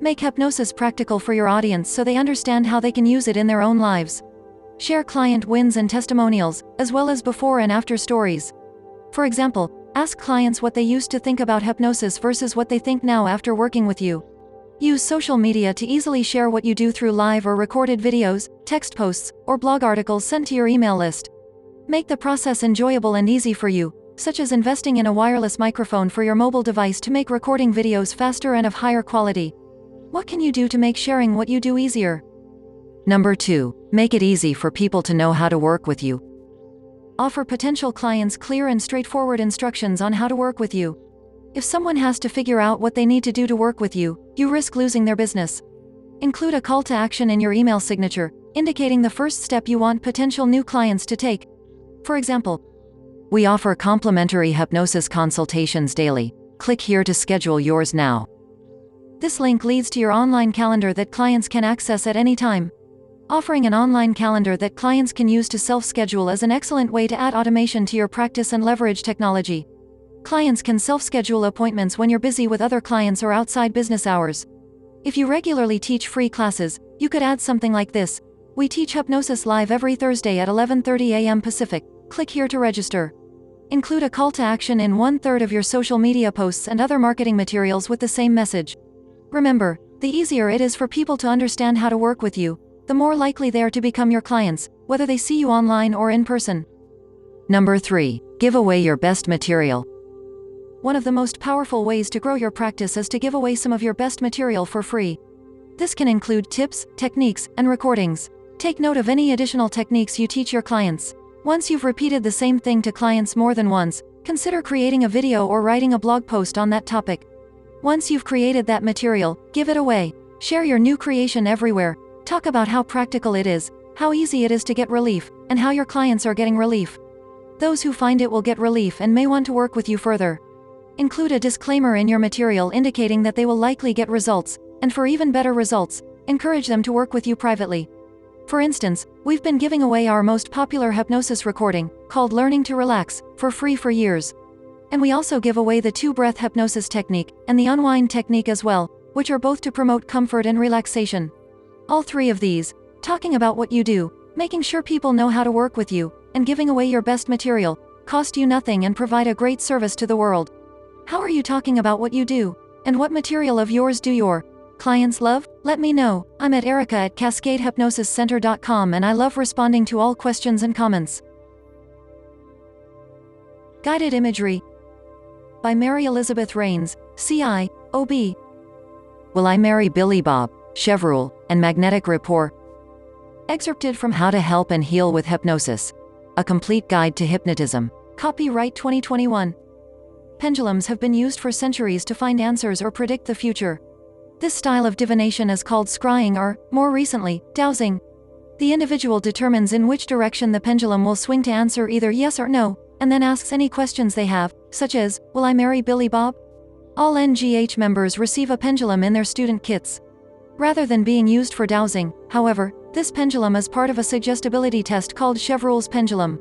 Make hypnosis practical for your audience so they understand how they can use it in their own lives. Share client wins and testimonials, as well as before and after stories. For example, ask clients what they used to think about hypnosis versus what they think now after working with you. Use social media to easily share what you do through live or recorded videos, text posts, or blog articles sent to your email list. Make the process enjoyable and easy for you, such as investing in a wireless microphone for your mobile device to make recording videos faster and of higher quality. What can you do to make sharing what you do easier? Number 2. Make it easy for people to know how to work with you. Offer potential clients clear and straightforward instructions on how to work with you. If someone has to figure out what they need to do to work with you, you risk losing their business. Include a call to action in your email signature, indicating the first step you want potential new clients to take. For example, we offer complimentary hypnosis consultations daily. Click here to schedule yours now. This link leads to your online calendar that clients can access at any time. Offering an online calendar that clients can use to self-schedule is an excellent way to add automation to your practice and leverage technology. Clients can self-schedule appointments when you're busy with other clients or outside business hours. If you regularly teach free classes, you could add something like this. We teach hypnosis live every Thursday at 11:30 a.m. Pacific. Click here to register. Include a call to action in 1/3 of your social media posts and other marketing materials with the same message. Remember, the easier it is for people to understand how to work with you, the more likely they are to become your clients, whether they see you online or in person. Number 3. Give away your best material. One of the most powerful ways to grow your practice is to give away some of your best material for free. This can include tips, techniques, and recordings. Take note of any additional techniques you teach your clients. Once you've repeated the same thing to clients more than once, consider creating a video or writing a blog post on that topic. Once you've created that material, give it away. Share your new creation everywhere. Talk about how practical it is, how easy it is to get relief, and how your clients are getting relief. Those who find it will get relief and may want to work with you further. Include a disclaimer in your material indicating that they will likely get results, and for even better results, encourage them to work with you privately. For instance, we've been giving away our most popular hypnosis recording, called Learning to Relax, for free for years. And we also give away the 2-breath hypnosis technique, and the unwind technique as well, which are both to promote comfort and relaxation. All 3 of these, talking about what you do, making sure people know how to work with you, and giving away your best material, cost you nothing and provide a great service to the world. How are you talking about what you do? And what material of yours do your clients love? Let me know. I'm at erica@cascadehypnosiscenter.com and I love responding to all questions and comments. Guided Imagery by Mary Elizabeth Rains, CI, OB. Will I Marry Billy Bob? Chevrolet, and Magnetic Rapport. Excerpted from How to Help and Heal with Hypnosis. A Complete Guide to Hypnotism. Copyright 2021. Pendulums have been used for centuries to find answers or predict the future. This style of divination is called scrying or, more recently, dowsing. The individual determines in which direction the pendulum will swing to answer either yes or no, and then asks any questions they have, such as, will I marry Billy Bob? All NGH members receive a pendulum in their student kits. Rather than being used for dowsing, however, this pendulum is part of a suggestibility test called Chevreul's pendulum.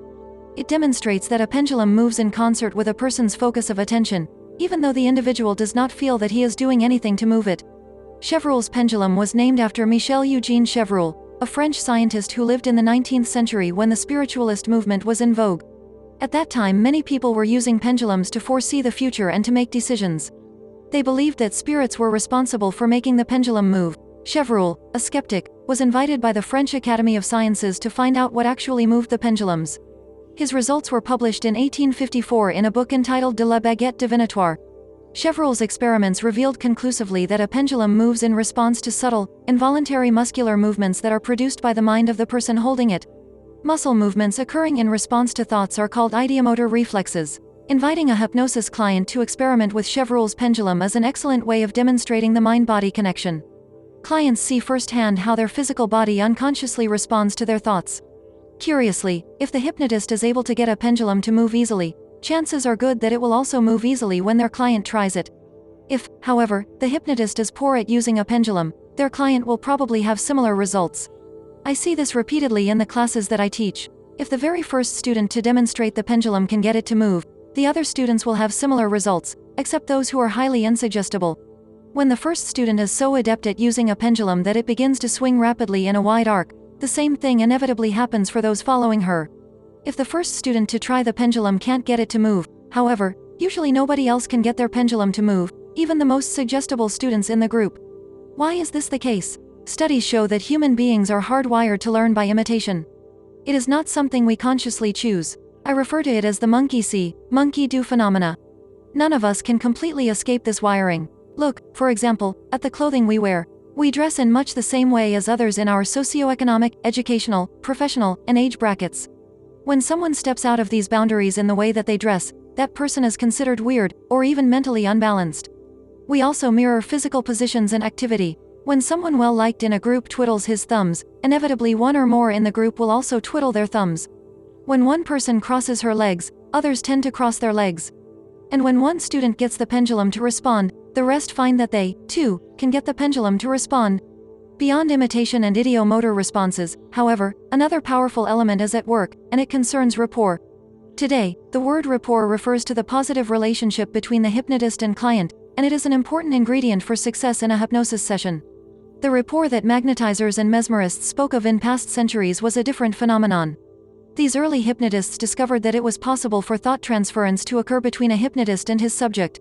It demonstrates that a pendulum moves in concert with a person's focus of attention, even though the individual does not feel that he is doing anything to move it. Chevreul's pendulum was named after Michel-Eugène Chevreul, a French scientist who lived in the 19th century when the spiritualist movement was in vogue. At that time, many people were using pendulums to foresee the future and to make decisions. They believed that spirits were responsible for making the pendulum move. Chevreul, a skeptic, was invited by the French Academy of Sciences to find out what actually moved the pendulums. His results were published in 1854 in a book entitled De la Baguette divinatoire. Chevreul's experiments revealed conclusively that a pendulum moves in response to subtle, involuntary muscular movements that are produced by the mind of the person holding it. Muscle movements occurring in response to thoughts are called ideomotor reflexes. Inviting a hypnosis client to experiment with Chevreul's pendulum is an excellent way of demonstrating the mind-body connection. Clients see firsthand how their physical body unconsciously responds to their thoughts. Curiously, if the hypnotist is able to get a pendulum to move easily, chances are good that it will also move easily when their client tries it. If, however, the hypnotist is poor at using a pendulum, their client will probably have similar results. I see this repeatedly in the classes that I teach. If the very first student to demonstrate the pendulum can get it to move, the other students will have similar results, except those who are highly insuggestible. When the first student is so adept at using a pendulum that it begins to swing rapidly in a wide arc, the same thing inevitably happens for those following her. If the first student to try the pendulum can't get it to move, however, usually nobody else can get their pendulum to move, even the most suggestible students in the group. Why is this the case? Studies show that human beings are hardwired to learn by imitation. It is not something we consciously choose. I refer to it as the monkey see, monkey do phenomena. None of us can completely escape this wiring. Look, for example, at the clothing we wear. We dress in much the same way as others in our socioeconomic, educational, professional, and age brackets. When someone steps out of these boundaries in the way that they dress, that person is considered weird, or even mentally unbalanced. We also mirror physical positions and activity. When someone well-liked in a group twiddles his thumbs, inevitably one or more in the group will also twiddle their thumbs. When one person crosses her legs, others tend to cross their legs. And when one student gets the pendulum to respond, the rest find that they, too, can get the pendulum to respond. Beyond imitation and ideomotor responses, however, another powerful element is at work, and it concerns rapport. Today, the word rapport refers to the positive relationship between the hypnotist and client, and it is an important ingredient for success in a hypnosis session. The rapport that magnetizers and mesmerists spoke of in past centuries was a different phenomenon. These early hypnotists discovered that it was possible for thought transference to occur between a hypnotist and his subject.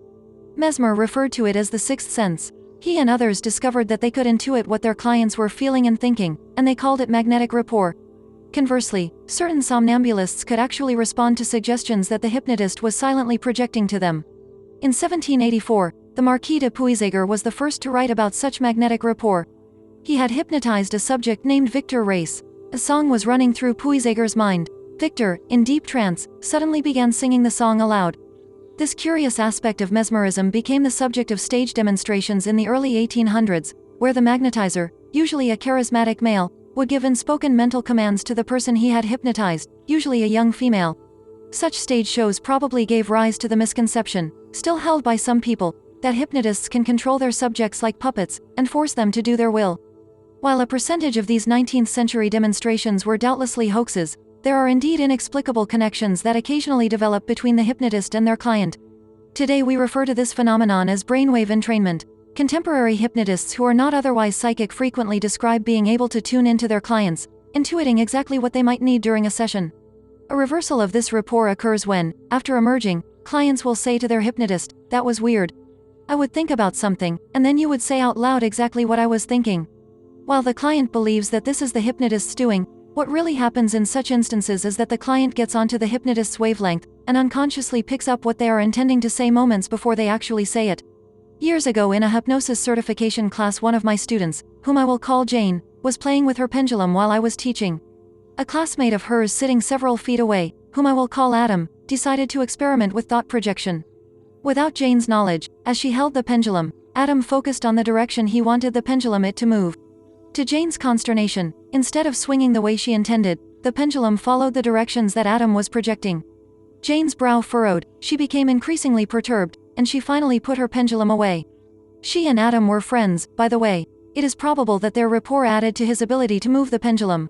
Mesmer referred to it as the sixth sense. He and others discovered that they could intuit what their clients were feeling and thinking, and they called it magnetic rapport. Conversely, certain somnambulists could actually respond to suggestions that the hypnotist was silently projecting to them. In 1784, the Marquis de Puységur was the first to write about such magnetic rapport. He had hypnotized a subject named Victor Race. A song was running through Puységur's mind. Victor, in deep trance, suddenly began singing the song aloud. This curious aspect of mesmerism became the subject of stage demonstrations in the early 1800s, where the magnetizer, usually a charismatic male, would give unspoken mental commands to the person he had hypnotized, usually a young female. Such stage shows probably gave rise to the misconception, still held by some people, that hypnotists can control their subjects like puppets, and force them to do their will. While a percentage of these 19th century demonstrations were doubtlessly hoaxes, there are indeed inexplicable connections that occasionally develop between the hypnotist and their client. Today we refer to this phenomenon as brainwave entrainment. Contemporary hypnotists who are not otherwise psychic frequently describe being able to tune into their clients, intuiting exactly what they might need during a session. A reversal of this rapport occurs when, after emerging, clients will say to their hypnotist, "That was weird. I would think about something, and then you would say out loud exactly what I was thinking." While the client believes that this is the hypnotist's doing, what really happens in such instances is that the client gets onto the hypnotist's wavelength, and unconsciously picks up what they are intending to say moments before they actually say it. Years ago in a hypnosis certification class, one of my students, whom I will call Jane, was playing with her pendulum while I was teaching. A classmate of hers sitting several feet away, whom I will call Adam, decided to experiment with thought projection. Without Jane's knowledge, as she held the pendulum, Adam focused on the direction he wanted the pendulum to move. To Jane's consternation, instead of swinging the way she intended, the pendulum followed the directions that Adam was projecting. Jane's brow furrowed, she became increasingly perturbed, and she finally put her pendulum away. She and Adam were friends, by the way. It is probable that their rapport added to his ability to move the pendulum.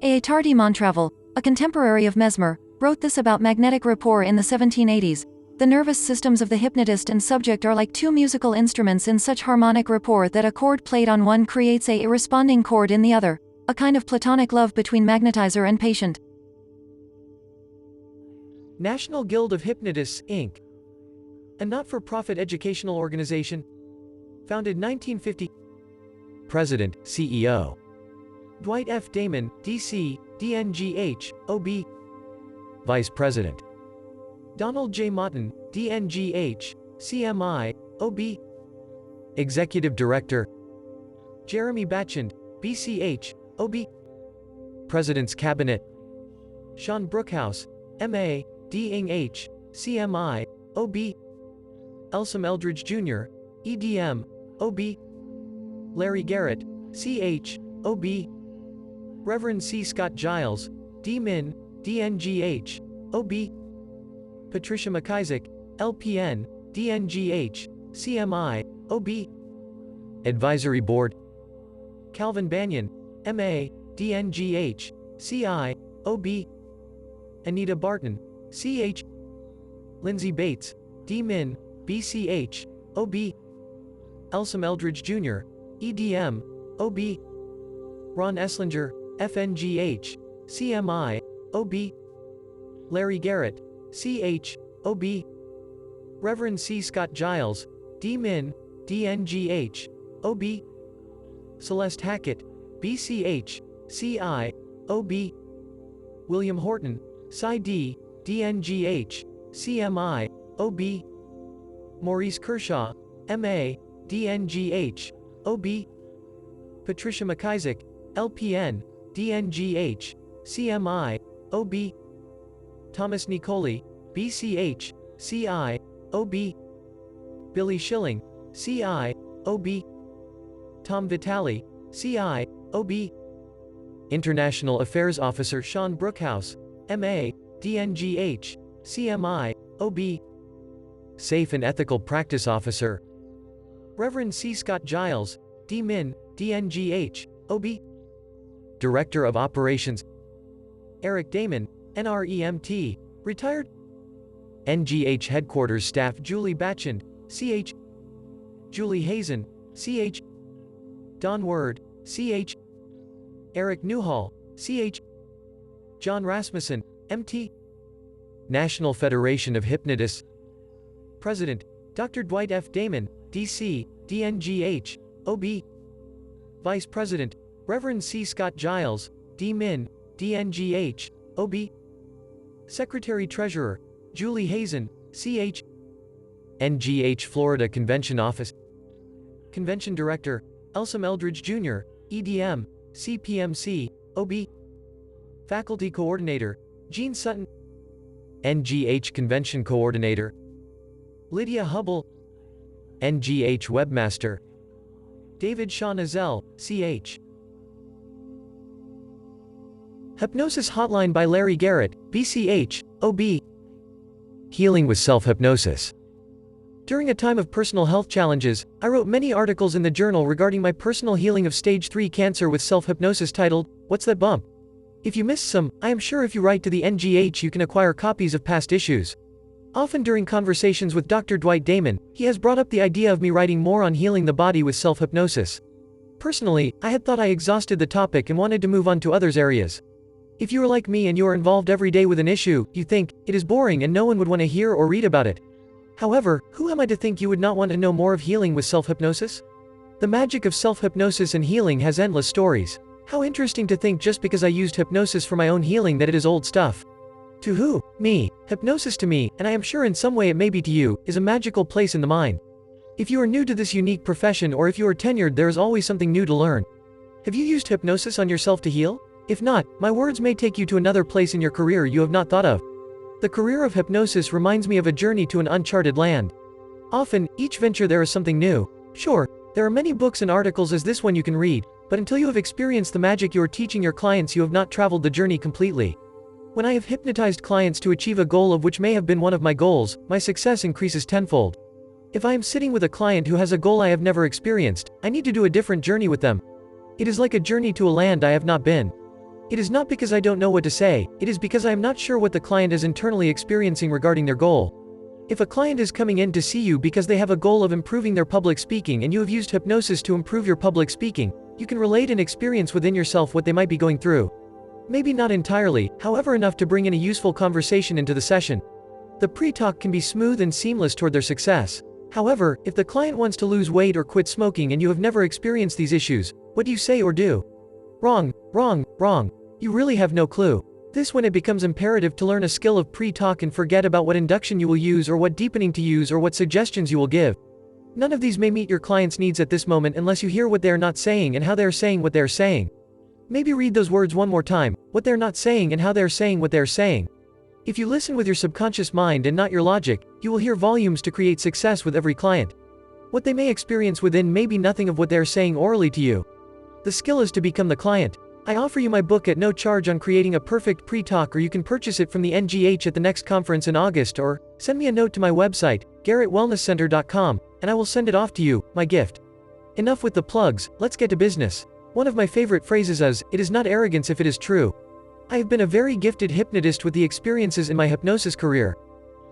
A. Tardy Montravel, a contemporary of Mesmer, wrote this about magnetic rapport in the 1780s. The nervous systems of the hypnotist and subject are like two musical instruments in such harmonic rapport that a chord played on one creates a responding chord in the other, a kind of platonic love between magnetizer and patient. National Guild of Hypnotists, Inc., a not-for-profit educational organization, founded 1950. President, CEO. Dwight F. Damon, D.C., DNGH, OB. Vice President. Donald J. Mottin, DNGH, CMI, OB. Executive Director. Jeremy Batchand, BCH, OB. President's Cabinet. Sean Brookhouse, MA, DNGH, CMI, OB. Elsom Eldridge Jr., EDM, OB. Larry Garrett, CH, OB. Reverend C. Scot Giles, D-Min, DNGH, OB. Patricia McIsaac, LPN, DNGH, CMI, OB. Advisory Board. Calvin Banyan, MA, DNGH, CI, OB. Anita Barton, CH. Lindsay Bates, D-Min, BCH, OB. Elsom Eldridge Jr., EDM, OB. Ron Eslinger, FNGH, CMI, OB. Larry Garrett, CH, OB. Reverend C. Scot Giles, D-Min, DNGH, OB. Celeste Hackett, BCH, CI, OB. William Horton, Psi-D, DNGH, CMI, OB. Maurice Kershaw, MA, DNGH, OB. Patricia McIsaac, LPN, DNGH, CMI, OB. Thomas Nicoli, BCH, CI, OB. Billy Schilling, CI, OB. Tom Vitale, CI, OB. International Affairs Officer Sean Brookhouse, MA, DNGH, CMI, OB. Safe and Ethical Practice Officer Reverend C. Scot Giles, D-Min, DNGH, OB. Director of Operations Eric Damon, NREMT, retired. NGH Headquarters Staff Julie Batchand, CH. Julie Hazen, CH. Don Word, CH. Eric Newhall, CH. John Rasmussen, MT. National Federation of Hypnotists President, Dr. Dwight F. Damon, DC, DNGH, OB. Vice President, Reverend C. Scot Giles, D-Min, DNGH, OB. Secretary-Treasurer, Julie Hazen, CH. NGH Florida Convention Office Convention Director, Elsom Eldridge Jr., EDM, CPMC, OB. Faculty Coordinator, Gene Sutton. NGH Convention Coordinator, Lydia Hubble. NGH Webmaster, David Shaw Nazell, CH. Hypnosis Hotline by Larry Garrett, BCH, OB. Healing with Self-Hypnosis. During a time of personal health challenges, I wrote many articles in the journal regarding my personal healing of stage 3 cancer with self-hypnosis titled, What's That Bump? If you missed some, I am sure if you write to the NGH you can acquire copies of past issues. Often during conversations with Dr. Dwight Damon, he has brought up the idea of me writing more on healing the body with self-hypnosis. Personally, I had thought I exhausted the topic and wanted to move on to others areas. If you are like me and you are involved every day with an issue, you think, it is boring and no one would want to hear or read about it. However, who am I to think you would not want to know more of healing with self-hypnosis? The magic of self-hypnosis and healing has endless stories. How interesting to think just because I used hypnosis for my own healing that it is old stuff. To who? Me. Hypnosis to me, and I am sure in some way it may be to you, is a magical place in the mind. If you are new to this unique profession or if you are tenured, there is always something new to learn. Have you used hypnosis on yourself to heal? If not, my words may take you to another place in your career you have not thought of. The career of hypnosis reminds me of a journey to an uncharted land. Often, each venture there is something new. Sure, there are many books and articles as this one you can read, but until you have experienced the magic you are teaching your clients you have not traveled the journey completely. When I have hypnotized clients to achieve a goal of which may have been one of my goals, my success increases tenfold. If I am sitting with a client who has a goal I have never experienced, I need to do a different journey with them. It is like a journey to a land I have not been. It is not because I don't know what to say, it is because I am not sure what the client is internally experiencing regarding their goal. If a client is coming in to see you because they have a goal of improving their public speaking and you have used hypnosis to improve your public speaking, you can relate and experience within yourself what they might be going through. Maybe not entirely, however enough to bring in a useful conversation into the session. The pre-talk can be smooth and seamless toward their success. However, if the client wants to lose weight or quit smoking and you have never experienced these issues, what do you say or do? Wrong, wrong, wrong. You really have no clue. This when it becomes imperative to learn a skill of pre-talk and forget about what induction you will use or what deepening to use or what suggestions you will give. None of these may meet your client's needs at this moment unless you hear what they are not saying and how they are saying what they are saying. Maybe read those words one more time, what they are not saying and how they are saying what they are saying. If you listen with your subconscious mind and not your logic, you will hear volumes to create success with every client. What they may experience within may be nothing of what they are saying orally to you. The skill is to become the client. I offer you my book at no charge on creating a perfect pre-talk, or you can purchase it from the DNGH at the next conference in August, or send me a note to my website, garrettwellnesscenter.com, and I will send it off to you, my gift. Enough with the plugs, let's get to business. One of my favorite phrases is, "It is not arrogance if it is true." I have been a very gifted hypnotist with the experiences in my hypnosis career.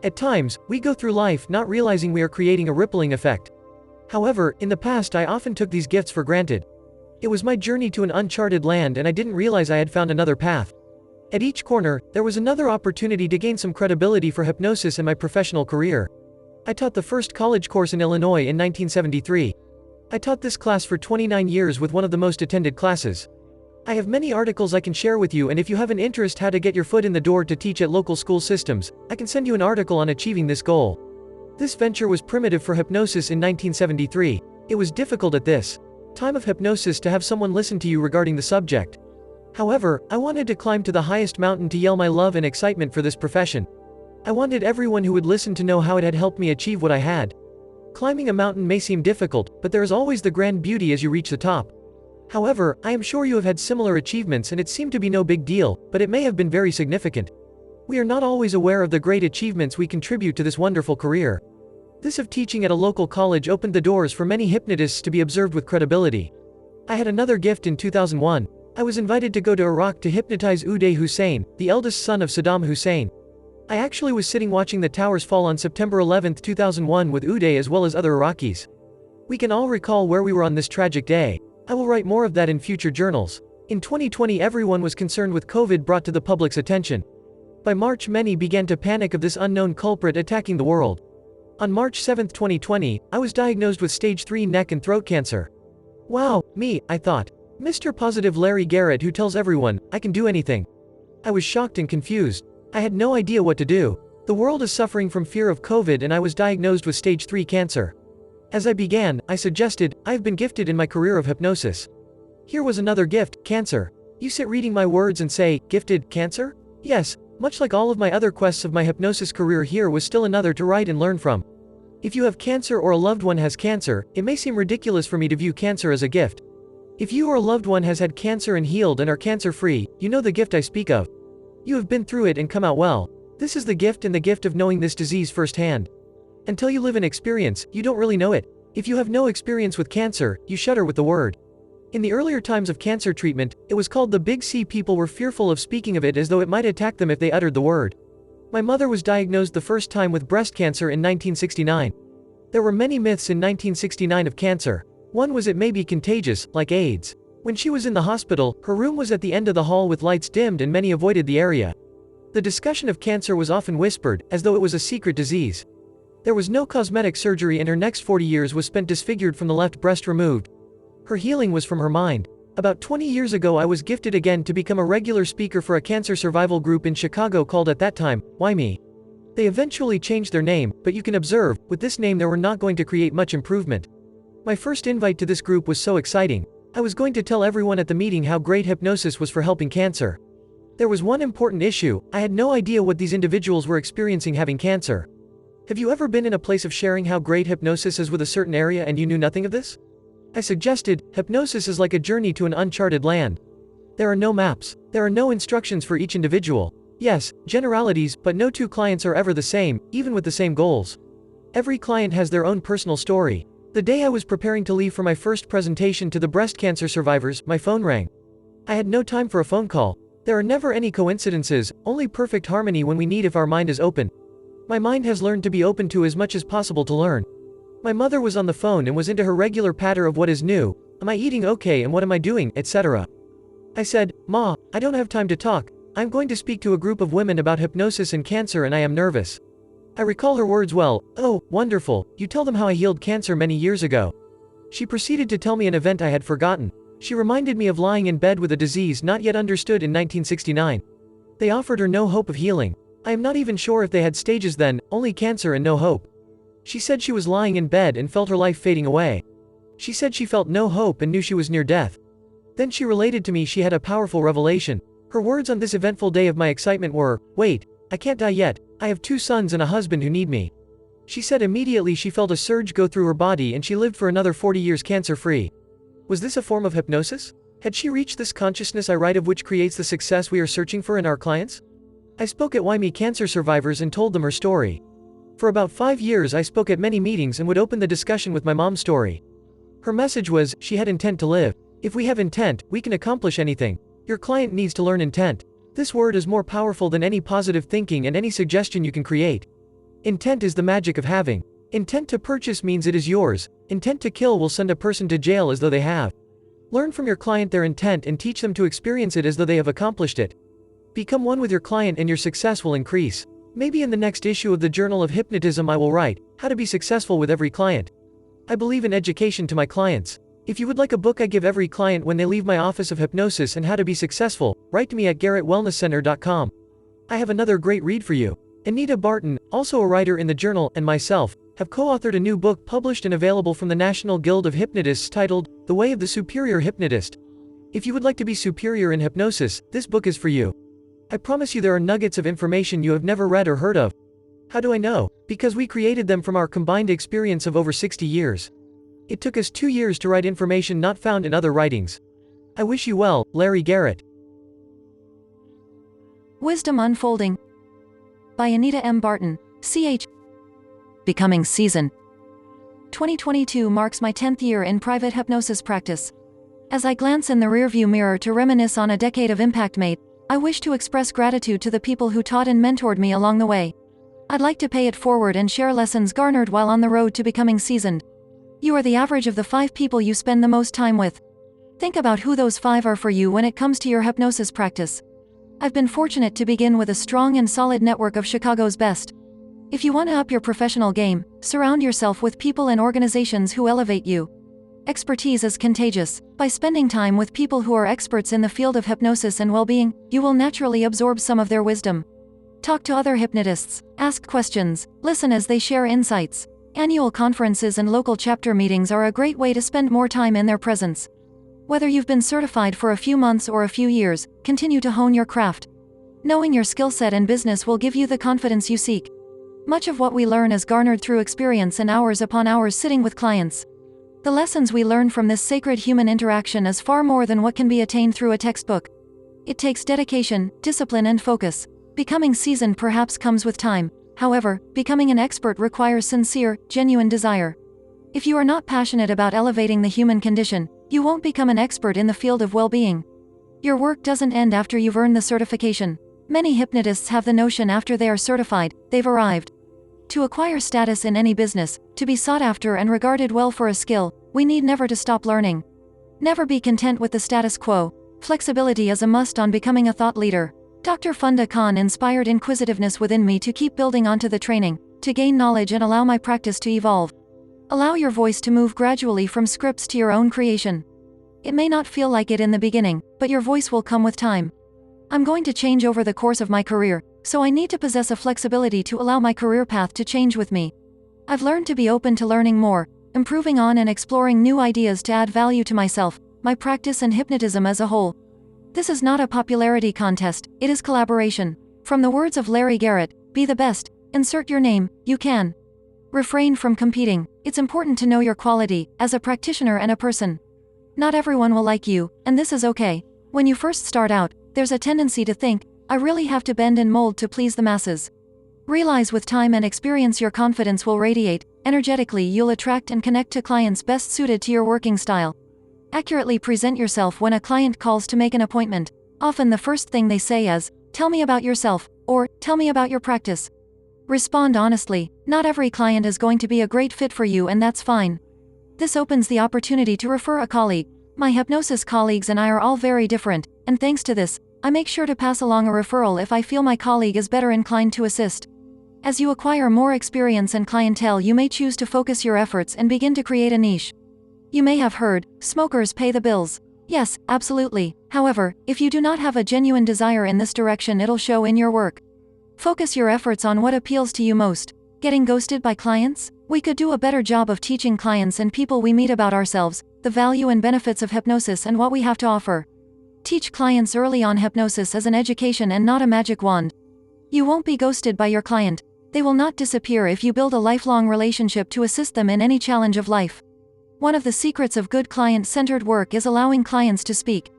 At times, we go through life not realizing we are creating a rippling effect. However, in the past I often took these gifts for granted. It was my journey to an uncharted land and I didn't realize I had found another path. At each corner, there was another opportunity to gain some credibility for hypnosis in my professional career. I taught the first college course in Illinois in 1973. I taught this class for 29 years with one of the most attended classes. I have many articles I can share with you, and if you have an interest how to get your foot in the door to teach at local school systems, I can send you an article on achieving this goal. This venture was primitive for hypnosis in 1973. It was difficult at this time of hypnosis to have someone listen to you regarding the subject. However, I wanted to climb to the highest mountain to yell my love and excitement for this profession. I wanted everyone who would listen to know how it had helped me achieve what I had. Climbing a mountain may seem difficult, but there is always the grand beauty as you reach the top. However, I am sure you have had similar achievements and it seemed to be no big deal, but it may have been very significant. We are not always aware of the great achievements we contribute to this wonderful career. This of teaching at a local college opened the doors for many hypnotists to be observed with credibility. I had another gift in 2001. I was invited to go to Iraq to hypnotize Uday Hussein, the eldest son of Saddam Hussein. I actually was sitting watching the towers fall on September 11, 2001 with Uday as well as other Iraqis. We can all recall where we were on this tragic day. I will write more of that in future journals. In 2020 everyone was concerned with COVID brought to the public's attention. By March many began to panic of this unknown culprit attacking the world. On March 7, 2020, I was diagnosed with stage 3 neck and throat cancer. Wow, me, I thought. Mr. Positive Larry Garrett who tells everyone, I can do anything. I was shocked and confused. I had no idea what to do. The world is suffering from fear of COVID and I was diagnosed with stage 3 cancer. As I began, I suggested, I have been gifted in my career of hypnosis. Here was another gift, cancer. You sit reading my words and say, gifted, cancer? Yes, much like all of my other quests of my hypnosis career, here was still another to write and learn from. If you have cancer or a loved one has cancer, it may seem ridiculous for me to view cancer as a gift. If you or a loved one has had cancer and healed and are cancer-free, you know the gift I speak of. You have been through it and come out well. This is the gift, and the gift of knowing this disease firsthand. Until you live an experience, you don't really know it. If you have no experience with cancer, you shudder with the word. In the earlier times of cancer treatment, it was called the Big C. People were fearful of speaking of it as though it might attack them if they uttered the word. My mother was diagnosed the first time with breast cancer in 1969. There were many myths in 1969 of cancer. One was it may be contagious, like AIDS. When she was in the hospital, her room was at the end of the hall with lights dimmed and many avoided the area. The discussion of cancer was often whispered, as though it was a secret disease. There was no cosmetic surgery and her next 40 years was spent disfigured from the left breast removed. Her healing was from her mind. About 20 years ago I was gifted again to become a regular speaker for a cancer survival group in Chicago called at that time, Why Me? They eventually changed their name, but you can observe, with this name they were not going to create much improvement. My first invite to this group was so exciting. I was going to tell everyone at the meeting how great hypnosis was for helping cancer. There was one important issue, I had no idea what these individuals were experiencing having cancer. Have you ever been in a place of sharing how great hypnosis is with a certain area and you knew nothing of this? I suggested, hypnosis is like a journey to an uncharted land. There are no maps. There are no instructions for each individual. Yes, generalities, but no two clients are ever the same, even with the same goals. Every client has their own personal story. The day I was preparing to leave for my first presentation to the breast cancer survivors, my phone rang. I had no time for a phone call. There are never any coincidences, only perfect harmony when we need if our mind is open. My mind has learned to be open to as much as possible to learn. My mother was on the phone and was into her regular patter of what is new, am I eating okay and what am I doing, etc. I said, "Ma, I don't have time to talk. I'm going to speak to a group of women about hypnosis and cancer and I am nervous." I recall her words well. "Oh, wonderful, you tell them how I healed cancer many years ago." She proceeded to tell me an event I had forgotten. She reminded me of lying in bed with a disease not yet understood in 1969. They offered her no hope of healing. I am not even sure if they had stages then, only cancer and no hope. She said she was lying in bed and felt her life fading away. She said she felt no hope and knew she was near death. Then she related to me she had a powerful revelation. Her words on this eventful day of my excitement were, "Wait, I can't die yet, I have 2 sons and a husband who need me." She said immediately she felt a surge go through her body and she lived for another 40 years cancer-free. Was this a form of hypnosis? Had she reached this consciousness I write of which creates the success we are searching for in our clients? I spoke at YME cancer survivors and told them her story. For about 5 years I spoke at many meetings and would open the discussion with my mom's story. Her message was, she had intent to live. If we have intent, we can accomplish anything. Your client needs to learn intent. This word is more powerful than any positive thinking and any suggestion you can create. Intent is the magic of having. Intent to purchase means it is yours. Intent to kill will send a person to jail as though they have. Learn from your client their intent and teach them to experience it as though they have accomplished it. Become one with your client and your success will increase. Maybe in the next issue of the Journal of Hypnotism I will write, how to be successful with every client. I believe in education to my clients. If you would like a book I give every client when they leave my office of hypnosis and how to be successful, write to me at garrettwellnesscenter.com. I have another great read for you. Anita Barton, also a writer in the journal, and myself, have co-authored a new book published and available from the National Guild of Hypnotists titled, The Way of the Superior Hypnotist. If you would like to be superior in hypnosis, this book is for you. I promise you there are nuggets of information you have never read or heard of. How do I know? Because we created them from our combined experience of over 60 years. It took us 2 years to write information not found in other writings. I wish you well, Larry Garrett. Wisdom Unfolding by Anita M. Barton, CH. Becoming seasoned. 2022 marks my 10th year in private hypnosis practice. As I glance in the rearview mirror to reminisce on a decade of impact made, I wish to express gratitude to the people who taught and mentored me along the way. I'd like to pay it forward and share lessons garnered while on the road to becoming seasoned. You are the average of the 5 people you spend the most time with. Think about who those 5 are for you when it comes to your hypnosis practice. I've been fortunate to begin with a strong and solid network of Chicago's best. If you want to up your professional game, surround yourself with people and organizations who elevate you. Expertise is contagious. By spending time with people who are experts in the field of hypnosis and well-being, you will naturally absorb some of their wisdom. Talk to other hypnotists, ask questions, listen as they share insights. Annual conferences and local chapter meetings are a great way to spend more time in their presence. Whether you've been certified for a few months or a few years, continue to hone your craft. Knowing your skill set and business will give you the confidence you seek. Much of what we learn is garnered through experience and hours upon hours sitting with clients. The lessons we learn from this sacred human interaction is far more than what can be attained through a textbook. It takes dedication, discipline and focus. Becoming seasoned perhaps comes with time. However, becoming an expert requires sincere, genuine desire. If you are not passionate about elevating the human condition, you won't become an expert in the field of well-being. Your work doesn't end after you've earned the certification. Many hypnotists have the notion after they are certified, they've arrived. To acquire status in any business, to be sought after and regarded well for a skill, we need never to stop learning. Never be content with the status quo. Flexibility is a must on becoming a thought leader. Dr. Funda Khan inspired inquisitiveness within me to keep building onto the training, to gain knowledge and allow my practice to evolve. Allow your voice to move gradually from scripts to your own creation. It may not feel like it in the beginning, but your voice will come with time. I'm going to change over the course of my career, so I need to possess a flexibility to allow my career path to change with me. I've learned to be open to learning more, improving on and exploring new ideas to add value to myself, my practice and hypnotism as a whole. This is not a popularity contest, it is collaboration. From the words of Larry Garrett, be the best, insert your name, you can. Refrain from competing. It's important to know your quality, as a practitioner and a person. Not everyone will like you, and this is okay. When you first start out, there's a tendency to think, I really have to bend and mold to please the masses. Realize with time and experience your confidence will radiate. Energetically, you'll attract and connect to clients best suited to your working style. Accurately present yourself when a client calls to make an appointment. Often the first thing they say is, "Tell me about yourself," or "Tell me about your practice." Respond honestly. Not every client is going to be a great fit for you, and that's fine. This opens the opportunity to refer a colleague. My hypnosis colleagues and I are all very different, and thanks to this, I make sure to pass along a referral if I feel my colleague is better inclined to assist. As you acquire more experience and clientele, you may choose to focus your efforts and begin to create a niche. You may have heard, smokers pay the bills. Yes, absolutely. However, if you do not have a genuine desire in this direction, it'll show in your work. Focus your efforts on what appeals to you most. Getting ghosted by clients? We could do a better job of teaching clients and people we meet about ourselves, the value and benefits of hypnosis and what we have to offer. Teach clients early on hypnosis as an education and not a magic wand. You won't be ghosted by your client. They will not disappear if you build a lifelong relationship to assist them in any challenge of life. One of the secrets of good client-centered work is allowing clients to speak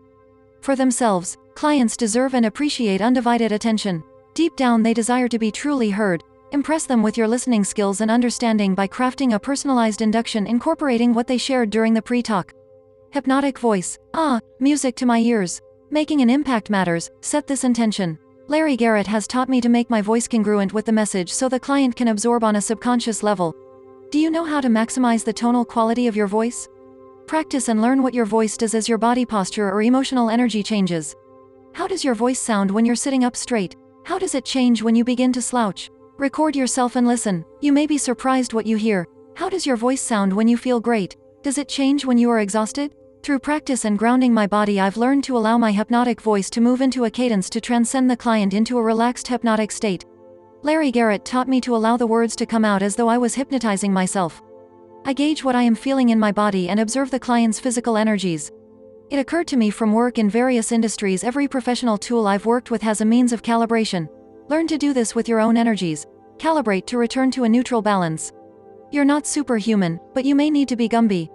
for themselves. Clients deserve and appreciate undivided attention. Deep down, they desire to be truly heard. Impress them with your listening skills and understanding by crafting a personalized induction incorporating what they shared during the pre-talk. Hypnotic voice. Music to my ears. Making an impact matters. Set this intention. Larry Garrett has taught me to make my voice congruent with the message so the client can absorb on a subconscious level. Do you know how to maximize the tonal quality of your voice? Practice and learn what your voice does as your body posture or emotional energy changes. How does your voice sound when you're sitting up straight? How does it change when you begin to slouch? Record yourself and listen. You may be surprised what you hear. How does your voice sound when you feel great? Does it change when you are exhausted? Through practice and grounding my body, I've learned to allow my hypnotic voice to move into a cadence to transcend the client into a relaxed hypnotic state. Larry Garrett taught me to allow the words to come out as though I was hypnotizing myself. I gauge what I am feeling in my body and observe the client's physical energies. It occurred to me from work in various industries, every professional tool I've worked with has a means of calibration. Learn to do this with your own energies. Calibrate to return to a neutral balance. You're not superhuman, but you may need to be Gumby.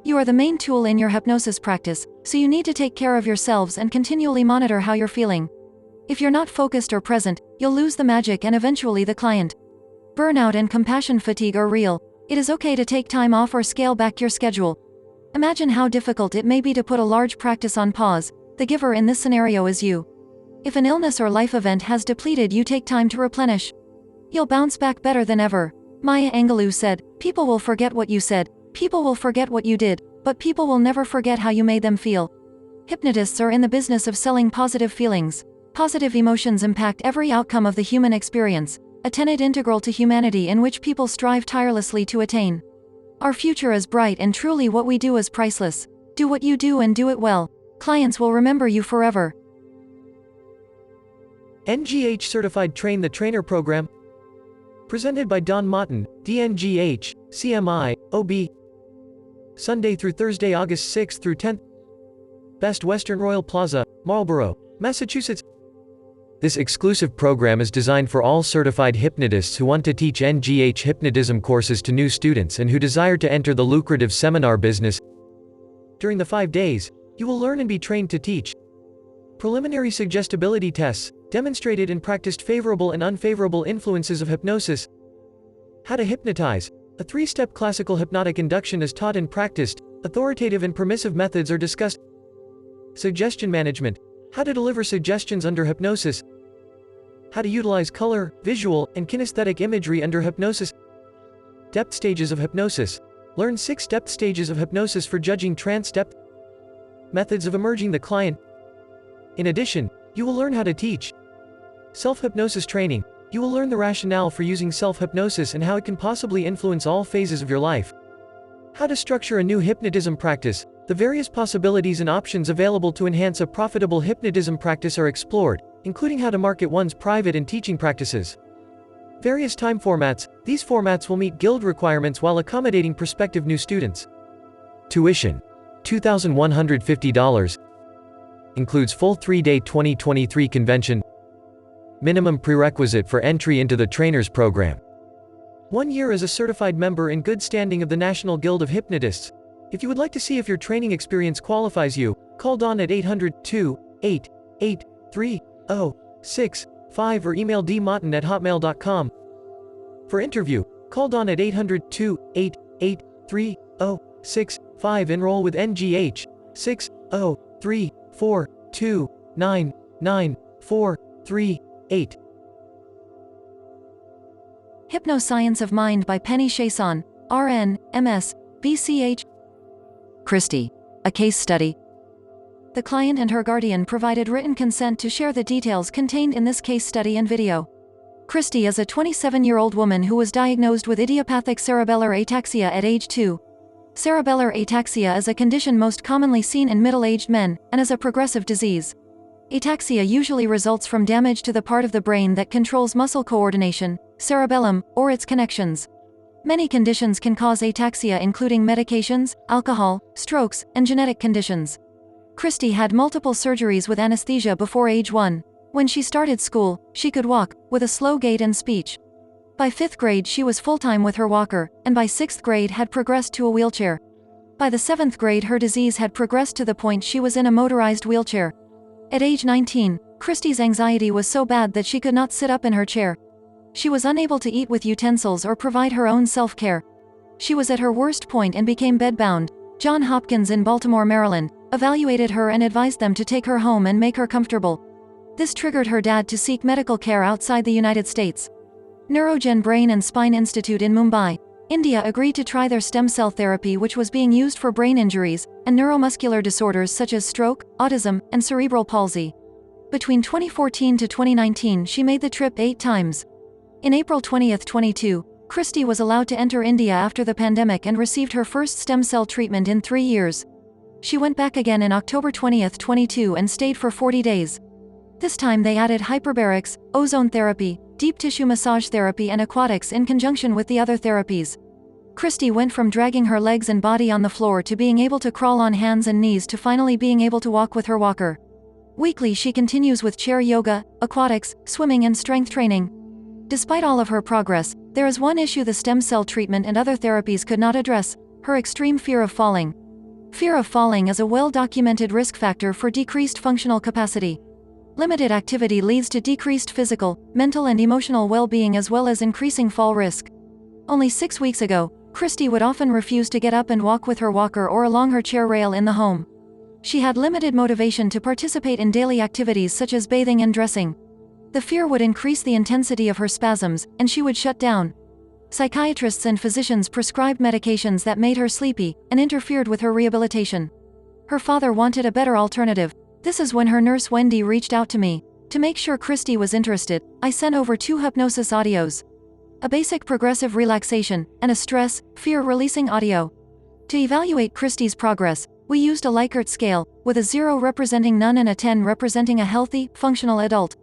You are the main tool in your hypnosis practice, so you need to take care of yourselves and continually monitor how you're feeling. If you're not focused or present, you'll lose the magic and eventually the client. Burnout and compassion fatigue are real. It is okay to take time off or scale back your schedule. Imagine how difficult it may be to put a large practice on pause. The giver in this scenario is you. If an illness or life event has depleted you, take time to replenish. You'll bounce back better than ever. Maya Angelou said, "People will forget what you said, people will forget what you did, but people will never forget how you made them feel." Hypnotists are in the business of selling positive feelings. Positive emotions impact every outcome of the human experience, a tenet integral to humanity in which people strive tirelessly to attain. Our future is bright and truly what we do is priceless. Do what you do and do it well. Clients will remember you forever. NGH Certified Train the Trainer Program. Presented by Don Mottin, DNGH, CMI, OB. Sunday through Thursday, August 6th through 10th. Best Western Royal Plaza, Marlborough, Massachusetts. This exclusive program is designed for all certified hypnotists who want to teach NGH hypnotism courses to new students and who desire to enter the lucrative seminar business. During the 5 days, you will learn and be trained to teach. Preliminary suggestibility tests, demonstrated and practiced favorable and unfavorable influences of hypnosis. How to hypnotize. A 3-step classical hypnotic induction is taught and practiced. Authoritative and permissive methods are discussed. Suggestion management. How to deliver suggestions under hypnosis. How to utilize color, visual, and kinesthetic imagery under hypnosis. Depth stages of hypnosis. Learn 6 depth stages of hypnosis for judging trance depth. Methods of emerging the client. In addition, you will learn how to teach self-hypnosis training. You will learn the rationale for using self-hypnosis and how it can possibly influence all phases of your life. How to structure a new hypnotism practice. The various possibilities and options available to enhance a profitable hypnotism practice are explored, including how to market one's private and teaching practices. Various time formats. These formats will meet guild requirements while accommodating prospective new students. Tuition: $2,150. Includes full 3-day 2023 convention. Minimum prerequisite for entry into the trainers program: 1 year as a certified member in good standing of the National Guild of Hypnotists. If you would like to see if your training experience qualifies you, call Don at 800-288-3006 5 or email dmottin@hotmail.com. For interview, call Dawn at 800-288-3065. Enroll with NGH 60342999438. Hypnoscience of Mind by Penny Chason, RN, MS, BCH. Christy. A case study. The client and her guardian provided written consent to share the details contained in this case study and video. Christy is a 27-year-old woman who was diagnosed with idiopathic cerebellar ataxia at age 2. Cerebellar ataxia is a condition most commonly seen in middle-aged men, and is a progressive disease. Ataxia usually results from damage to the part of the brain that controls muscle coordination, cerebellum, or its connections. Many conditions can cause ataxia, including medications, alcohol, strokes, and genetic conditions. Christy had multiple surgeries with anesthesia before age 1. When she started school, she could walk, with a slow gait and speech. By 5th grade she was full-time with her walker, and by 6th grade had progressed to a wheelchair. By the 7th grade her disease had progressed to the point she was in a motorized wheelchair. At age 19, Christy's anxiety was so bad that she could not sit up in her chair. She was unable to eat with utensils or provide her own self-care. She was at her worst point and became bedbound. Johns Hopkins in Baltimore, Maryland, evaluated her and advised them to take her home and make her comfortable. This triggered her dad to seek medical care outside the United States. Neurogen Brain and Spine Institute in Mumbai, India agreed to try their stem cell therapy, which was being used for brain injuries and neuromuscular disorders such as stroke, autism, and cerebral palsy. Between 2014 to 2019 she made the trip 8 times. In April 2022, Christy was allowed to enter India after the pandemic and received her first stem cell treatment in 3 years. She went back again in October 2022 and stayed for 40 days. This time they added hyperbarics, ozone therapy, deep tissue massage therapy and aquatics in conjunction with the other therapies. Christy went from dragging her legs and body on the floor to being able to crawl on hands and knees to finally being able to walk with her walker. Weekly she continues with chair yoga, aquatics, swimming and strength training. Despite all of her progress, there is one issue the stem cell treatment and other therapies could not address: her extreme fear of falling. Fear of falling is a well-documented risk factor for decreased functional capacity. Limited activity leads to decreased physical, mental and emotional well-being as well as increasing fall risk. Only 6 weeks ago, Christy would often refuse to get up and walk with her walker or along her chair rail in the home. She had limited motivation to participate in daily activities such as bathing and dressing. The fear would increase the intensity of her spasms, and she would shut down. Psychiatrists and physicians prescribed medications that made her sleepy and interfered with her rehabilitation. Her father wanted a better alternative. This is when her nurse Wendy reached out to me. To make sure Christy was interested, I sent over 2 hypnosis audios. A basic progressive relaxation, and a stress, fear-releasing audio. To evaluate Christy's progress, we used a Likert scale, with a 0 representing none and a 10 representing a healthy, functional adult.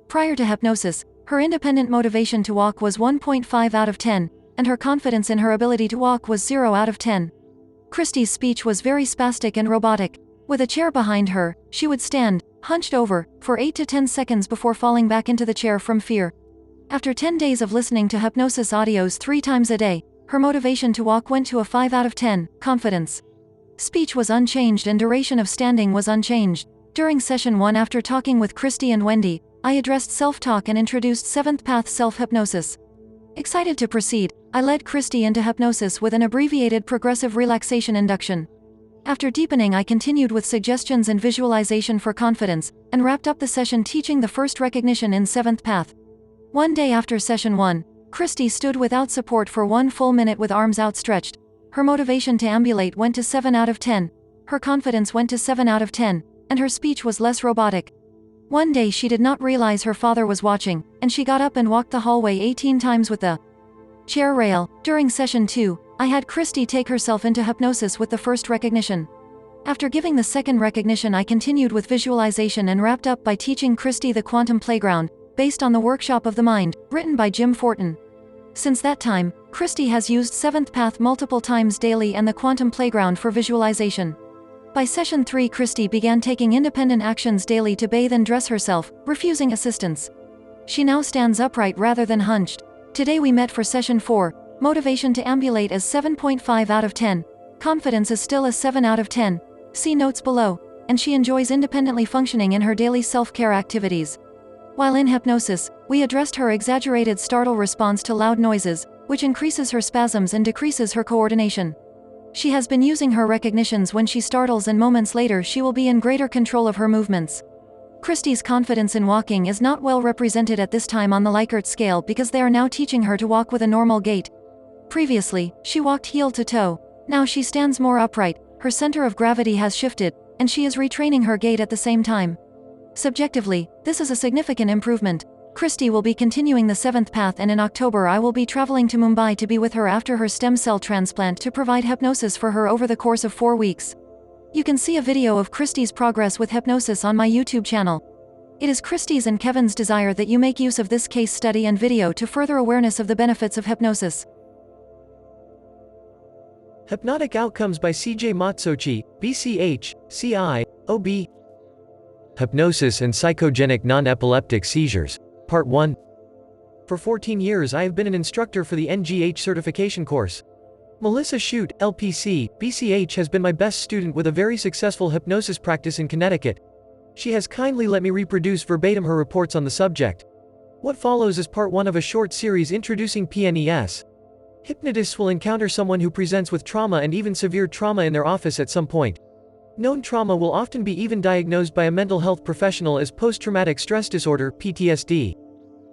Prior to hypnosis, her independent motivation to walk was 1.5 out of 10, and her confidence in her ability to walk was 0 out of 10. Christy's speech was very spastic and robotic. With a chair behind her, she would stand, hunched over, for 8 to 10 seconds before falling back into the chair from fear. After 10 days of listening to hypnosis audios 3 times a day, her motivation to walk went to a 5 out of 10, confidence. Speech was unchanged and duration of standing was unchanged. During session 1, after talking with Christy and Wendy, I addressed self-talk and introduced 7th path self-hypnosis. Excited to proceed, I led Christy into hypnosis with an abbreviated progressive relaxation induction. After deepening, I continued with suggestions and visualization for confidence, and wrapped up the session teaching the first recognition in 7th path. One day after session 1, Christy stood without support for 1 full minute with arms outstretched. Her motivation to ambulate went to 7 out of 10. Her confidence went to 7 out of 10, and her speech was less robotic. One day she did not realize her father was watching, and she got up and walked the hallway 18 times with the chair rail. During session 2, I had Christy take herself into hypnosis with the first recognition. After giving the second recognition, I continued with visualization and wrapped up by teaching Christy the quantum playground, based on the workshop of the mind, written by Horton. Since that time, Christy has used 7th path multiple times daily and the quantum playground for visualization. By session 3, Christy began taking independent actions daily to bathe and dress herself, refusing assistance. She now stands upright rather than hunched. Today we met for session 4, motivation to ambulate is 7.5 out of 10, confidence is still a 7 out of 10, see notes below, and she enjoys independently functioning in her daily self-care activities. While in hypnosis, we addressed her exaggerated startle response to loud noises, which increases her spasms and decreases her coordination. She has been using her recognitions when she startles, and moments later she will be in greater control of her movements. Christie's confidence in walking is not well represented at this time on the Likert scale because they are now teaching her to walk with a normal gait. Previously, she walked heel to toe. Now she stands more upright, her center of gravity has shifted, and she is retraining her gait at the same time. Subjectively, this is a significant improvement. Christie will be continuing the 7th path, and in October I will be traveling to Mumbai to be with her after her stem cell transplant to provide hypnosis for her over the course of 4 weeks. You can see a video of Christie's progress with hypnosis on my YouTube channel. It is Christie's and Kevin's desire that you make use of this case study and video to further awareness of the benefits of hypnosis. Hypnotic Outcomes by C.J. Matsochi, BCH, CI, OB. Hypnosis and Psychogenic Non-Epileptic Seizures, Part 1. For 14 years I have been an instructor for the DNGH certification course. Melissa Shute, LPC, BCH has been my best student with a very successful hypnosis practice in Connecticut. She has kindly let me reproduce verbatim her reports on the subject. What follows is part 1 of a short series introducing PNES. Hypnotists will encounter someone who presents with trauma and even severe trauma in their office at some point. Known trauma will often be even diagnosed by a mental health professional as post-traumatic stress disorder, PTSD.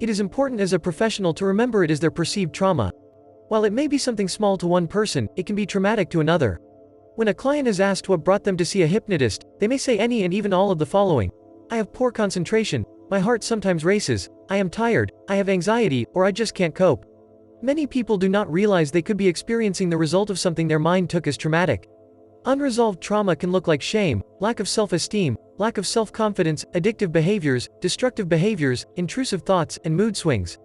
It is important as a professional to remember it is their perceived trauma. While it may be something small to one person, it can be traumatic to another. When a client is asked what brought them to see a hypnotist, they may say any and even all of the following. I have poor concentration, my heart sometimes races, I am tired, I have anxiety, or I just can't cope. Many people do not realize they could be experiencing the result of something their mind took as traumatic. Unresolved trauma can look like shame, lack of self-esteem, lack of self-confidence, addictive behaviors, destructive behaviors, intrusive thoughts, and mood swings.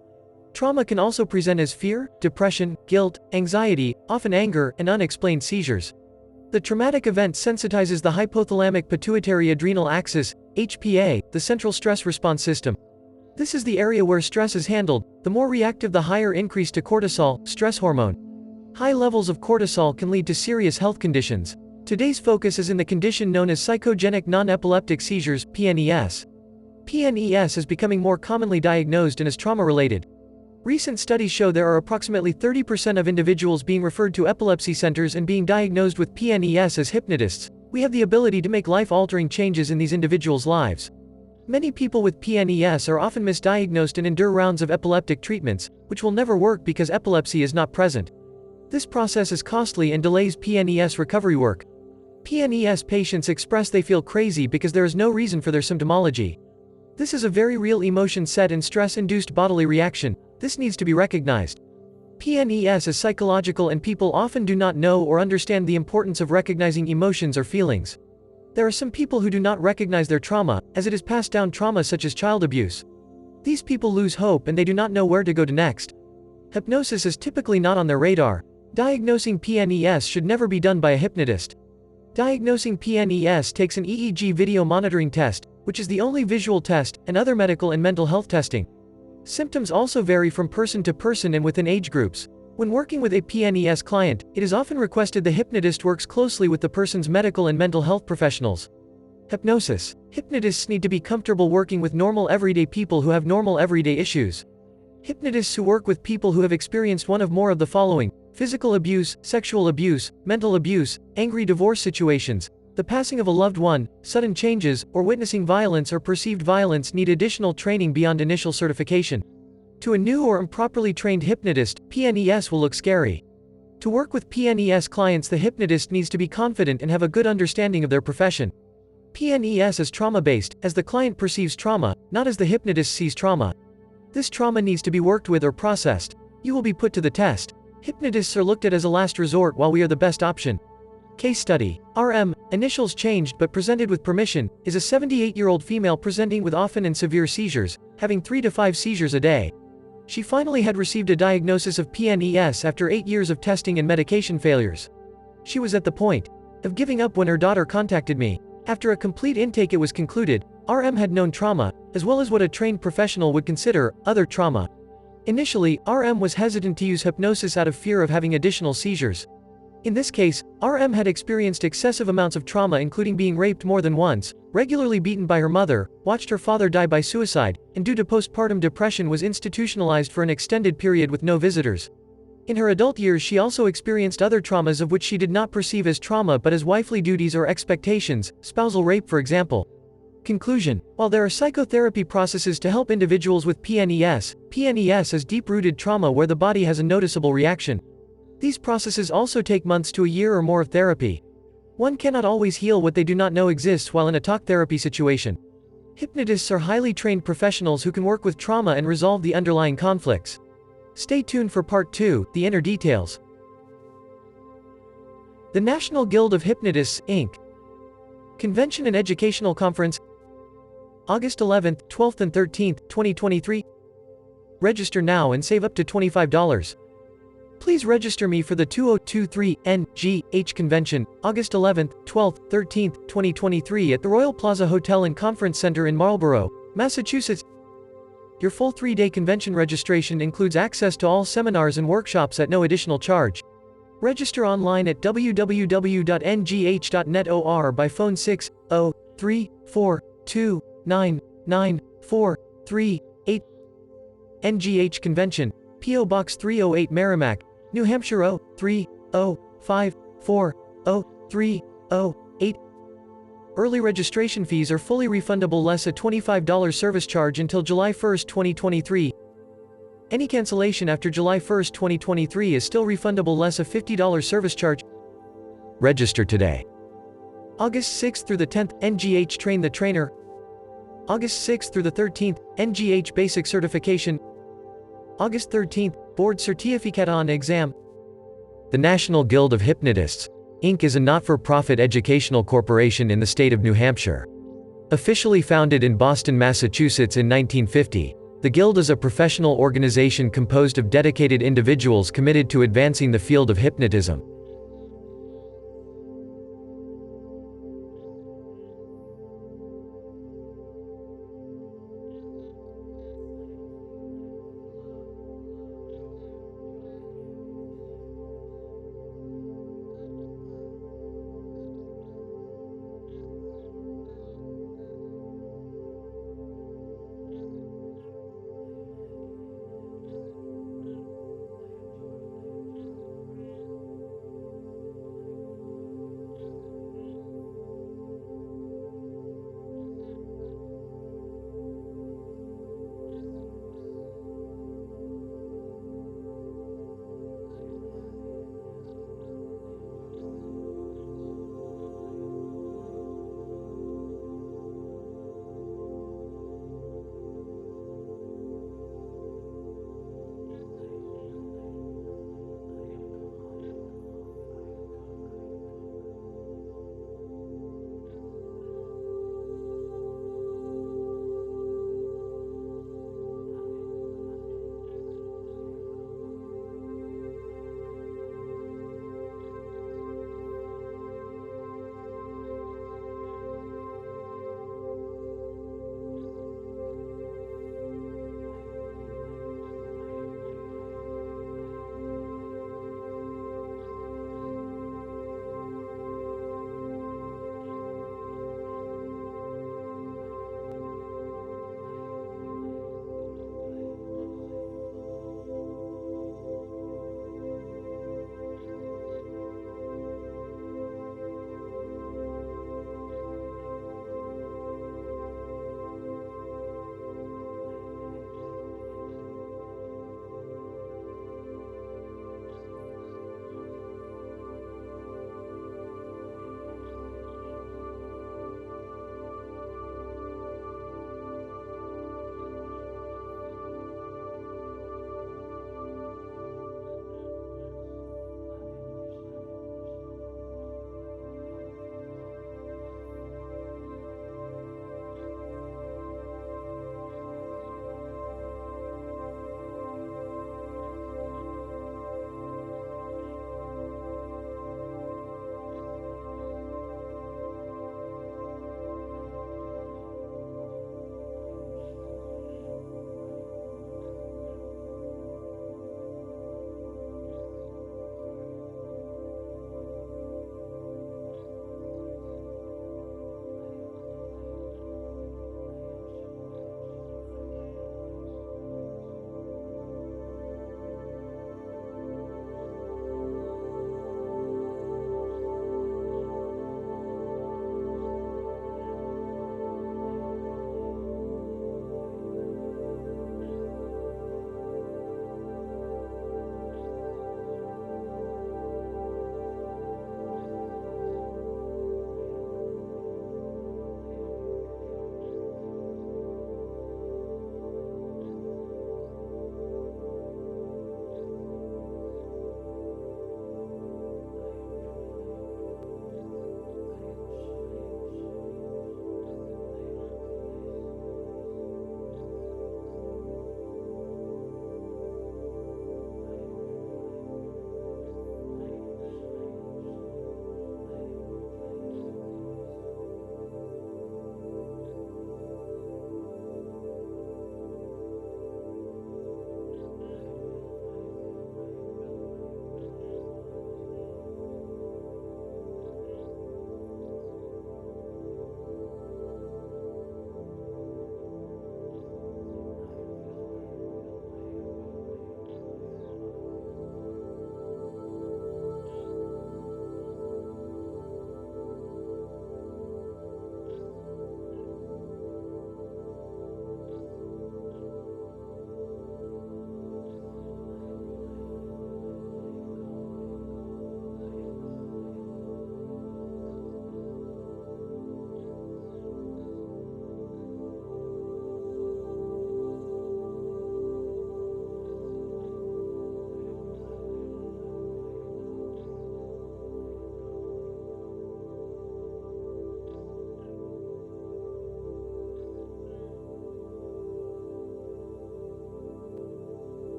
Trauma can also present as fear, depression, guilt, anxiety, often anger, and unexplained seizures. The traumatic event sensitizes the hypothalamic pituitary adrenal axis, HPA, the central stress response system. This is the area where stress is handled. The more reactive, the higher increase to cortisol, stress hormone. High levels of cortisol can lead to serious health conditions. Today's focus is in the condition known as psychogenic non-epileptic seizures, PNES. PNES is becoming more commonly diagnosed and is trauma-related. Recent studies show there are approximately 30% of individuals being referred to epilepsy centers and being diagnosed with PNES as hypnotists. We have the ability to make life-altering changes in these individuals' lives. Many people with PNES are often misdiagnosed and endure rounds of epileptic treatments, which will never work because epilepsy is not present. This process is costly and delays PNES recovery work. PNES patients express they feel crazy because there is no reason for their symptomology. This is a very real emotion set and stress-induced bodily reaction. This needs to be recognized. PNES is psychological and people often do not know or understand the importance of recognizing emotions or feelings. There are some people who do not recognize their trauma, as it is passed down trauma such as child abuse. These people lose hope and they do not know where to go to next. Hypnosis is typically not on their radar. Diagnosing PNES should never be done by a hypnotist. Diagnosing PNES takes an EEG video monitoring test, which is the only visual test, and other medical and mental health testing. Symptoms also vary from person to person and within age groups. When working with a PNES client, it is often requested the hypnotist works closely with the person's medical and mental health professionals. Hypnosis. Hypnotists need to be comfortable working with normal everyday people who have normal everyday issues. Hypnotists who work with people who have experienced one of more of the following: physical abuse, sexual abuse, mental abuse, angry divorce situations, the passing of a loved one, sudden changes, or witnessing violence or perceived violence need additional training beyond initial certification. To a new or improperly trained hypnotist, PNES will look scary. To work with PNES clients, the hypnotist needs to be confident and have a good understanding of their profession. PNES is trauma-based, as the client perceives trauma, not as the hypnotist sees trauma. This trauma needs to be worked with or processed. You will be put to the test. Hypnotists are looked at as a last resort while we are the best option. Case study. RM, initials changed but presented with permission, is a 78-year-old female presenting with often and severe seizures, having 3 to 5 seizures a day. She finally had received a diagnosis of PNES after 8 years of testing and medication failures. She was at the point of giving up when her daughter contacted me. After a complete intake, it was concluded, RM had known trauma, as well as what a trained professional would consider other trauma. Initially, RM was hesitant to use hypnosis out of fear of having additional seizures. In this case, RM had experienced excessive amounts of trauma, including being raped more than once, regularly beaten by her mother, watched her father die by suicide, and due to postpartum depression was institutionalized for an extended period with no visitors. In her adult years she also experienced other traumas of which she did not perceive as trauma but as wifely duties or expectations, spousal rape for example. Conclusion: while there are psychotherapy processes to help individuals with PNES is deep-rooted trauma where the body has a noticeable reaction. These processes also take months to a year or more of therapy. One cannot always heal what they do not know exists while in a talk therapy situation. Hypnotists are highly trained professionals who can work with trauma and resolve the underlying conflicts. Stay tuned for Part 2, The Inner Details. The National Guild of Hypnotists, Inc. Convention and Educational Conference, August 11th, 12th and 13th, 2023. Register now and save up to $25. Please register me for the 2023 DNGH Convention, August 11th, 12th, 13th, 2023 at the Royal Plaza Hotel and Conference Center in Marlborough, Massachusetts. Your full 3-day convention registration includes access to all seminars and workshops at no additional charge. Register online at www.ngh.net or by phone 60342999438. NGH Convention, P.O. Box 308 Merrimack, New Hampshire 030540308. Early registration fees are fully refundable less a $25 service charge until July 1, 2023. Any cancellation after July 1, 2023 is still refundable less a $50 service charge. Register today. August 6th through the 10th, NGH Train the Trainer. August 6th through the 13th, NGH Basic Certification. August 13th, Board Certification Exam. The National Guild of Hypnotists, Inc. is a not-for-profit educational corporation in the state of New Hampshire. Officially founded in Boston, Massachusetts in 1950, the Guild is a professional organization composed of dedicated individuals committed to advancing the field of hypnotism.